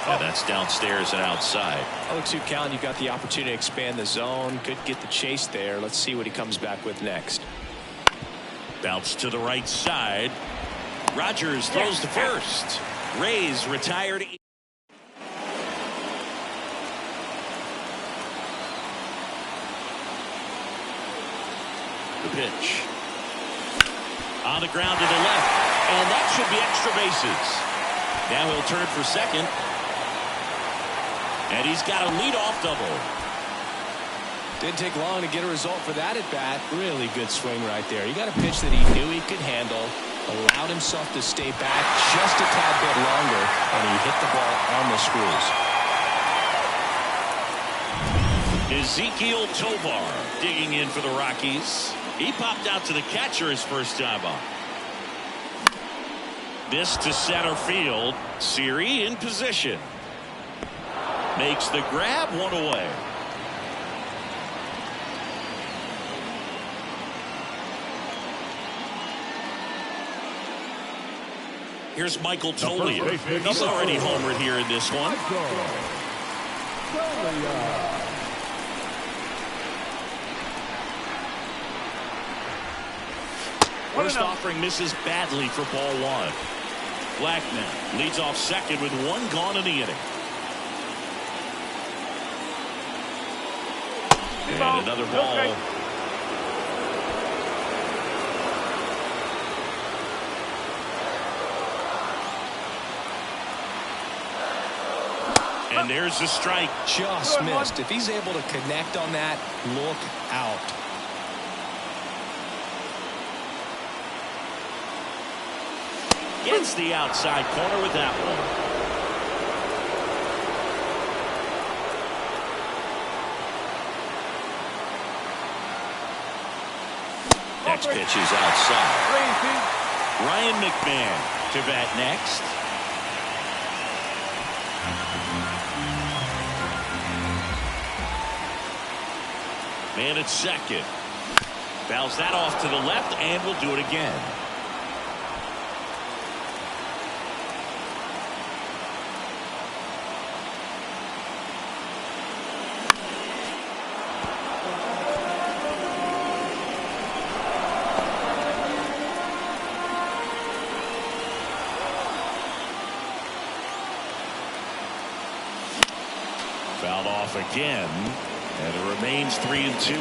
And that's downstairs and outside. 0-2 count. You got the opportunity to expand the zone. Could get the chase there. Let's see what he comes back with next. Bounce to the right side. Rogers throws to first. Rays retired. The pitch. On the ground to the left. And that should be extra bases. Now he'll turn for second. And he's got a leadoff double. Didn't take long to get a result for that at bat. Really good swing right there. He got a pitch that he knew he could handle. Allowed himself to stay back just a tad bit longer. And he hit the ball on the screws. Ezekiel Tovar digging in for the Rockies. He popped out to the catcher his first time up. This to center field. Siri in position. Makes the grab, one away. Here's Michael Toglia. He's already homered here in this one. First offering misses badly for ball one. Blackman leads off second with one gone in the inning. And another ball. And there's the strike. Just missed. If he's able to connect on that, look out. Gets the outside corner with that one. Next pitch is outside. Ryan McMahon to bat next. Man at second. Fouls that off to the left and will do it again. Fouled off again, and it remains 3-2.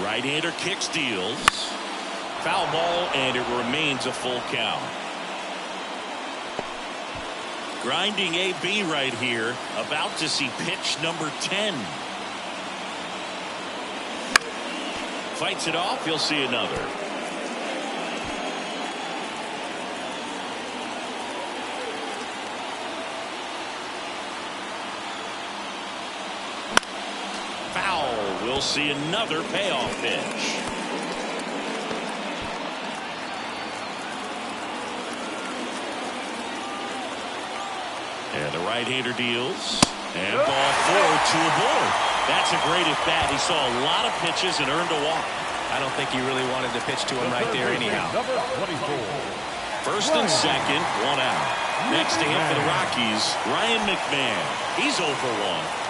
Right-hander kicks, deals. Foul ball, and it remains a full count. Grinding AB right here, about to see pitch number 10. Fights it off, you'll see another. We'll see another payoff pitch. And the right-hander deals. And ball 4 to a board. That's a great at bat. He saw a lot of pitches and earned a walk. I don't think he really wanted to pitch to him right there anyhow. First and second, one out. Next to him for the Rockies, Ryan McMahon. He's 0 for 1.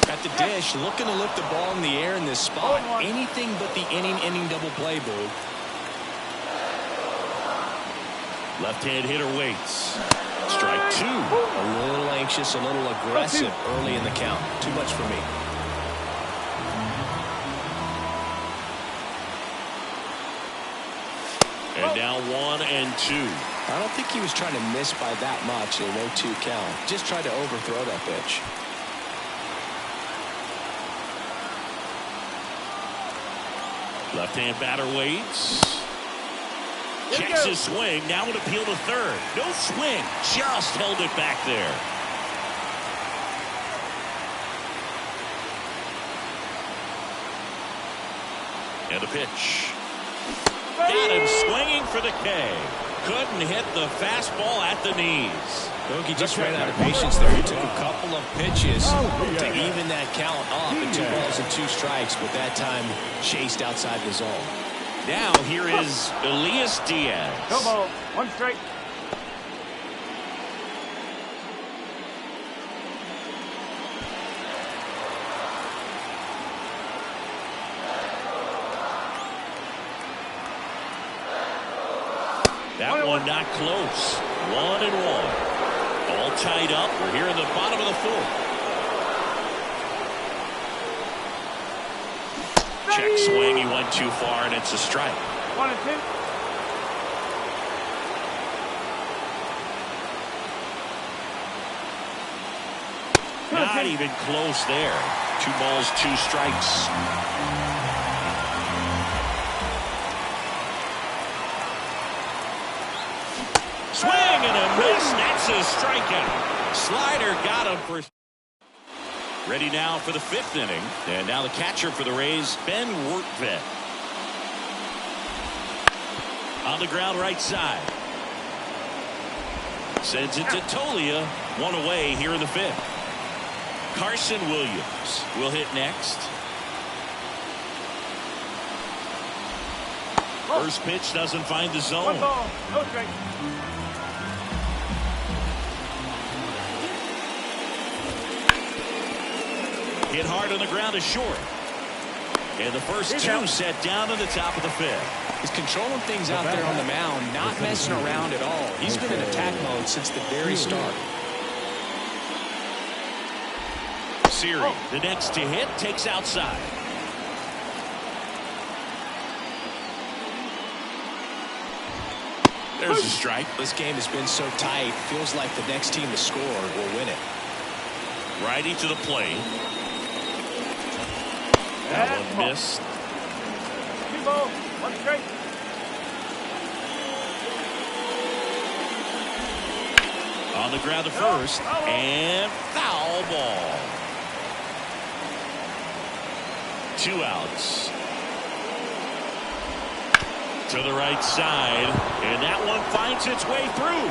At the dish, looking to lift the ball in the air in this spot. Anything but the inning double play, Boog. Left-hand hitter waits. Strike 2. A little anxious, a little aggressive early in the count. Too much for me. And now 1 and 2. I don't think he was trying to miss by that much in a 0-2 count. Just tried to overthrow that pitch. Left-hand batter waits. Checks his swing. Now an appeal to third. No swing. Just held it back there. And the pitch. Got him swinging for the K. Couldn't hit the fastball at the knees. Bogey just ran out of patience there. He took a couple of pitches to even that count off at 2 balls and 2 strikes, but that time chased outside the zone. Now here is Elias Diaz. No ball. 1 strike. That one not close. 1-1. All tied up. We're here in the bottom of the 4th. Check swing. He went too far, and it's a strike. 1-2. Not even close there. 2 balls, 2 strikes. Swing and a miss. That's a strikeout. Slider got him for. Ready now for the 5th inning. And now the catcher for the Rays, Ben Wertvet. On the ground right side. Sends it to Tolia. 1 away here in the 5th. Carson Williams will hit next. First pitch doesn't find the zone. 1 ball. No strike. Hit hard on the ground is short. And the first 2 set down to the top of the 5th. He's controlling things out there on the mound, not messing around at all. He's been in attack mode since the very start. Siri, the next to hit, takes outside. There's a strike. This game has been so tight. Feels like the next team to score will win it. Righty to the plate. That one missed. 2 balls. 1 strike. On the ground to first. And foul ball. 2 outs. To the right side. And that one finds its way through.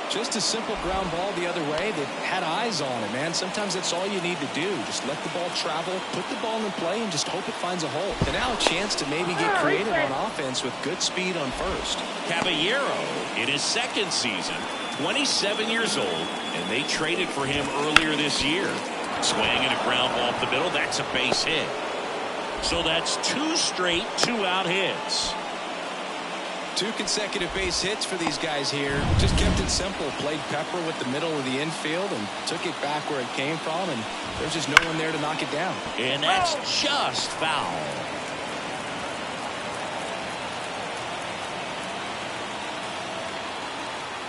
Just a simple ground ball the other way that had eyes on it, man. Sometimes that's all you need to do. Just let the ball travel, put the ball in play, and just hope it finds a hole. And now a chance to maybe get creative on offense with good speed on first. Caballero in his 2nd season, 27 years old, and they traded for him earlier this year. Swing and a ground ball up the middle. That's a base hit. So that's 2 straight 2-out hits. 2 consecutive base hits for these guys here. Just kept it simple. Played pepper with the middle of the infield and took it back where it came from, and there's just no one there to knock it down. And that's just foul.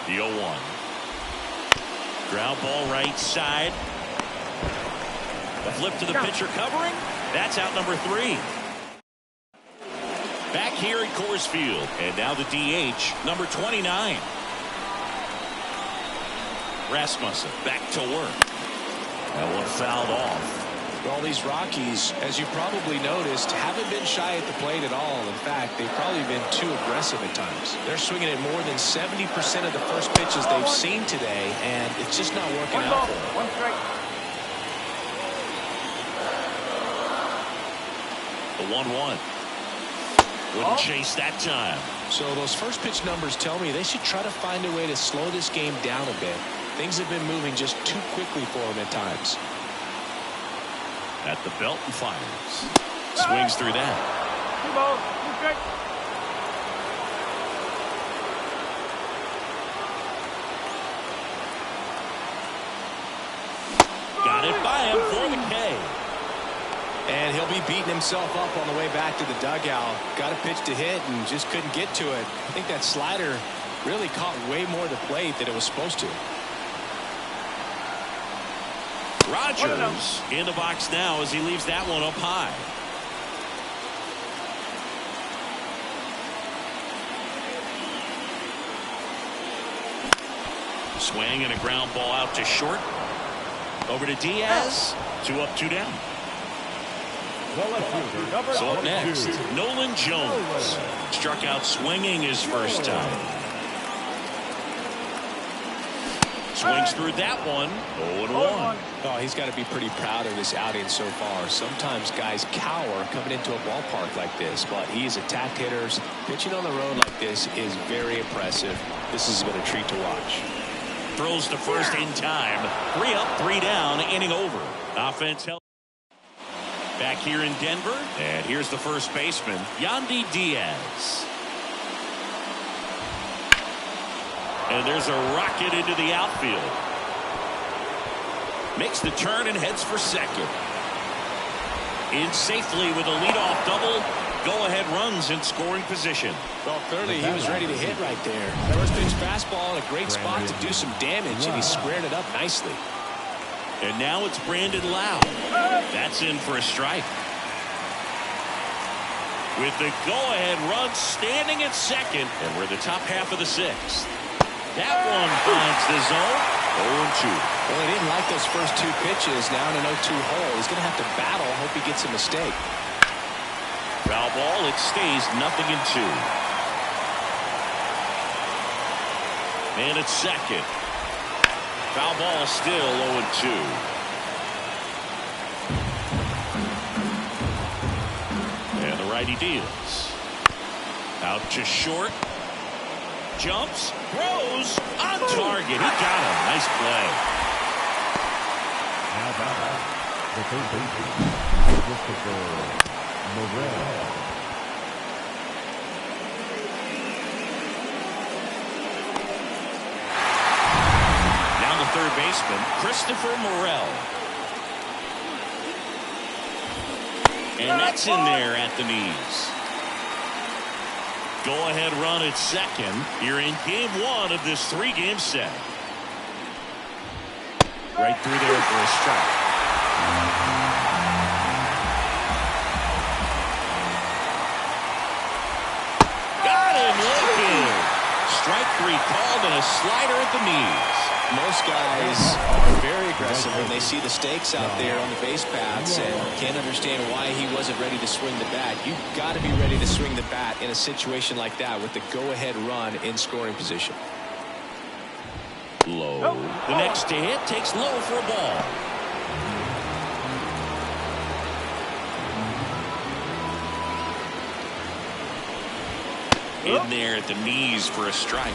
The 0-1. Ground ball right side. The flip to the pitcher covering. That's out number 3. Back here at Coors Field. And now the DH, number 29. Rasmussen back to work. That one fouled off. Well, these Rockies, as you probably noticed, haven't been shy at the plate at all. In fact, they've probably been too aggressive at times. They're swinging at more than 70% of the first pitches they've seen today, and it's just not working out for them. 1 strike. The 1-1. Wouldn't chase that time. So those first pitch numbers tell me they should try to find a way to slow this game down a bit. Things have been moving just too quickly for them at times. At the belt and fires. Swings through that. 2 balls. 2 strikes. Got it by him for the K. And he'll be beating himself up on the way back to the dugout. Got a pitch to hit and just couldn't get to it. I think that slider really caught way more of the plate than it was supposed to. Rogers in the box now as he leaves that one up high. Swing and a ground ball out to short. Over to Diaz. 2 up, 2 down. The left fielder, So up number next, 22. Nolan Jones. Struck out swinging his first time. Swings through that one. 0-1. Oh, he's got to be pretty proud of this outing so far. Sometimes guys cower coming into a ballpark like this, but he's attacked hitters. Pitching on the road like this is very impressive. This has been a treat to watch. Throws to first in time. 3 up, 3 down, inning over. Offense help. Back here in Denver, and here's the first baseman, Yandy Diaz. And there's a rocket into the outfield. Makes the turn and heads for second. In safely with a leadoff double. Go-ahead runs in scoring position. Well, clearly he was ready to hit right there. First pitch fastball in a great spot to do some damage, and he squared it up nicely. And now it's Brandon Lau. That's in for a strike. With the go-ahead run standing at second, and we're the top half of the 6th. That one finds the zone. 0-2. Well, he didn't like those first 2 pitches. Now in an 0-2 hole, he's going to have to battle. Hope he gets a mistake. Foul ball. It stays 0-2. And it's second. Foul ball still 0-2. And the righty deals. Out to short. Jumps, throws, on target. He got him. Nice play. Now batter, the third baseman, Christopher Morel. Now the third baseman, Christopher Morel. And that's in there at the knees. Go-ahead run at second here in game 1 of this 3-game set. Right through there for a strike. Got him looking. Strike 3 called and a slider at the knees. Most guys are very aggressive when they see the stakes out there on the base paths and can't understand why he wasn't ready to swing the bat. You've got to be ready to swing the bat in a situation like that with the go-ahead run in scoring position. Low. The next to hit takes low for a ball. In there at the knees for a strike.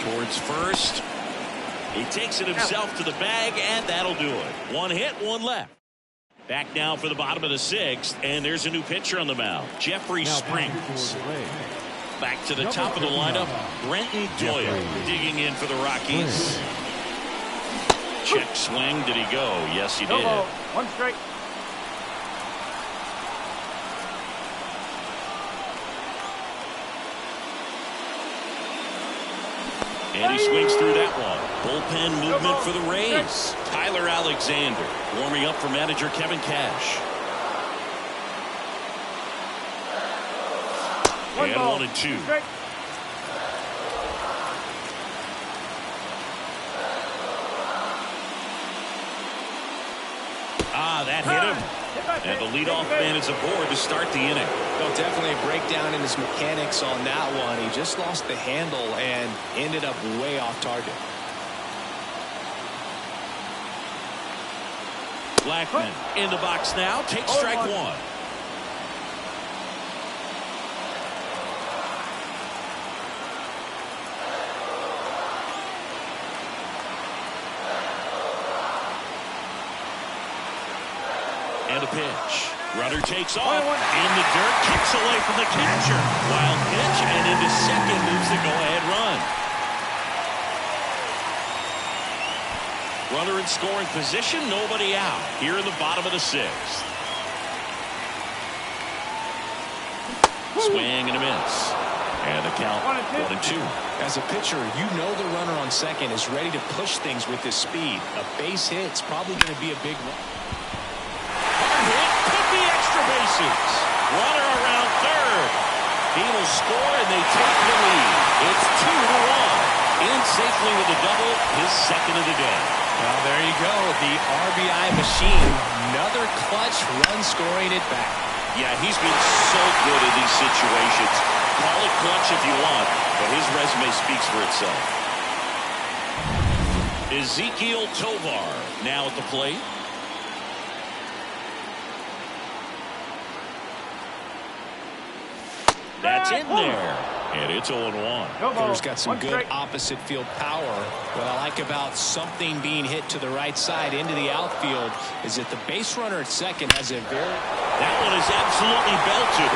Towards first. He takes it himself to the bag, and that'll do it. 1 hit, 1 left. Back now for the bottom of the 6th, and there's a new pitcher on the mound, Jeffrey Springs. Back to the top of the lineup, Brenton Doyle digging in for the Rockies. Check swing. Did he go? Yes, he did. 1 strike. And he swings through that one. Bullpen movement for the Rays. Tyler Alexander warming up for manager Kevin Cash. And 1-2. That hit him. And the leadoff man is aboard to start the inning. Well, definitely a breakdown in his mechanics on that one. He just lost the handle and ended up way off target. Blackman in the box now. Takes strike 1. And a pitch. Runner takes off. In the dirt. Kicks away from the catcher. Wild pitch. And into second moves the go-ahead run. Runner in scoring position. Nobody out. Here in the bottom of the 6th. Swing and a miss. And the count 1-2. As a pitcher, you know the runner on second is ready to push things with his speed. A base hit's probably going to be a big one. Bases. Runner around third. He will score and they take the lead. It's 2-1. In safety Safely with a double, his second of the day. Well, there you go. The RBI machine. Another clutch run scoring it back. Yeah, he's been so good in these situations. Call it clutch if you want, but his resume speaks for itself. Ezekiel Tovar now at the plate. That's in there. And it's 0-1. Hitter's got some good opposite field power. What I like about something being hit to the right side into the outfield is that the base runner at second has a very... That one is absolutely belted.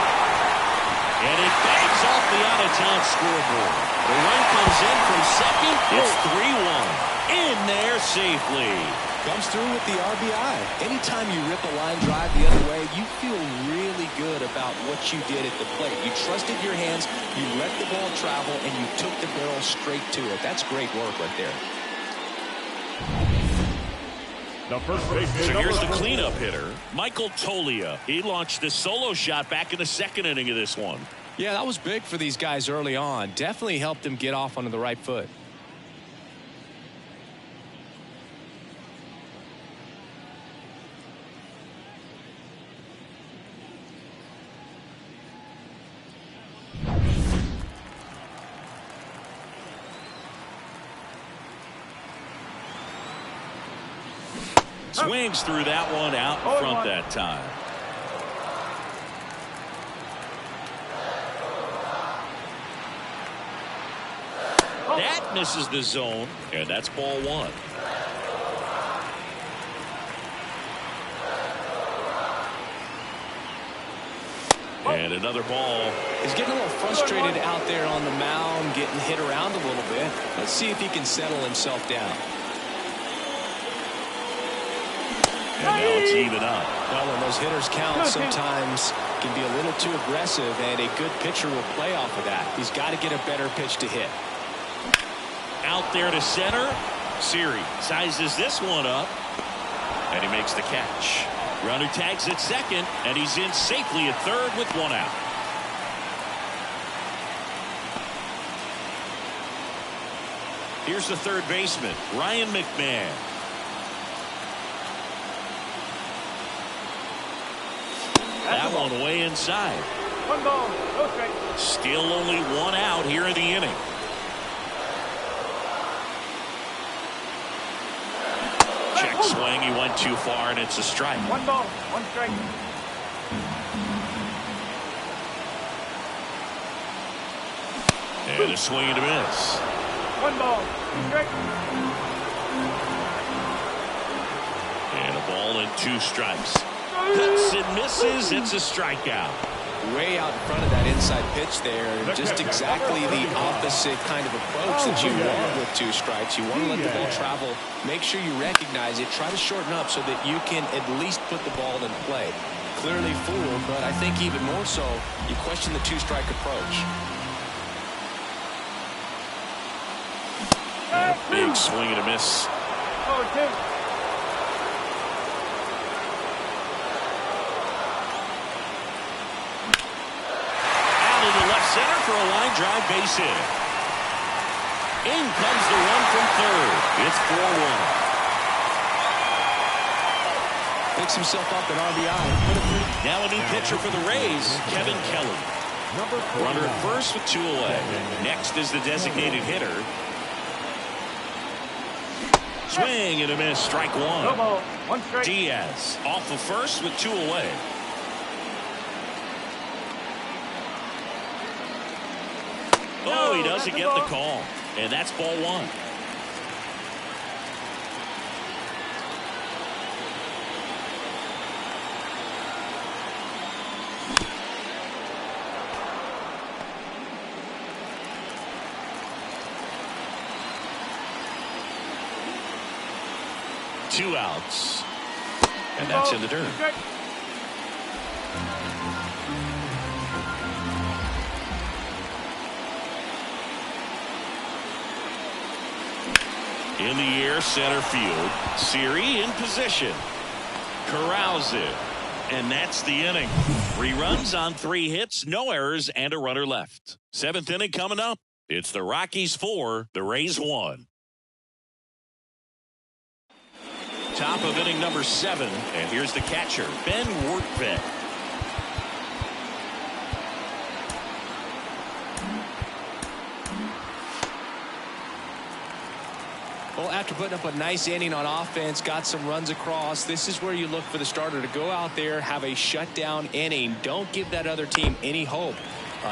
And it bangs off the out-of-town scoreboard. The run comes in from second. It's 3-1. In there safely. Comes through with the RBI. Anytime you rip a line drive the other way, you feel really good about what you did at the plate. You trusted your hands, you let the ball travel, and you took the barrel straight to it. That's great work right there. So here's the cleanup hitter, Michael Toglia. He launched a solo shot back in the second inning of this one. Yeah, that was big for these guys early on. Definitely helped them get off onto the right foot. Swings through that one out in front that time. That misses the zone, and that's ball one. And another ball. He's getting a little frustrated out there on the mound, getting hit around a little bit. Let's see if he can settle himself down. And now it's even up. Well, when those hitters count, sometimes can be a little too aggressive, and a good pitcher will play off of that. He's got to get a better pitch to hit. Out there to center. Siri sizes this one up, and he makes the catch. Runner tags at second, and he's in safely at third with one out. Here's the third baseman, Ryan McMahon. That one way inside. 1 ball, no strike. Still only one out here in the inning. Check swing. He went too far, and it's a strike. 1 ball, 1 strike. And a swing and a miss. 1 ball, 2 strike. And a ball and 2 strikes. Cuts and misses. It's a strikeout. Way out in front of that inside pitch there. Just exactly the opposite kind of approach that you want with 2 strikes. You want to let the ball travel. Make sure you recognize it. Try to shorten up so that you can at least put the ball in play. Clearly fooled, but I think even more so, you question the 2-strike approach. And a big swing and a miss. 4-2. Center for a line drive base hit. In comes the run from third. It's 4-1. Picks himself up at RBI. Now a new pitcher for the Rays, Kevin Kelly. Runner at first with 2 away. Next is the designated hitter. Swing and a miss. Strike 1. No ball, 1 strike. Diaz off of first with 2 away. Oh, he doesn't get the call. And that's ball 1. Two outs. And that's in the dirt. In the air, center field. Siri in position. Corrals it. And that's the inning. 3 runs on 3 hits, no errors, and a runner left. 7th inning coming up. It's the Rockies 4, the Rays 1. top of inning number 7. And here's the catcher, Ben Workvet. Well, after putting up a nice inning on offense, got some runs across, this is where you look for the starter to go out there, have a shutdown inning. Don't give that other team any hope.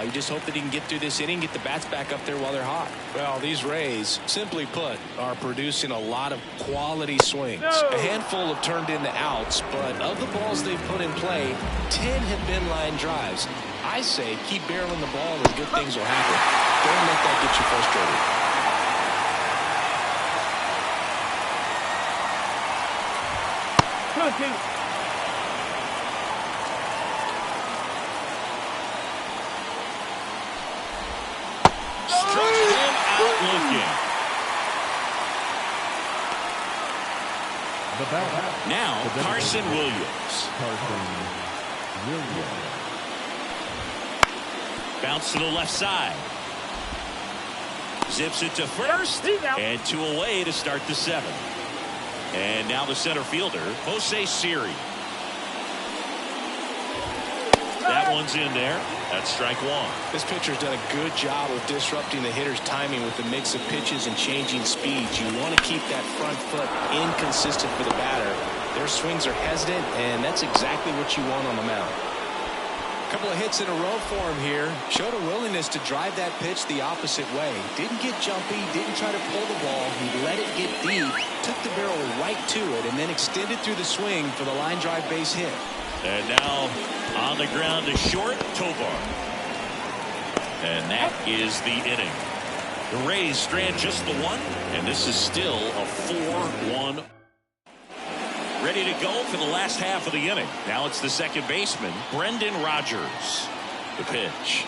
You just hope that he can get through this inning, get the bats back up there while they're hot. Well, these Rays, simply put, are producing a lot of quality swings. A handful have turned into outs, but of the balls they've put in play, 10 have been line drives. I say keep barreling the ball and good things will happen. Don't let that get you frustrated. Struck him out looking. The bat. Now Carson Williams. Bounce to the left side. Zips it to first. And 2 away to start the 7th. And now the center fielder, Jose Siri. That one's in there. That's strike 1. This pitcher's done a good job of disrupting the hitter's timing with the mix of pitches and changing speeds. You want to keep that front foot inconsistent for the batter. Their swings are hesitant, and that's exactly what you want on the mound. A couple of hits in a row for him here. Showed a willingness to drive that pitch the opposite way. Didn't get jumpy, didn't try to pull the ball. He let it get deep, took the barrel right to it, and then extended through the swing for the line drive base hit. And now on the ground to short, Tovar. And that is the inning. The Rays strand just the 1, and this is still a 4-1. Ready to go for the last half of the inning. Now it's the second baseman, Brendan Rodgers. The pitch.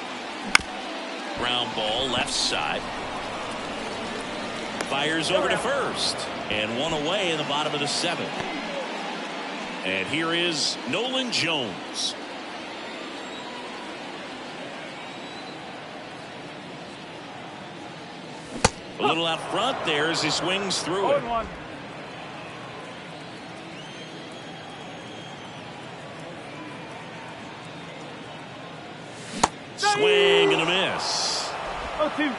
Ground ball left side. Fires over to first. And 1 away in the bottom of the 7th. And here is Nolan Jones. A little out front there as he swings through it. Swing and a miss. 0-2.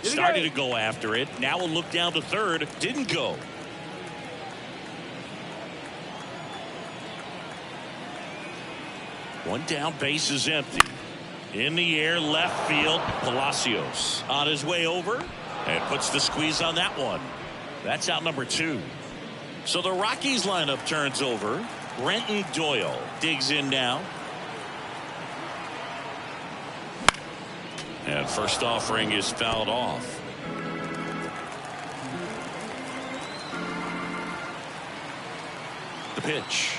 Started to go after it. Now we'll look down to third. Didn't go. One down, base is empty. In the air, left field, Palacios on his way over and puts the squeeze on that one. That's out number 2. So the Rockies lineup turns over. Brenton Doyle digs in now. And first offering is fouled off. The pitch.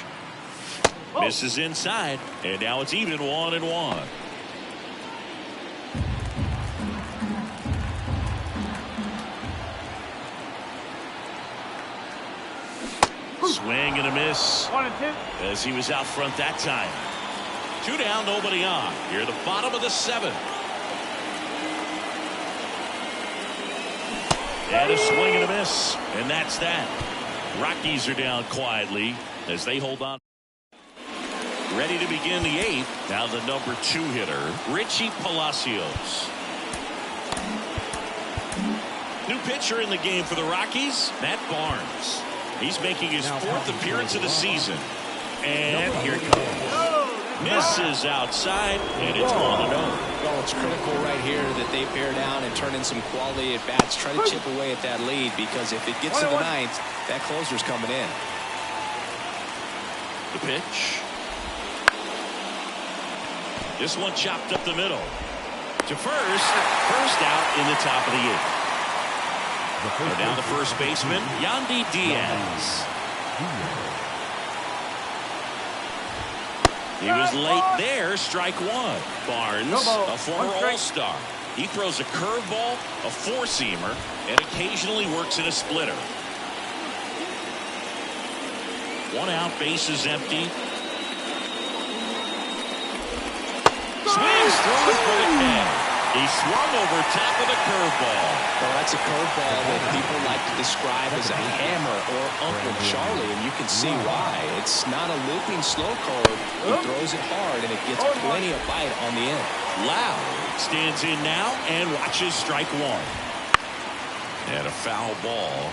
Misses inside, and now it's even 1-1. Swing and a miss 1-2. as he was out front that time. 2 down, nobody on. Here at the bottom of the 7th. And a swing and a miss, and that's that. Rockies are down quietly as they hold on. Ready to begin the 8th. Now the number 2 hitter, Richie Palacios. New pitcher in the game for the Rockies, Matt Barnes. He's making his 4th appearance of the season. And here it comes. Misses outside, and it's 1-0. Well, it's critical right here that they bear down and turn in some quality at bats. Try to chip away at that lead, because if it gets to the 9th, that closer's coming in. The pitch. This one chopped up the middle. To first. First out in the top of the 8th. And now the first baseman, Yandy Diaz. He was late there, strike 1. Barnes, a former All-Star. He throws a curveball, a four-seamer, and occasionally works in a splitter. 1 out, base is empty. swings through it for the catch. He swung over top of the curveball. Well, that's a curveball that people like to describe as a hammer or Uncle Charlie, and you can see why. It's not a looping slow curve. He throws it hard, and it gets plenty of bite on the end. Loud stands in now and watches strike one. And a foul ball.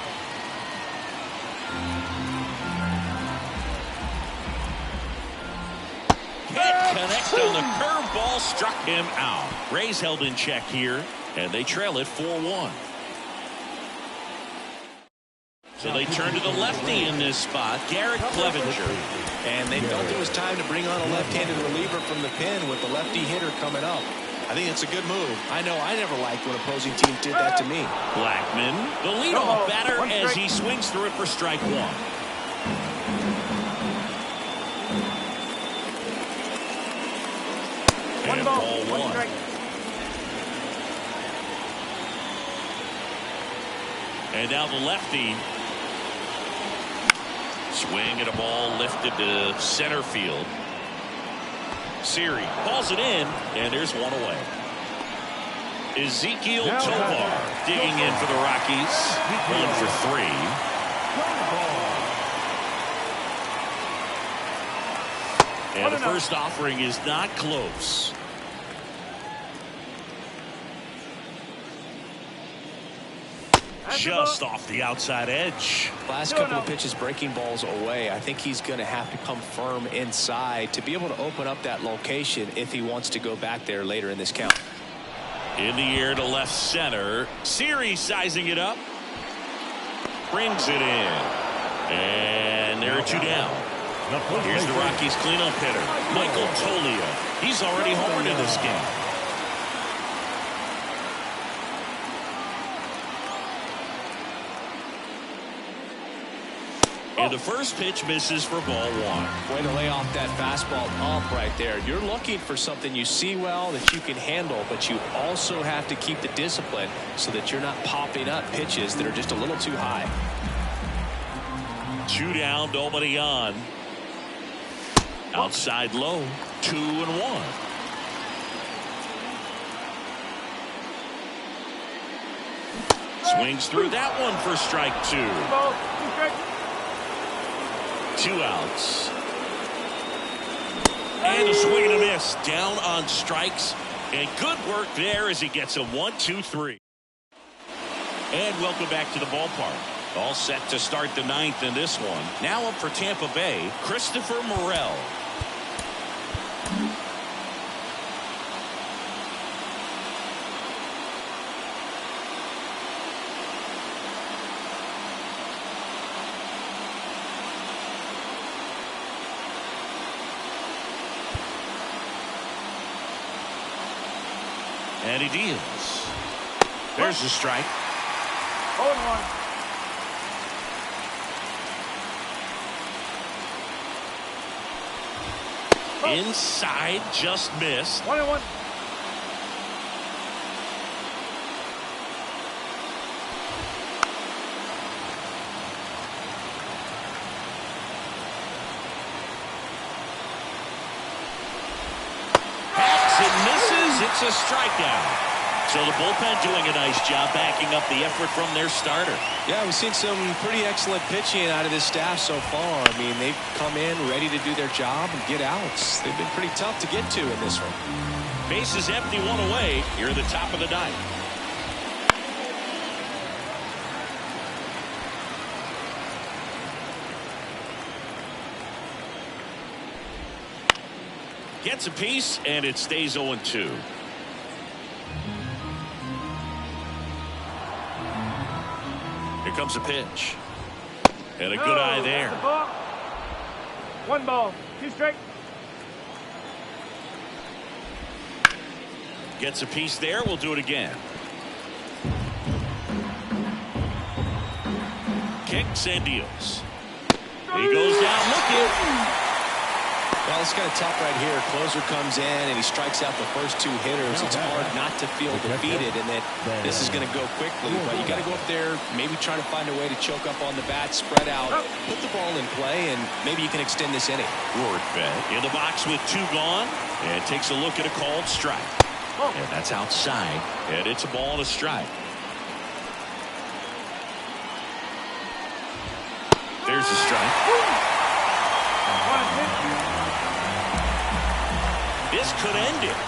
Can't connect on the curveball, struck him out. Rays held in check here, and they trail it 4-1. So they turn to the lefty in this spot, Garrett Clevenger. And they felt it was time to bring on a left-handed reliever from the pen with the lefty hitter coming up. I think it's a good move. I know I never liked when opposing teams did that to me. Blackman, the leadoff batter, as he swings through it for strike one. One And ball, ball one one. strike. And now the lefty. Swing at a ball lifted to center field. Siri hauls it in, and there's one away. Ezekiel Tovar digging in for the Rockies. 1 for 3. And the first offering is not close. Just off the outside edge. Last couple of pitches breaking balls away. I think he's going to have to come firm inside to be able to open up that location if he wants to go back there later in this count. In the air to left center. Siri sizing it up. Brings it in. And there are two down. Here's the Rockies cleanup hitter, Michael Toglia. He's already homered in this game. And the first pitch misses for ball one. Way to lay off that fastball up right there. You're looking for something you see well that you can handle, but you also have to keep the discipline so that you're not popping up pitches that are just a little too high. 2 down, nobody on. Outside low, 2-1. Swings through that one for strike 2. Ball, 2 strikes. 2 outs. And a swing and a miss. Down on strikes. And good work there as he gets a 1-2-3. And welcome back to the ballpark. All set to start the 9th in this one. Now up for Tampa Bay, Christopher Morel. And he deals. There's the strike. 0-1. Inside, just missed. 1-1. Hacks and misses. It's a strikeout. So the bullpen doing a nice job backing up the effort from their starter. Yeah, we've seen some pretty excellent pitching out of this staff so far. I mean, they've come in ready to do their job and get outs. They've been pretty tough to get to in this one. Bases empty, 1 away. Here at the top of the 9th. Gets a piece, and it stays 0-2. Here comes a pitch. And a good eye there. That's a ball. 1 ball, 2 strikes. Gets a piece there. We'll do it again. Kicks and deals. He goes down looking. Well, it's kind of tough right here. Closer comes in and he strikes out the first 2 hitters. It's hard not to feel defeated and that this is going to go quickly. But you got to go up there, maybe try to find a way to choke up on the bat, spread out, put the ball in play, and maybe you can extend this inning. Word bet. In the box with 2 gone. And takes a look at a called strike. And that's outside. And it's a ball and a strike. There's the strike. This could end it.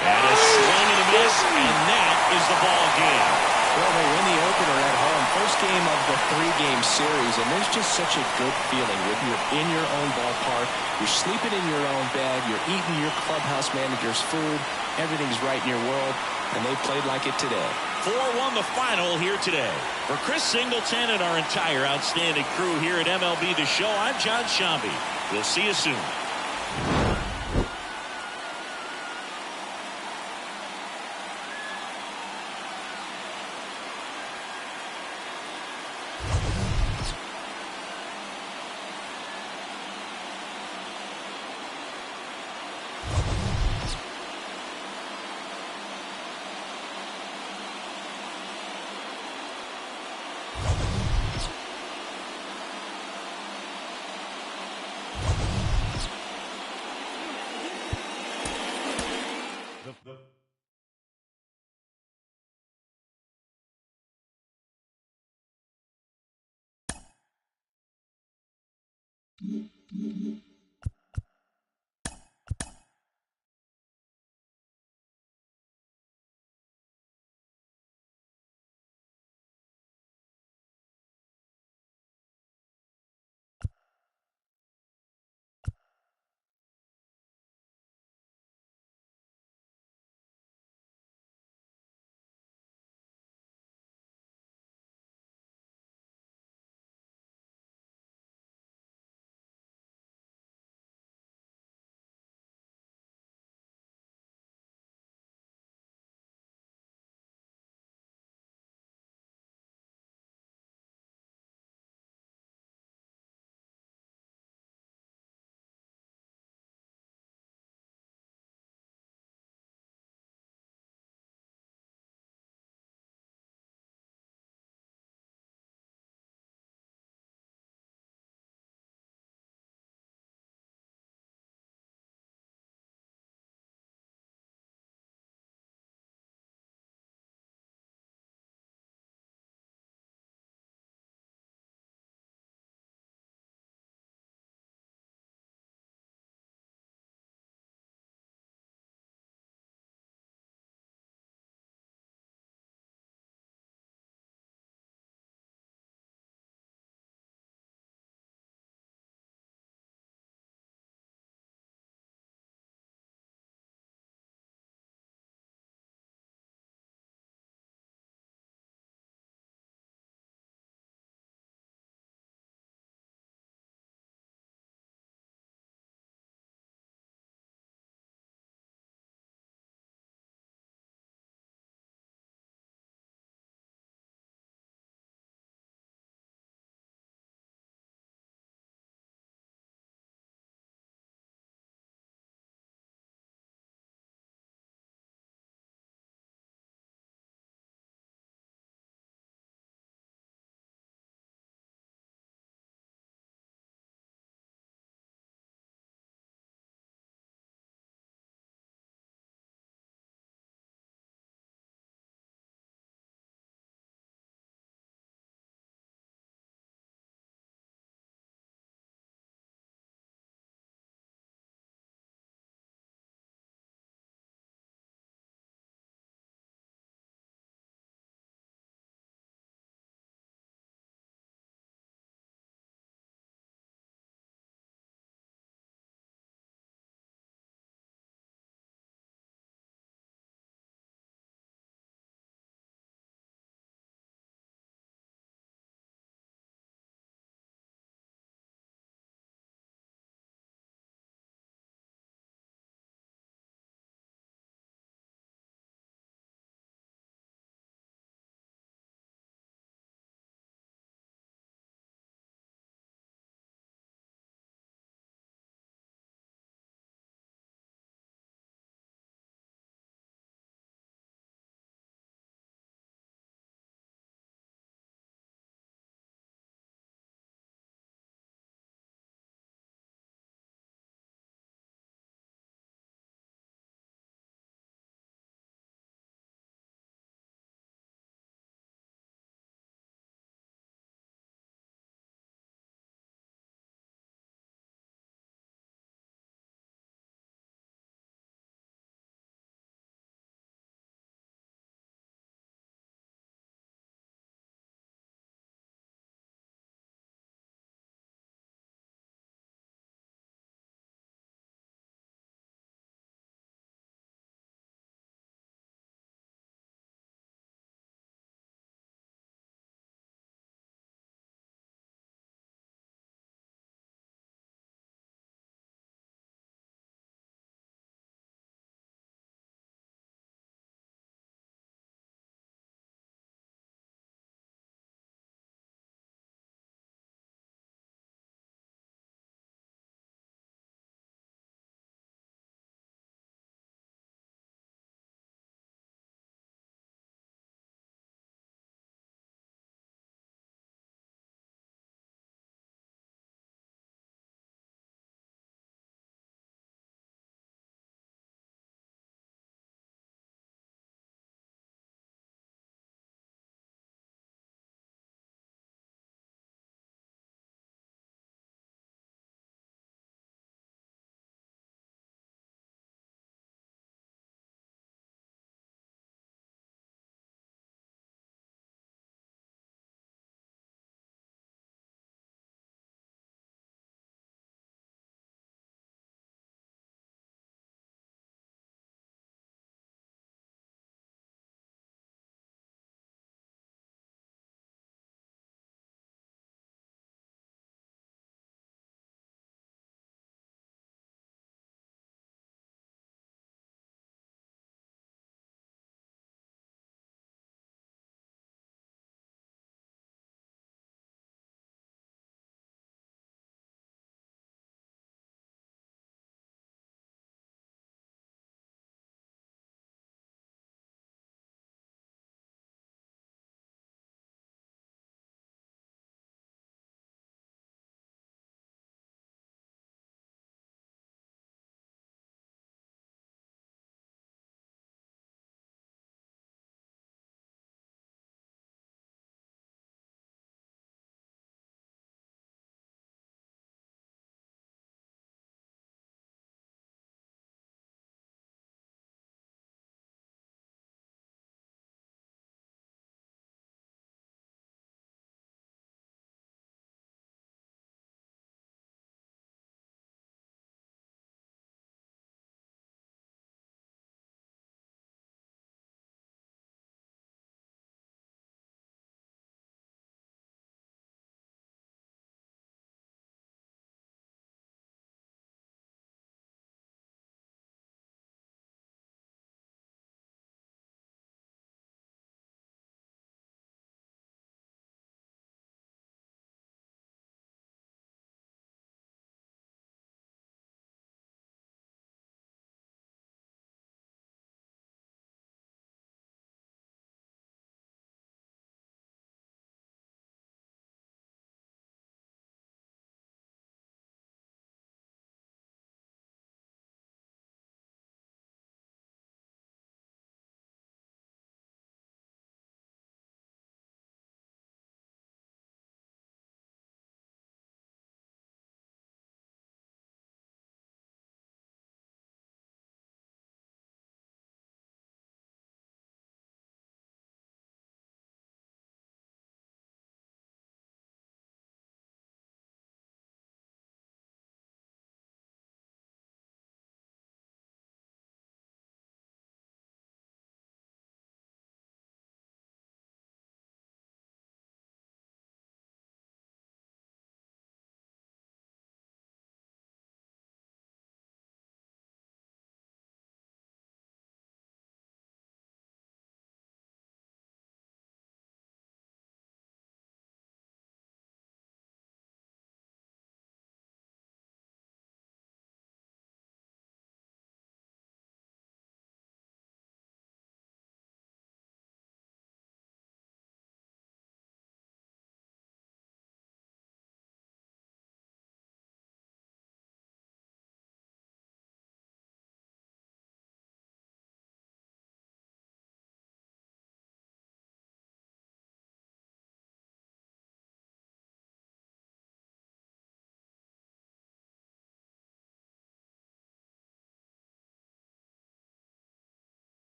And a swing and a miss, and that is the ball game. Well, they win the opener at home. First game of the 3-game series, and there's just such a good feeling when you're in your own ballpark, you're sleeping in your own bed, you're eating your clubhouse manager's food, everything's right in your world, and they played like it today. 4-1 the final here today. For Chris Singleton and our entire outstanding crew here at MLB The Show, I'm John Shambi. We'll see you soon.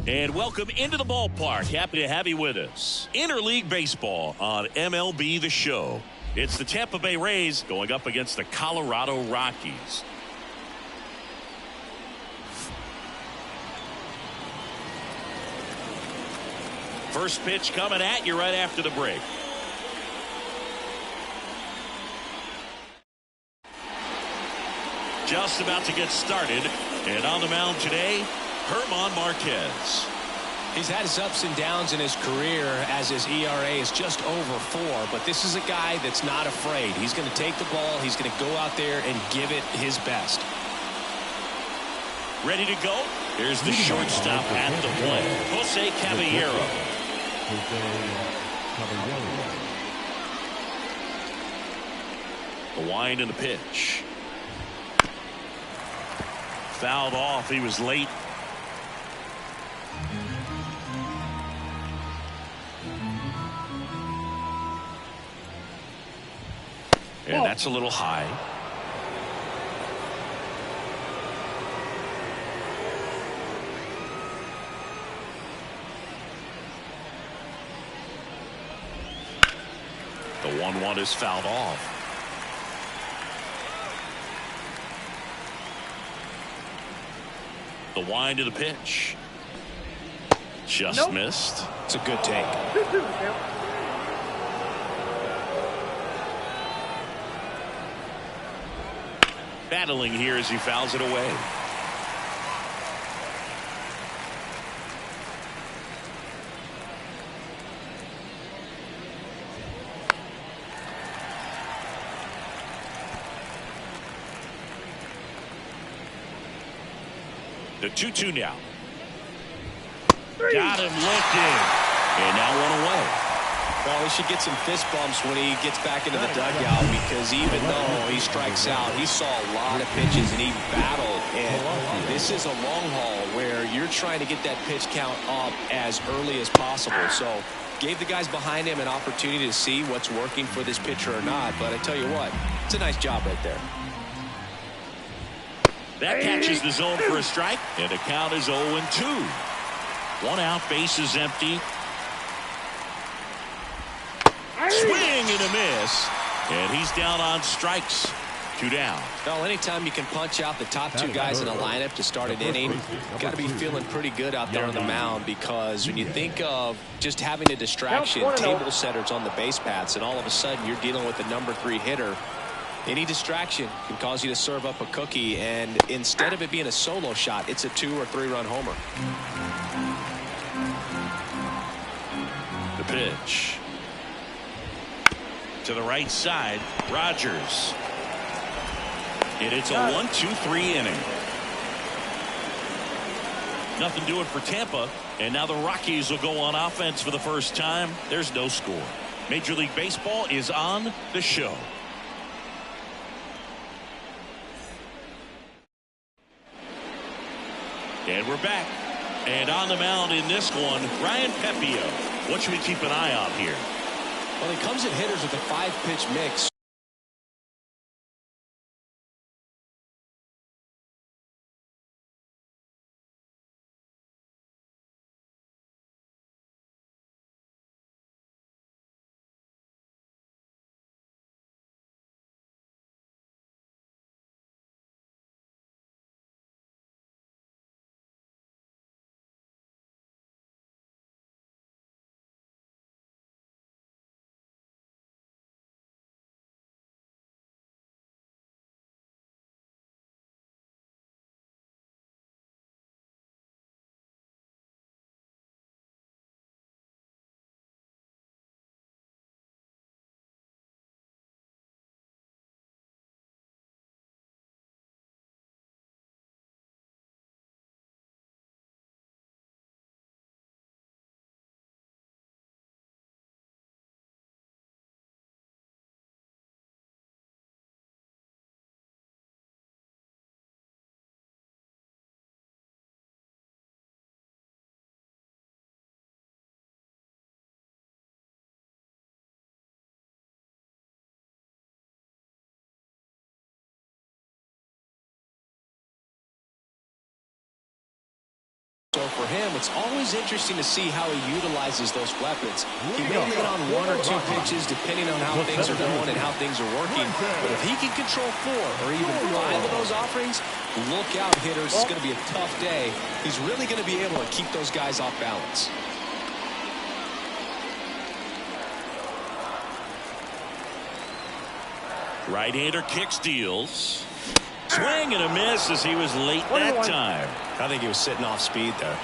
And welcome into the ballpark. Happy to have you with us. Interleague baseball on MLB The Show. It's the Tampa Bay Rays going up against the Colorado Rockies. First pitch coming at you right after the break. Just about to get started. And on the mound today, Germán Marquez. He's had his ups and downs in his career as his ERA is just over 4, but this is a guy that's not afraid. He's going to take the ball. He's going to go out there and give it his best. Ready to go? Here's the shortstop at the plate, Jose Caballero. The wind and the pitch. Fouled off. He was late. And that's a little high. The 1-1 is fouled off. The wind of the pitch. Just missed. It's a good take. Battling here as he fouls it away. The 2-2 now. Got him looking. And now one away. Well, he should get some fist bumps when he gets back into the dugout, because even though he strikes out, he saw a lot of pitches and he battled. And this is a long haul where you're trying to get that pitch count up as early as possible. So gave the guys behind him an opportunity to see what's working for this pitcher or not. But I tell you what, it's a nice job right there. That catches the zone for a strike, and the count is 0-2. 1 out, base is empty. Swing and a miss, and he's down on strikes. 2 down. Well, anytime you can punch out the top 2 guys in a lineup to start an inning, you've got to be feeling pretty good out there on the mound, because when you think of just having a distraction, table setters on the base paths, and all of a sudden you're dealing with the number 3 hitter, any distraction can cause you to serve up a cookie, and instead of it being a solo shot, it's a 2 or 3 run homer. The pitch. To the right side, Rogers. And it's a 1-2-3 inning. Nothing doing for Tampa, and now the Rockies will go on offense for the first time. There's no score. Major League Baseball is on the show. And we're back. And on the mound in this one, Ryan Pepiot. What should we keep an eye on here? Well, he comes at hitters with a 5-pitch mix. for him, it's always interesting to see how he utilizes those weapons. He may lean on 1 or 2 pitches depending on how things are going and how things are working. But if he can control 4 or even 5 of those offerings, look out, hitters. It's going to be a tough day. He's really going to be able to keep those guys off balance. Right-hander kicks, deals. Swing and a miss as he was late that time. I think he was sitting off speed there.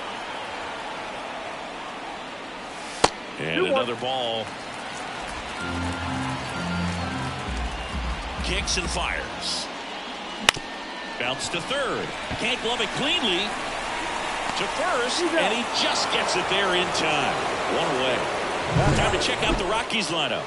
And another ball. Kicks and fires. Bounce to third. Can't glove it cleanly. To first, and he just gets it there in time. 1 away. Time to check out the Rockies lineup.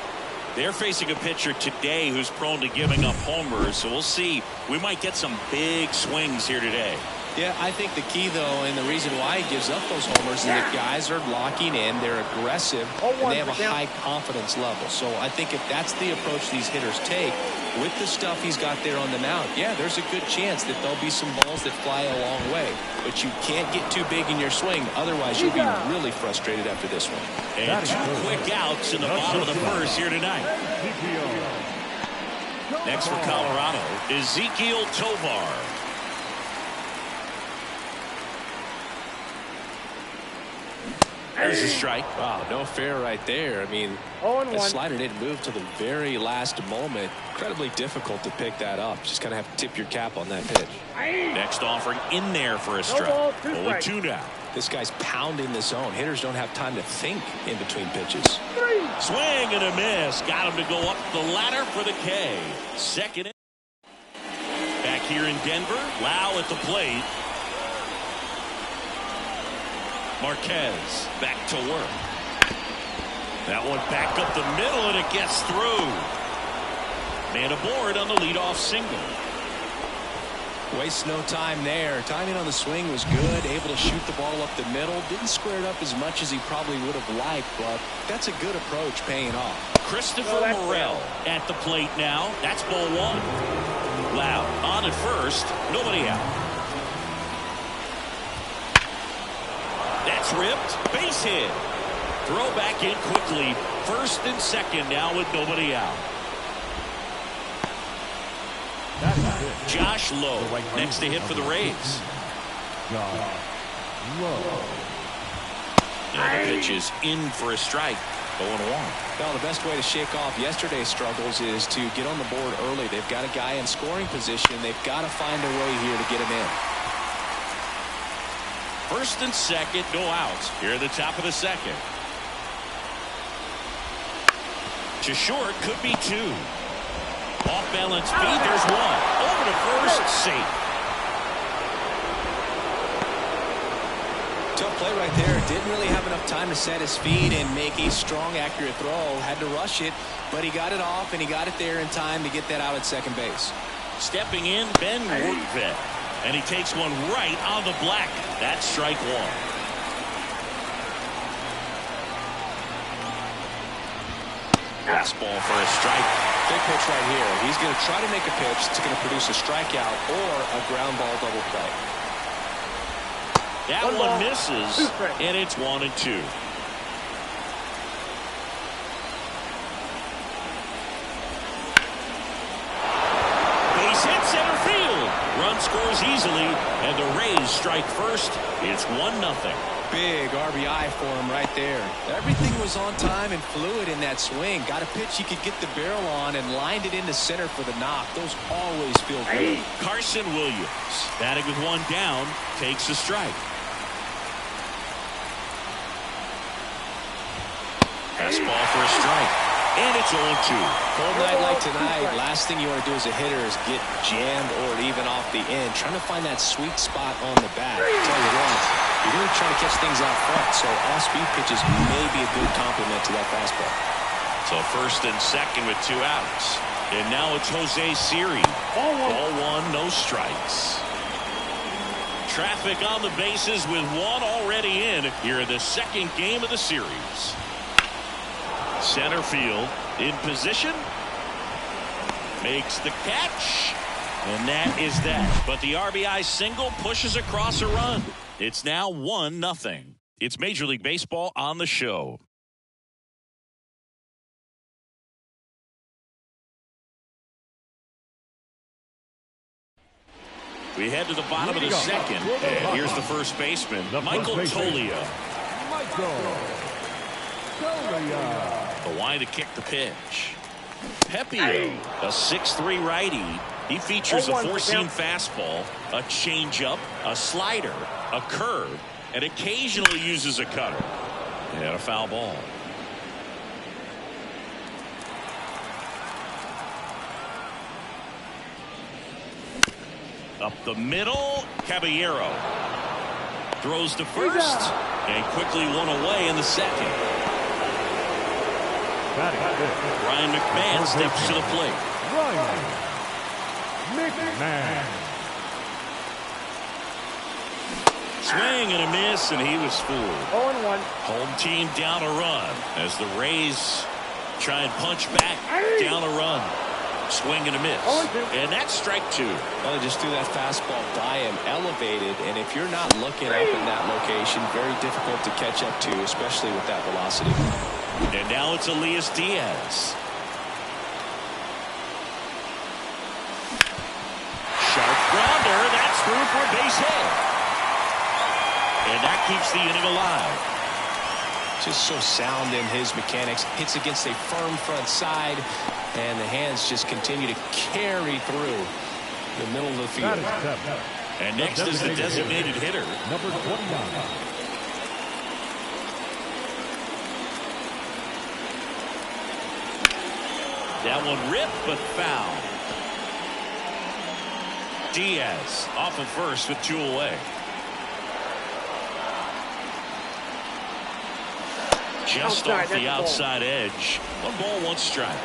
They're facing a pitcher today who's prone to giving up homers, so we'll see. We might get some big swings here today. Yeah, I think the key, though, and the reason why he gives up those homers is that guys are locking in, they're aggressive, and they have a high confidence level. So I think if that's the approach these hitters take, with the stuff he's got there on the mound, yeah, there's a good chance that there'll be some balls that fly a long way. But you can't get too big in your swing, otherwise you'll be really frustrated after this one. And 2 quick outs in the bottom of the first here tonight. Next for Colorado, Ezequiel Tovar. There's a strike. Wow, no fair right there. I mean, that slider didn't move to the very last moment. Incredibly difficult to pick that up. Just kind of have to tip your cap on that pitch. Next offering in there for a strike. 0-2 now. This guy's pounding the zone. Hitters don't have time to think in between pitches. Swing and a miss. Got him to go up the ladder for the K. Second in. Back here in Denver, Lau at the plate. Marquez back to work. That one back up the middle, and it gets through. Man aboard on the leadoff single. Waste no time there. Timing on the swing was good. Able to shoot the ball up the middle. Didn't square it up as much as he probably would have liked, but that's a good approach paying off. Christopher Morel at the plate now. That's ball 1. Lau on at first. Nobody out. That's ripped. Base hit. Throw back in quickly. First and second now with nobody out. Josh Lowe next to hit for the Rays. And the pitch is in for a strike. 0-1. Well, the best way to shake off yesterday's struggles is to get on the board early. They've got a guy in scoring position. They've got to find a way here to get him in. First and second, no outs. Here at the top of the second. To short, could be 2. Off balance speed, there's 1. Over to first, safe. Tough play right there. Didn't really have enough time to set his feet and make a strong, accurate throw. Had to rush it, but he got it off, and he got it there in time to get that out at second base. Stepping in, Ben Woodvet. And he takes one right on the black. That's strike 1. Fastball for a strike. Big pitch right here. He's going to try to make a pitch that's going to produce a strikeout or a ground ball double play. That one misses, and it's 1-2. Base hit center field. Run scores easily, and the Rays strike first. It's 1-0. Big RBI for him right there. Everything was on time and fluid in that swing. Got a pitch he could get the barrel on and lined it into center for the knock. Those always feel good. Carson Williams, batting with 1 down, takes a strike. Fastball for a strike. And it's 0-2. Cold night like tonight, last thing you want to do as a hitter is get jammed or even off the end. Trying to find that sweet spot on the bat. Tell you what, you're really trying to catch things out front, so off-speed pitches may be a good complement to that fastball. So first and second with 2 outs. And now it's Jose Siri. Ball 1, no strikes. Traffic on the bases with 1 already in here in the second game of the series. Center field in position. Makes the catch. And that is that. But the RBI single pushes across a run. It's now 1-0. It's Major League Baseball on the show. We head to the bottom of the second, and here's the first baseman, Michael Toglia. The line to kick the pitch. Pepio, a 6'3" righty. He features a four-seam fastball, a changeup, a slider, a curve, and occasionally uses a cutter. And a foul ball. Up the middle, Caballero throws to first and quickly one away in the second. Ryan McMahon steps to the plate. Swing and a miss, and he was fooled. 0-1. Home team down a run as the Rays try and punch back down a run. Swing and a miss. And that's strike two. Well, they just threw that fastball by him, elevated, and if you're not looking up in that location, very difficult to catch up to, especially with that velocity. And now it's Elias Diaz. Sharp grounder. That's through for a base hit. And that keeps the inning alive. Just so sound in his mechanics. Hits against a firm front side, and the hands just continue to carry through the middle of the field. And next is the designated hitter, number 29. That one ripped but foul. Diaz off of first with two away. Just off the outside edge. 1 ball, 1 strike.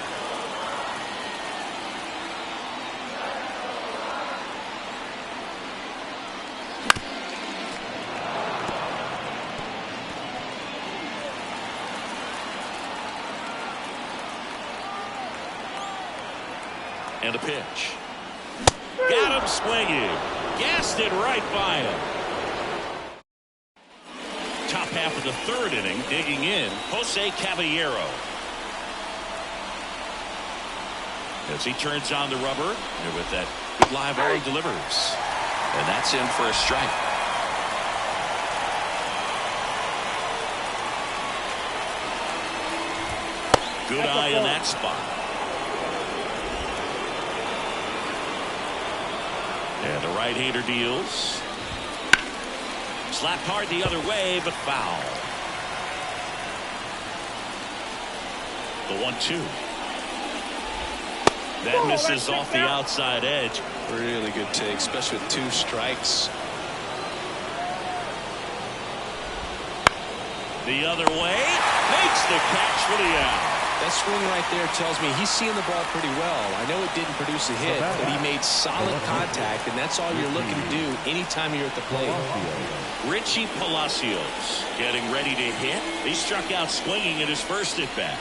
And a pitch. Got him swinging. Gassed it right by him. Top half of the third inning, digging in, Jose Caballero. As he turns on the rubber, and with that good live arm delivers. And that's in for a strike. Good eye in that spot. And the right-hander deals. Slapped hard the other way, but foul. The 1-2. That misses off the outside edge. Really good take, especially with 2 strikes. The other way. Makes the catch for the out. That swing right there tells me he's seeing the ball pretty well. I know it didn't produce a hit, but he made solid contact, and that's all you're looking to do anytime you're at the plate. Richie Palacios getting ready to hit. He struck out swinging at his first at bat.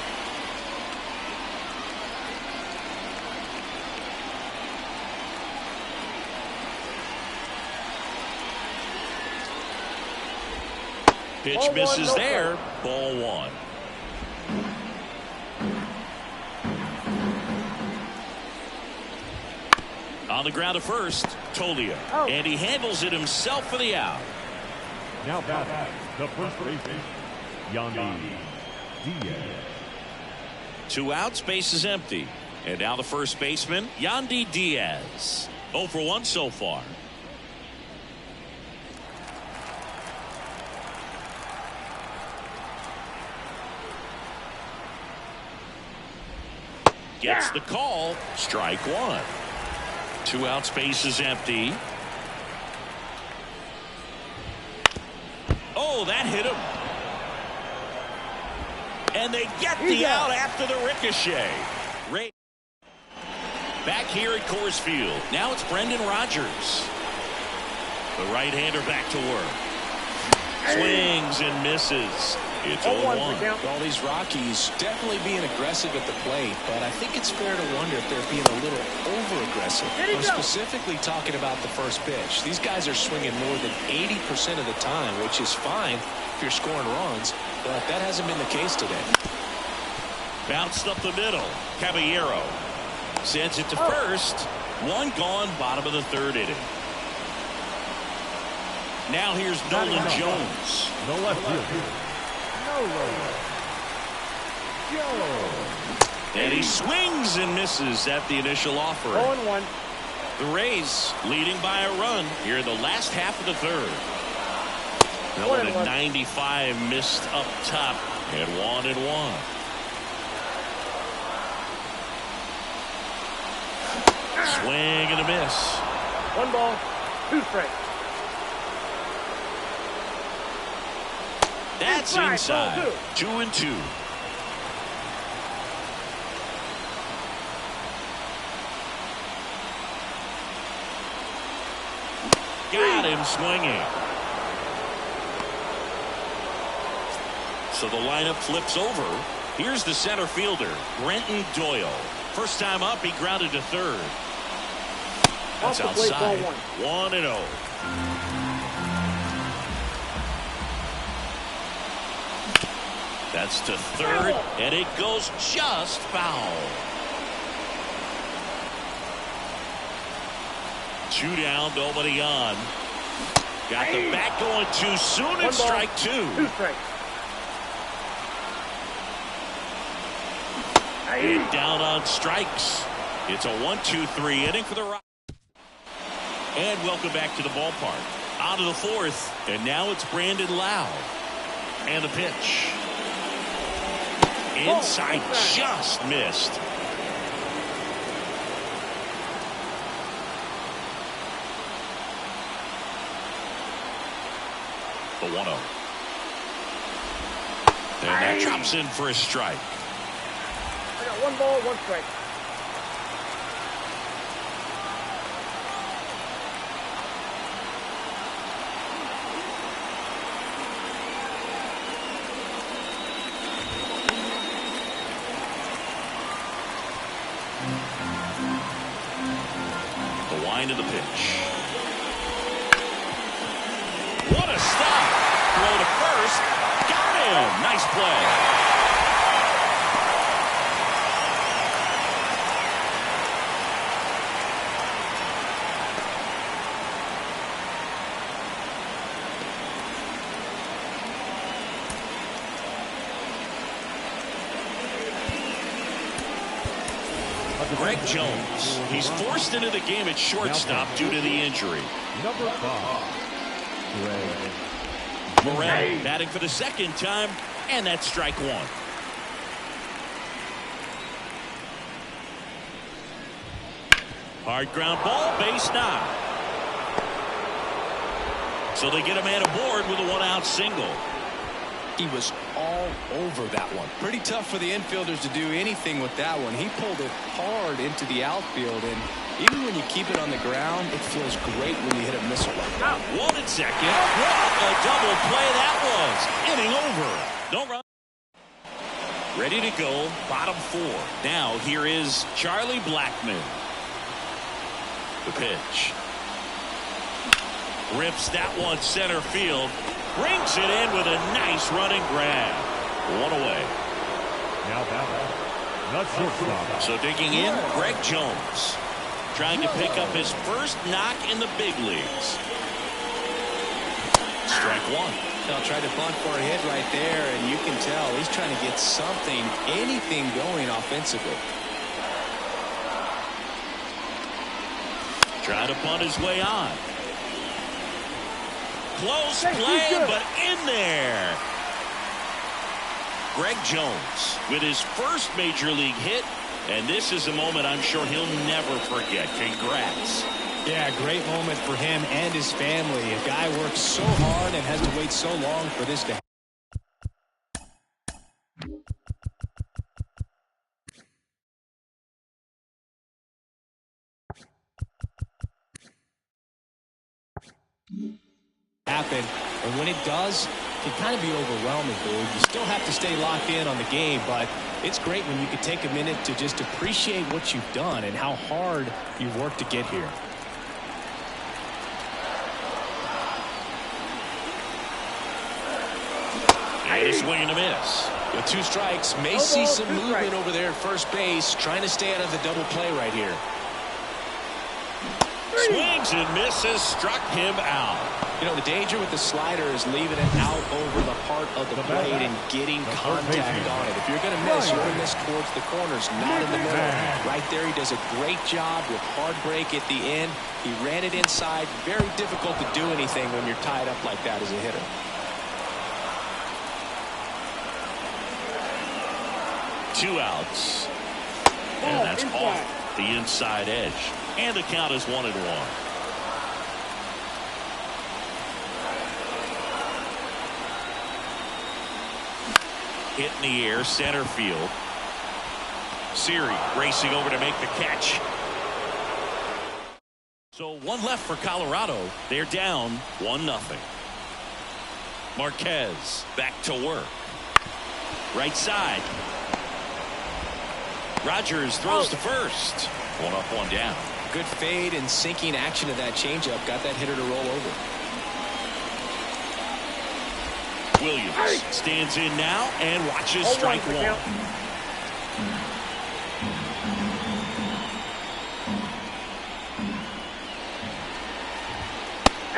Pitch misses there. Ball 1. On the ground at first, Toglia. And he handles it himself for the out. Now batting, the first baseman, Yandy Diaz. 2 outs, base is empty. And now the first baseman, Yandy Diaz. 0 for 1 so far. Gets the call. Strike 1. 2 outs, base is empty. Oh, that hit him. And they get the out after the ricochet. Back here at Coors Field. Now it's Brendan Rodgers. The right-hander back to work. Swings and misses. It's 0-1 0-1. count. All these Rockies definitely being aggressive at the plate, but I think it's fair to wonder if they're being a little over-aggressive. I'm specifically talking about the first pitch. These guys are swinging more than 80% of the time, which is fine if you're scoring runs, but that hasn't been the case today. Bounced up the middle. Caballero sends it to first. One gone, bottom of the third inning. Now here's Nolan Jones. No left field. Nolan Jones. And he swings and misses at the initial offering. 0-1. The Rays leading by a run here in the last half of the third. Miller at 95 missed up top at 1-1. Swing and a miss. 1 ball, 2 strikes. That's inside. 2-2. Got him swinging. So the lineup flips over. Here's the center fielder, Brenton Doyle. First time up, he grounded to third. That's outside. 1-0. That's to third, and it goes just foul. 2 down, nobody on. Got the bat going too soon, and strike 2. 2 strikes. And down on strikes. It's a 1-2-3 inning for the Rockies. And welcome back to the ballpark. Out of the fourth, and now it's Brandon Lowe. And the pitch. Inside, just missed. The 1-0. And that drops in for a strike. I got 1 ball, 1 strike. The wind of the pitch. What a stop. Throw to first. Got him. Nice play. Greg Jones. He's forced into the game at shortstop due to the injury. Number 5. Morel batting for the second time, and that's strike 1. Hard ground ball, base knock. So they get a man aboard with a 1-out single. He was all over that one. Pretty tough for the infielders to do anything with that one. He pulled it hard into the outfield, and even when you keep it on the ground, it feels great when you hit a missile like that. 1 and 2nd. What a double play that was. Inning over. No run. Ready to go. Bottom 4. Now here is Charlie Blackmon. The pitch. Rips that one center field. Brings it in with a nice running grab. 1 away. Now batting. Not shortstop. So digging in, Greg Jones. Trying to pick up his first knock in the big leagues. Strike 1. They'll try to bunt for a hit right there, and you can tell he's trying to get something, anything going offensively. Trying to bunt his way on. Close play, but in there. Greg Jones with his first major league hit, and this is a moment I'm sure he'll never forget. Congrats. Yeah, great moment for him and his family. A guy works so hard and has to wait so long for this to happen. And when it does, can kind of be overwhelming, Boo. You still have to stay locked in on the game, but it's great when you can take a minute to just appreciate what you've done and how hard you've worked to get here. And a swing and a miss. With 2 strikes, may see some movement over there at first base, trying to stay out of the double play right here. Swings and misses, struck him out. You know, the danger with the slider is leaving it out over the heart of the plate and getting contact on it. If you're going to miss, you're going to miss towards the corners, not in the middle. Right there, he does a great job with hard break at the end. He ran it inside. Very difficult to do anything when you're tied up like that as a hitter. Two outs. And that's off the inside edge. And the count is 1-1. Hit in the air, center field. Siri racing over to make the catch. So 1 left for Colorado. They're down 1-0. Marquez back to work. Right side. Rogers throws to first. 1 up, 1 down. Good fade and sinking action of that changeup got that hitter to roll over. Williams stands in now and watches strike 1.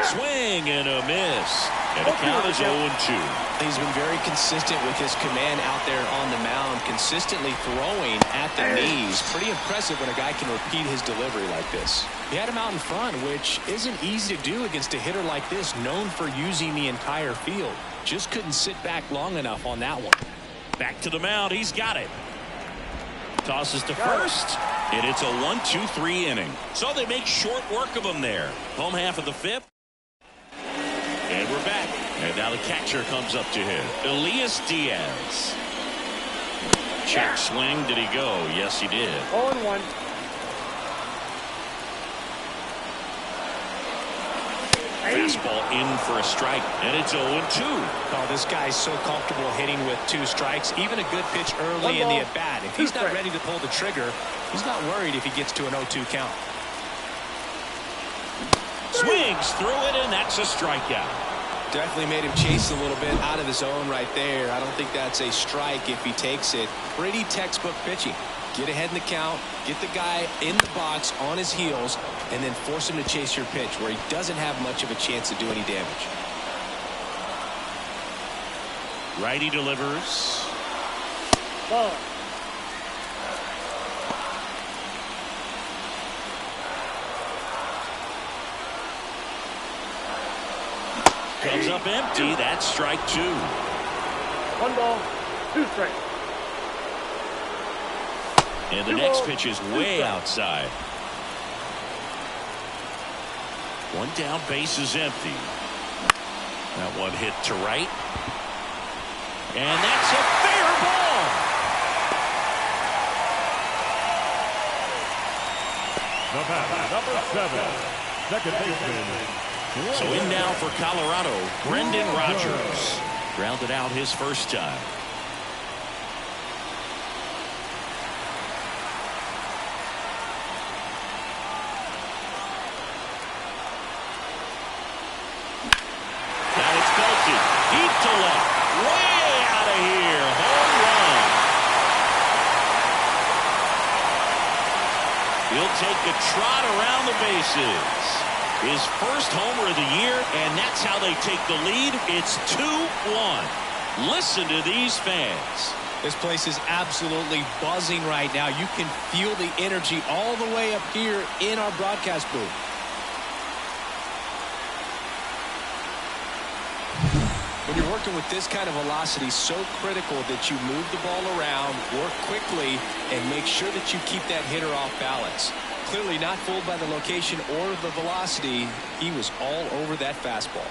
Swing and a miss. And the count is 0-2. He's been very consistent with his command out there on the mound, consistently throwing at the knees. Pretty impressive when a guy can repeat his delivery like this. He had him out in front, which isn't easy to do against a hitter like this, known for using the entire field. Just couldn't sit back long enough on that one. Back to the mound. He's got it. Tosses to first. And it's a 1-2-3 inning. So they make short work of him there. Home half of the 5th. And we're back. And now the catcher comes up to him. Elias Diaz. Check swing. Did he go? Yes, he did. 0-1. Fastball in for a strike. And it's 0-2. Oh, this guy's so comfortable hitting with 2 strikes. Even a good pitch early in the at-bat. If he's not ready to pull the trigger, he's not worried if he gets to an 0-2 count. Swings through it, and that's a strikeout. Definitely made him chase a little bit out of his zone right there. I don't think that's a strike if he takes it. Pretty textbook pitching. Get ahead in the count, get the guy in the box on his heels, and then force him to chase your pitch where he doesn't have much of a chance to do any damage. Righty delivers. Ball. Comes up empty. That's strike 2. 1 ball, 2 strikes. And the next pitch is way outside. 1 down, base is empty. That one hit to right. And that's a fair ball. The batter, number 7, second baseman. So in now for Colorado, Brendan Rodgers. Grounded out his first time. Now it's belted. Deep to left. Way out of here. Home run. He'll take a trot around the bases. His first homer of the year, and that's how they take the lead. It's 2-1. Listen to these fans. This place is absolutely buzzing right now. You can feel the energy all the way up here in our broadcast booth. When you're working with this kind of velocity, so critical that you move the ball around, work quickly, and make sure that you keep that hitter off balance. Clearly not fooled by the location or the velocity. He was all over that fastball.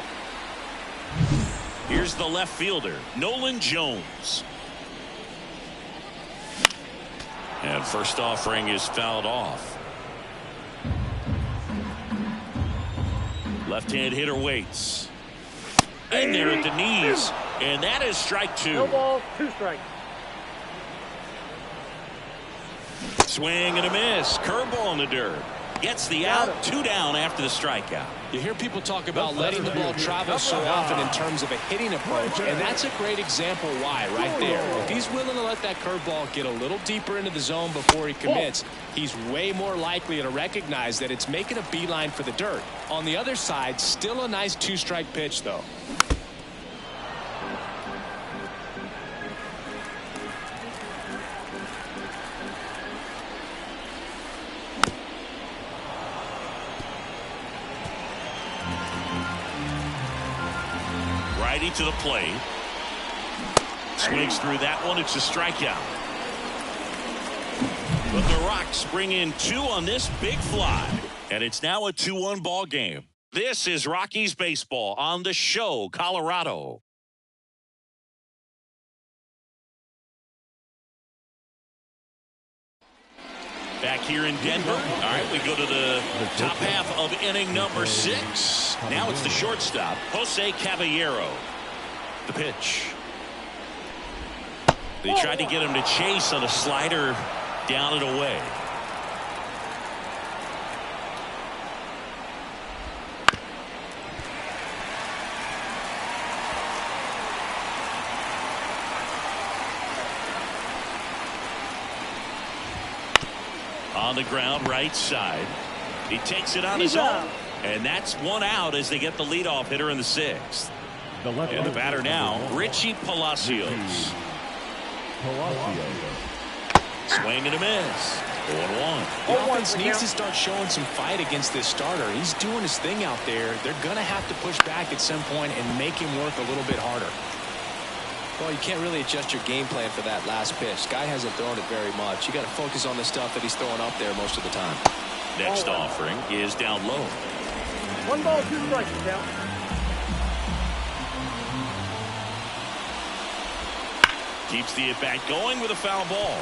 Here's the left fielder, Nolan Jones. And first offering is fouled off. Left-hand hitter waits. In there at the knees. And that is strike 2. No balls, 2 strikes. Swing and a miss. Curveball in the dirt. Gets the out. 2 down after the strikeout. You hear people talk about letting the ball travel so often in terms of a hitting approach, and that's a great example why right there. If he's willing to let that curveball get a little deeper into the zone before he commits, he's way more likely to recognize that it's making a beeline for the dirt. On the other side, still a nice 2-strike pitch, though. Righty to the plate. Swings through that one. It's a strikeout. But the Rocks bring in 2 on this big fly. And it's now a 2-1 ball game. This is Rockies baseball on the show, Colorado. Back here in Denver. All right, we go to the top half of inning number 6. Now it's the shortstop, Jose Caballero. The pitch. They tried to get him to chase on a slider down and away. On the ground, right side. He takes it on his own. And that's 1 out as they get the leadoff hitter in the 6th. And the batter now, Richie Palacios. Swing and a miss. 0-1. The offense needs to start showing some fight against this starter. He's doing his thing out there. They're going to have to push back at some point and make him work a little bit harder. Well, you can't really adjust your game plan for that last pitch. Guy hasn't thrown it very much. You got to focus on the stuff that he's throwing up there most of the time. Next offering is down low. 1 ball, 2 strikes, count. Keeps the at-bat going with a foul ball.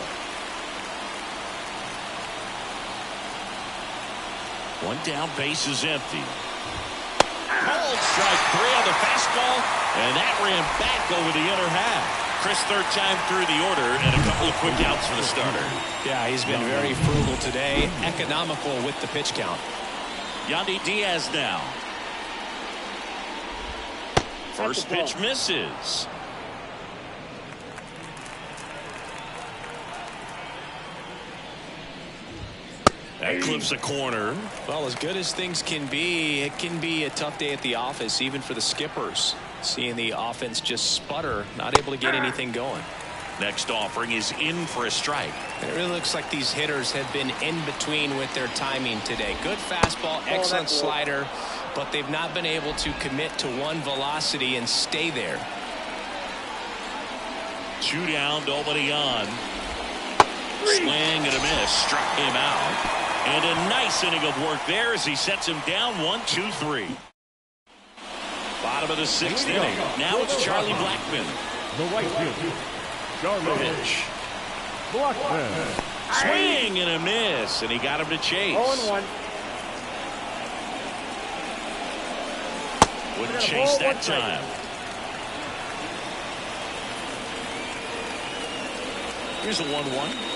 1 down, base is empty. Called strike 3 on the fastball, and that ran back over the inner half. Chris, 3rd time through the order, and a couple of quick outs for the starter. Yeah, he's been very frugal today, economical with the pitch count. Yandy Diaz now. First pitch misses. That clips a corner. Well, as good as things can be, it can be a tough day at the office, even for the skippers. Seeing the offense just sputter, not able to get anything going. Next offering is in for a strike. And it really looks like these hitters have been in between with their timing today. Good fastball, excellent slider, but they've not been able to commit to one velocity and stay there. 2 down, nobody on. Swing and a miss, struck him out. And a nice inning of work there as he sets him down 1-2-3. Bottom of the 6th inning. Now it's Charlie Blackmon. The right field. Charlie Pitch. Blackmon. Swing and a miss, and he got him to chase. 0-1. Wouldn't chase that time. Here's a 1-1.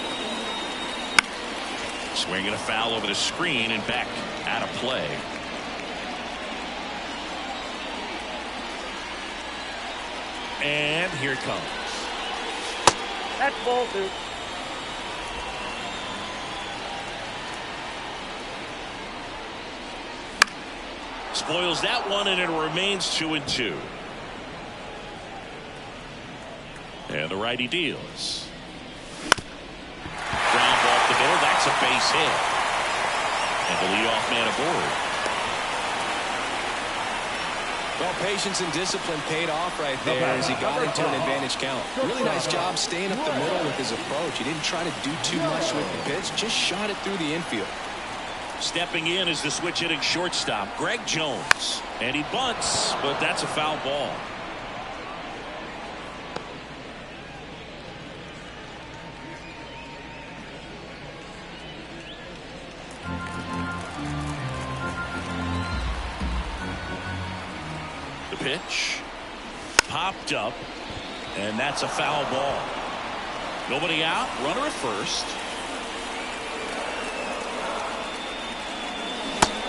Swing and a foul over the screen and back out of play. And here it comes. That's ball 2. Spoils that one, and it remains 2-2. And the righty deals. Ground ball up the middle. That's a base hit. And the leadoff man aboard. Well, patience and discipline paid off right there as he got into an advantage count. Really nice job staying up the middle with his approach. He didn't try to do too much with the pitch, just shot it through the infield. Stepping in is the switch hitting shortstop, Greg Jones. And he bunts, but that's a foul ball. The pitch. popped up, and that's a foul ball. Nobody out, runner at first.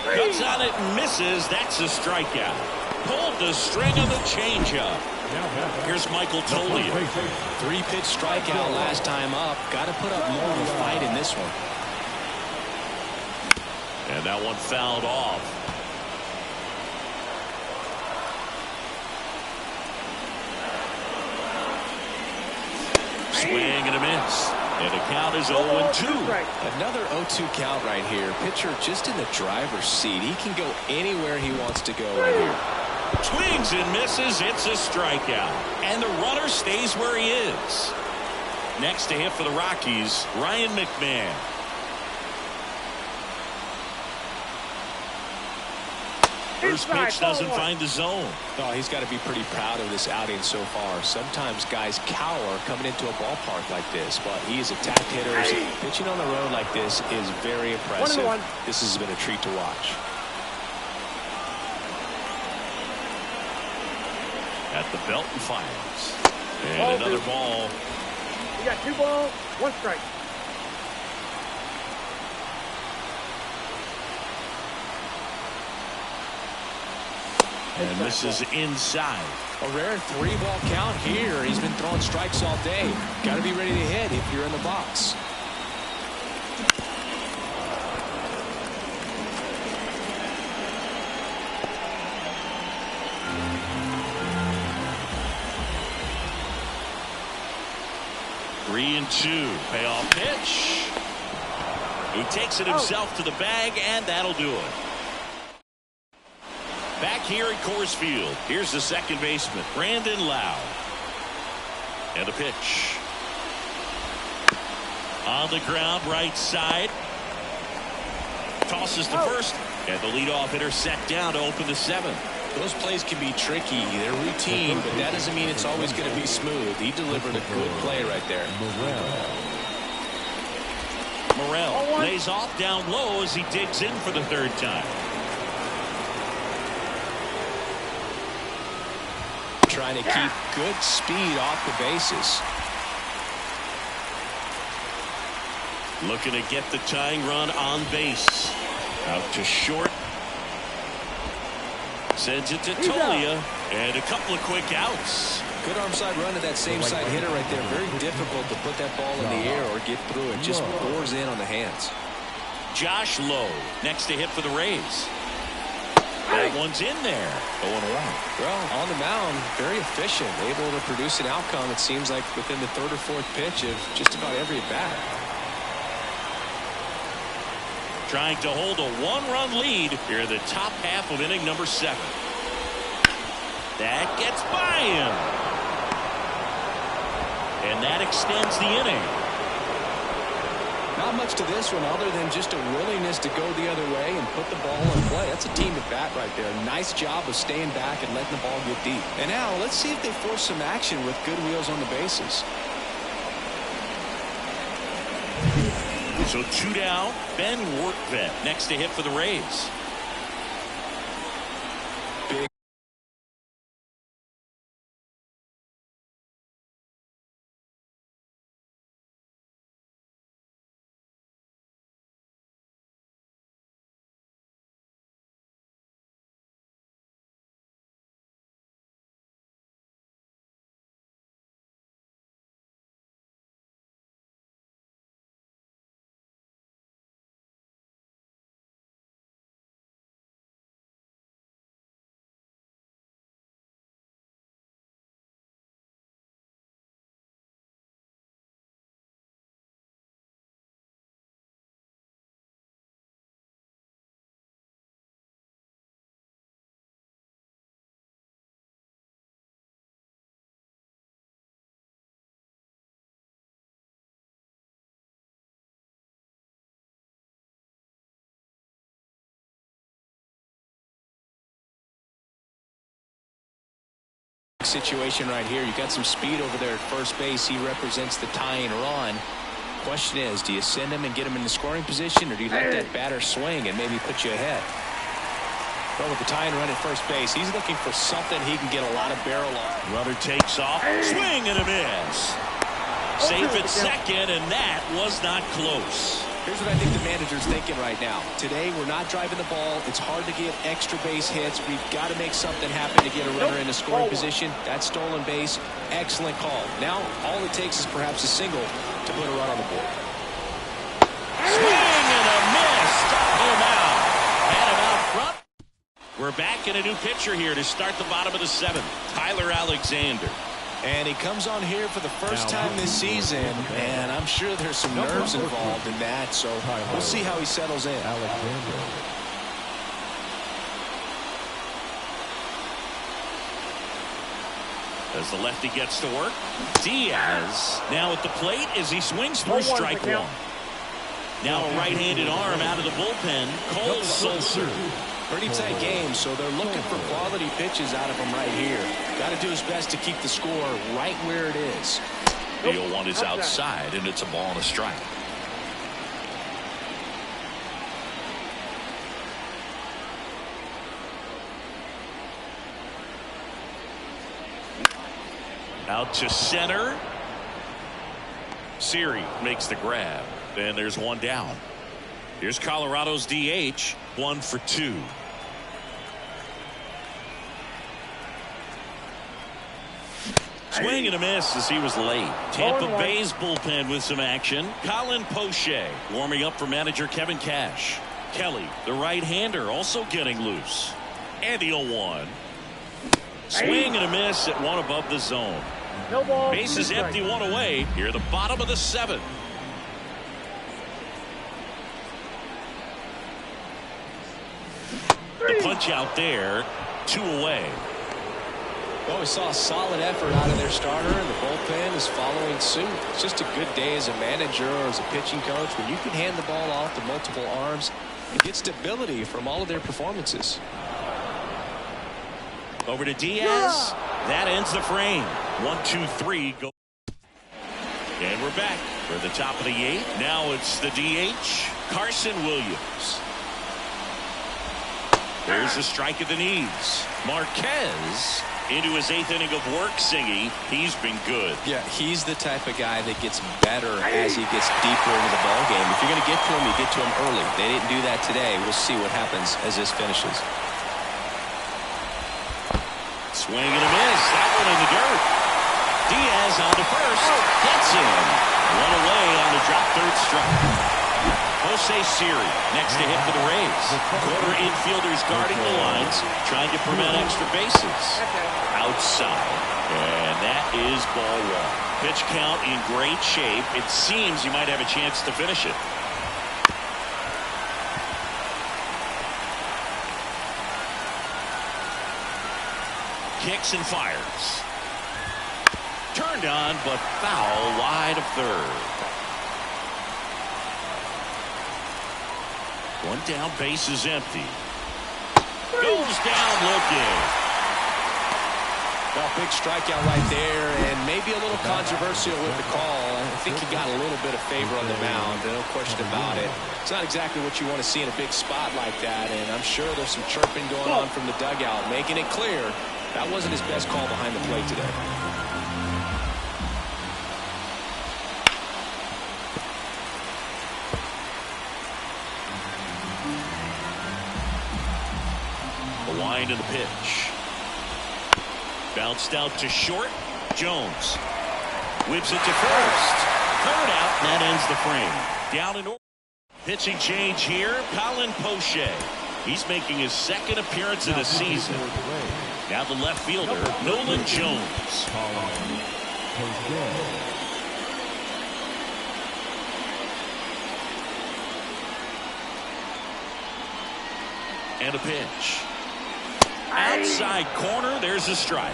Cuts on it and misses. That's a strikeout. Pulled the string on the changeup. Here's Michael Tolia. 3-pitch strikeout last time up. Got to put up more of a fight in this one. And that one fouled off. Swing and a miss. And the count is 0-2. Another 0-2 count right here. Pitcher just in the driver's seat. He can go anywhere he wants to go right here. Swings and misses. It's a strikeout. And the runner stays where he is. Next to hit for the Rockies, Ryan McMahon. First pitch doesn't find the zone. Oh, he's got to be pretty proud of this outing so far. Sometimes guys cower coming into a ballpark like this, but he has attacked hitters. Pitching on the road like this is very impressive. This has been a treat to watch. At the belt and fires. And another ball. You got 2 balls, 1 strike. And this is inside. A rare 3-ball count here. He's been throwing strikes all day. Got to be ready to hit if you're in the box. Three and 2. Payoff pitch. He takes it himself to the bag, and that'll do it. Back here at Coors Field, here's the second baseman, Brandon Lau. And the pitch. On the ground, right side. Tosses to first, and the leadoff hitter set down to open the 7th. Those plays can be tricky. They're routine, but that doesn't mean it's always going to be smooth. He delivered a good play right there. Morel lays off down low as he digs in for the 3rd time. Trying to keep good speed off the bases. Looking to get the tying run on base. Out to short. Sends it to Tolia. And a couple of quick outs. Good arm side run to that same side hitter right there. Very difficult to put that ball in the air or get through it. Just bores in on the hands. Josh Lowe next to hit for the Rays. That one's in there. 0-1. Well, on the mound, very efficient. Able to produce an outcome, it seems like, within the 3rd or 4th pitch of just about every at-bat. Trying to hold a 1-run lead here in the top half of inning number 7. That gets by him. And that extends the inning. Not much to this one other than just a willingness to go the other way and put the ball in play. That's a team at bat right there. Nice job of staying back and letting the ball get deep. And now let's see if they force some action with good wheels on the bases. So 2 down. Ben Workvet next to hit for the Rays. Situation right here. You got some speed over there at first base. He represents the tying run. Question is, do you send him and get him in the scoring position, or do you let that batter swing and maybe put you ahead? Well, with the tying run at first base, he's looking for something he can get a lot of barrel on. Runner takes off. Swing and a miss. Safe at second, and that was not close. Here's what I think the manager's thinking right now. Today, we're not driving the ball. It's hard to get extra base hits. We've got to make something happen to get a runner in a scoring position. That stolen base, excellent call. Now, all it takes is perhaps a single to put a run on the board. Swing and a miss. Stop him out. Had him out front. We're back in a new pitcher here to start the bottom of the seventh. Tyler Alexander. And he comes on here for the first time this season, and I'm sure there's some nerves involved in that, so we'll see how he settles in. As the lefty gets to work, Diaz now at the plate as he swings through strike one. Now a right-handed arm out of the bullpen, Cole Sulser. Pretty tight game, so they're looking for quality pitches out of him right here. Got to do his best to keep the score right where it is. The 0-1 is outside, and it's a ball and a strike. Out to center. Siri makes the grab, and there's one down. Here's Colorado's DH, 1 for 2. Swing and a miss as he was late. Tampa Bay's bullpen with some action. Colin Poche warming up for manager Kevin Cash. Kelly, the right-hander, also getting loose. And the 0-1. Swing and a miss at one above the zone. Bases empty, one away. Here at the bottom of the seventh. The punch out there, 2 away. Well, we saw a solid effort out of their starter, and the bullpen is following suit. It's just a good day as a manager or as a pitching coach when you can hand the ball off to multiple arms and get stability from all of their performances. Over to Diaz. That ends the frame. 1, 2, 3. Go. And we're back for the top of the 8th. Now it's the DH, Carson Williams. There's a strike at the knees. Marquez into his 8th inning of work singing. He's been good. Yeah, he's the type of guy that gets better as he gets deeper into the ball game. If you're going to get to him, you get to him early. They didn't do that today. We'll see what happens as this finishes. Swing and a miss. That one in the dirt. Diaz on to first. Gets him. One away on the drop third strike. Jose Siri next to hit for the Rays. Quarter infielders guarding the lines, trying to prevent extra bases. Outside. And that is ball one. Pitch count in great shape. It seems you might have a chance to finish it. Kicks and fires. Turned on, but foul wide of third. One down, base is empty. Goes down looking. Well, big strikeout right there, and maybe a little controversial with the call. I think he got a little bit of favor on the mound, no question about it. It's not exactly what you want to see in a big spot like that, and I'm sure there's some chirping going on from the dugout, making it clear that wasn't his best call behind the plate today. The wind of the pitch. Bounced out to short. Jones whips it to first. Third out, and that ends the frame. Down in order. Pitching change here. Colin Poche. He's making his second appearance of the season. Now the left fielder, Nolan Jones. And a pitch. Outside corner, there's a strike.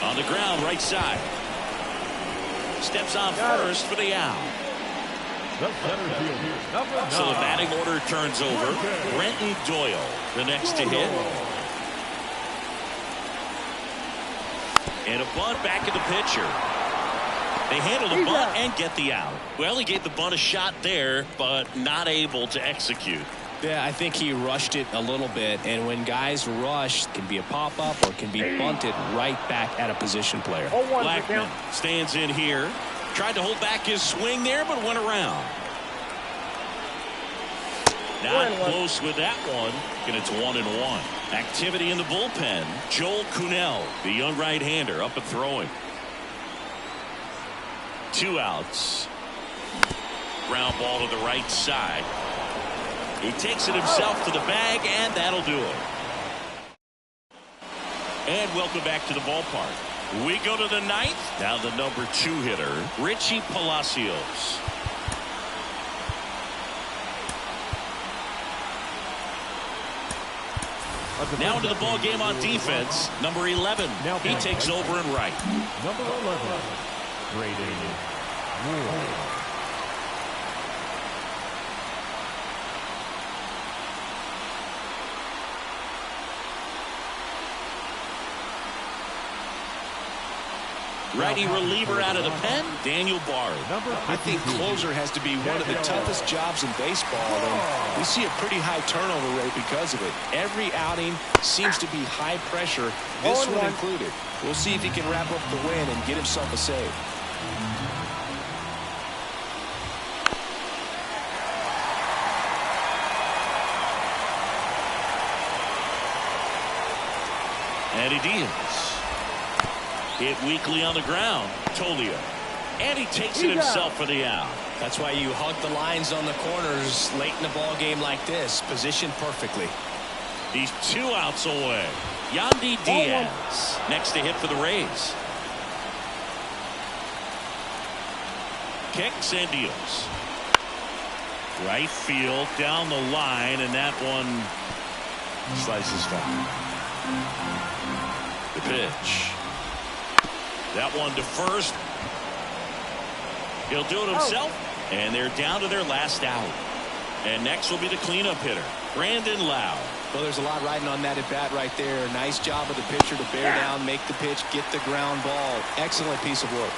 On the ground, right side. Steps on first for the out. So the batting order turns over. Brenton Doyle, the next to hit. And a bunt back at the pitcher. They handle the bunt and get the out. Well, he gave the bunt a shot there, but not able to execute. Yeah, I think he rushed it a little bit, and when guys rush, it can be a pop-up or it can be bunted right back at a position player. Blackman stands in here. Tried to hold back his swing there, but went around. Not close with that one, and it's 1-1. Activity in the bullpen. Joel Kuhnel, the young right-hander, up and throwing. 2 outs. Ground ball to the right side. He takes it himself to the bag, and that'll do it. And welcome back to the ballpark. We go to the 9th. Now the number 2 hitter, Richie Palacios. Now into the ball game on defense, number 11. He takes over in right. Number 11, Braden Moore. Righty reliever out of the pen, Daniel Bard. I think closer has to be one of the toughest jobs in baseball, and we see a pretty high turnover rate because of it. Every outing seems to be high pressure, this one included. We'll see if he can wrap up the win and get himself a save. Eddie Diaz. Hit weakly on the ground. Tolio. And he takes it himself for the out. That's why you hug the lines on the corners late in the ball game like this. Positioned perfectly. He's 2 outs away. Yandy Diaz next to hit for the Rays. Kicks and deals. Right field down the line, and that one slices foul. The pitch. That one to first. He'll do it himself, and they're down to their last out. And next will be the cleanup hitter, Brandon Lau. Well, there's a lot riding on that at bat right there. Nice job of the pitcher to bear down, make the pitch, get the ground ball. Excellent piece of work.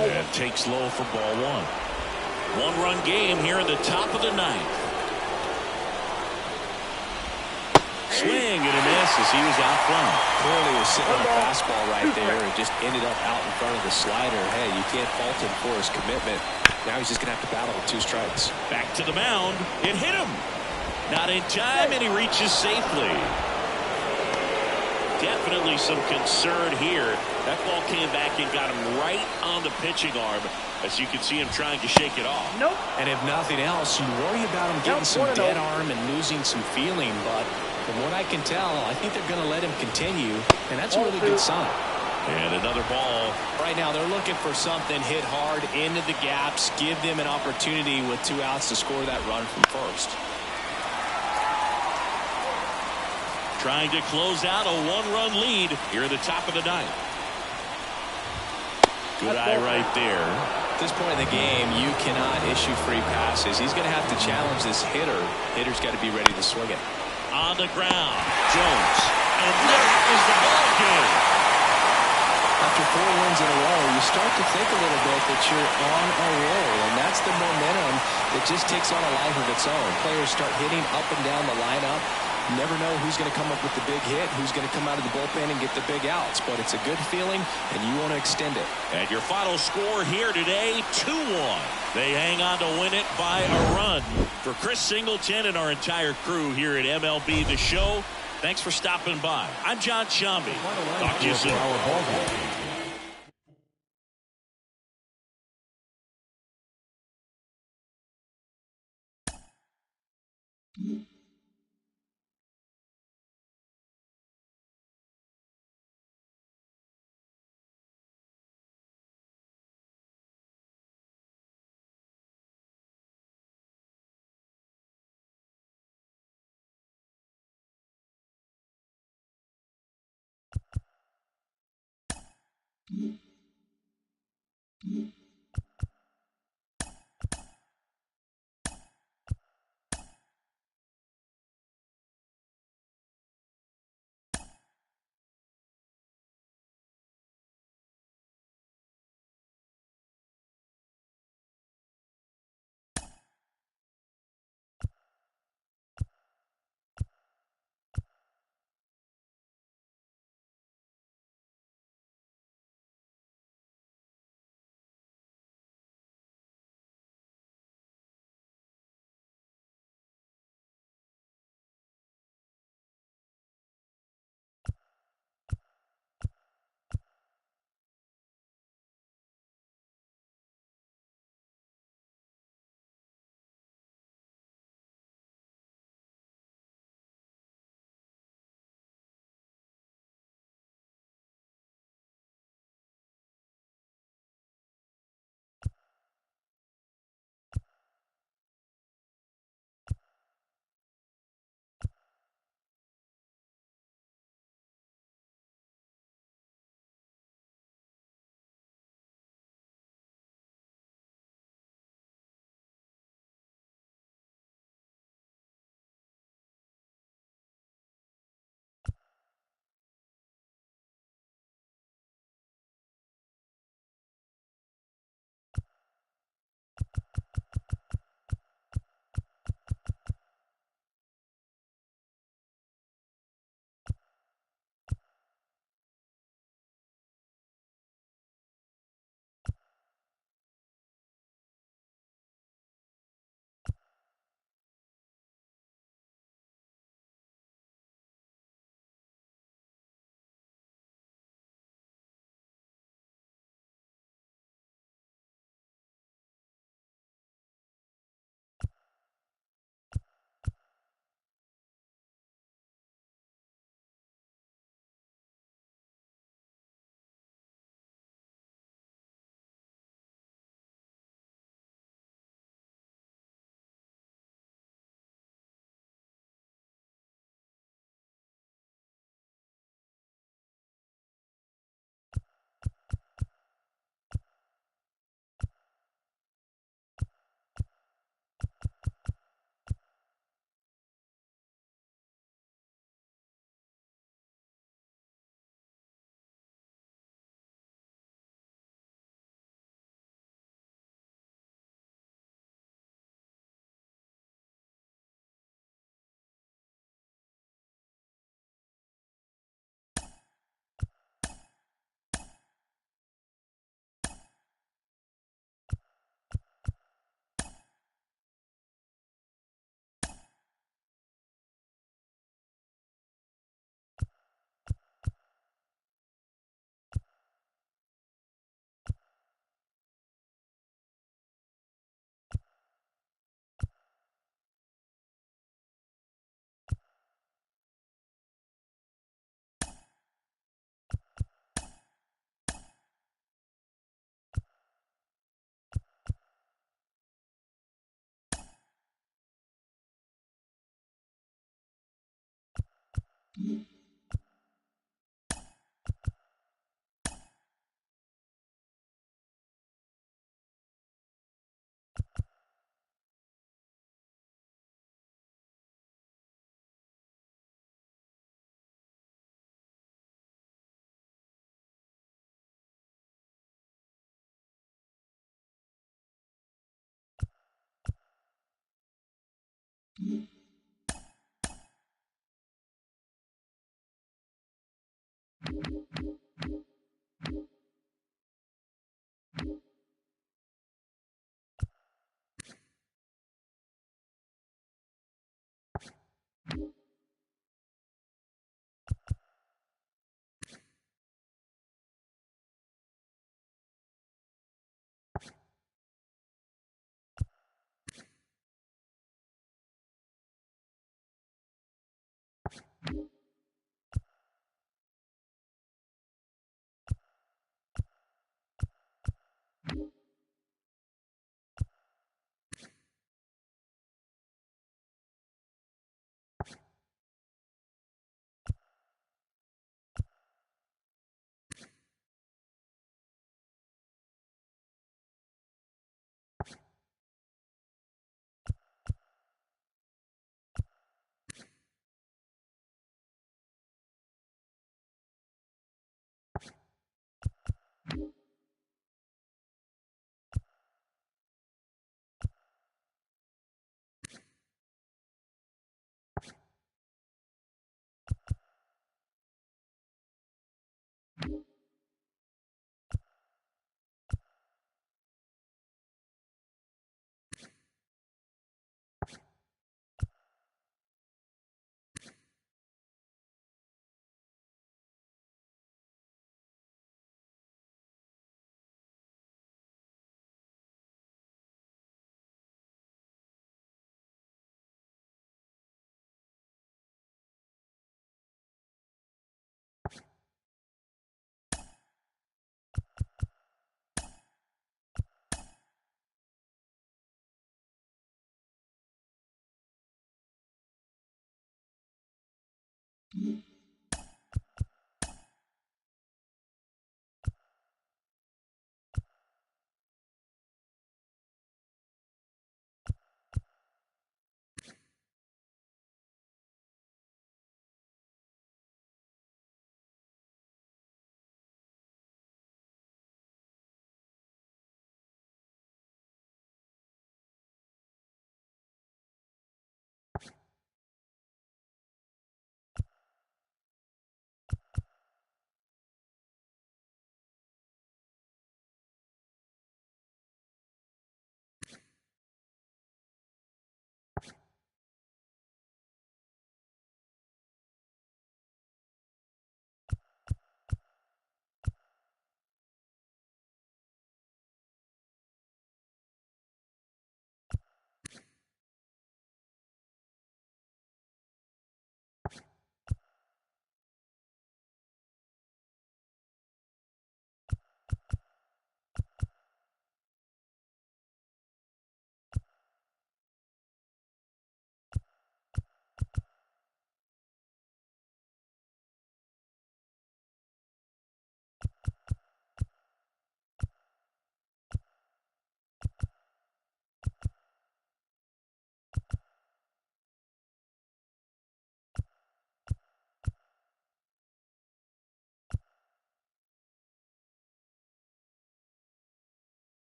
And takes low for ball 1. 1-run game here in the top of the 9th. Swing and a miss as he was out front. Clearly was sitting on a fastball right there and just ended up out in front of the slider. Hey, you can't fault him for his commitment. Now he's just going to have to battle with 2 strikes. Back to the mound. It hit him. Not in time, and he reaches safely. Definitely some concern here. That ball came back and got him right on the pitching arm, as you can see him trying to shake it off. And if nothing else, you worry about him getting some dead arm and losing some feeling, but from what I can tell, I think they're going to let him continue, and that's a really good sign. And another ball. Right now, they're looking for something hit hard into the gaps, give them an opportunity with 2 outs to score that run from first. Trying to close out a 1-run lead here at the top of the 9th. Good eye right there. At this point in the game, you cannot issue free passes. He's going to have to challenge this hitter. Hitter's got to be ready to swing it. On the ground, Jones. And there is the ball game. After 4 wins in a row, you start to think a little bit that you're on a roll, and that's the momentum that just takes on a life of its own. Players start hitting up and down the lineup. You never know who's going to come up with the big hit, who's going to come out of the bullpen and get the big outs, but it's a good feeling, and you want to extend it. And your final score here today, 2-1. They hang on to win it by a run. For Chris Singleton and our entire crew here at MLB The Show, thanks for stopping by. I'm John Shambi. Talk to you soon. Mm-hmm.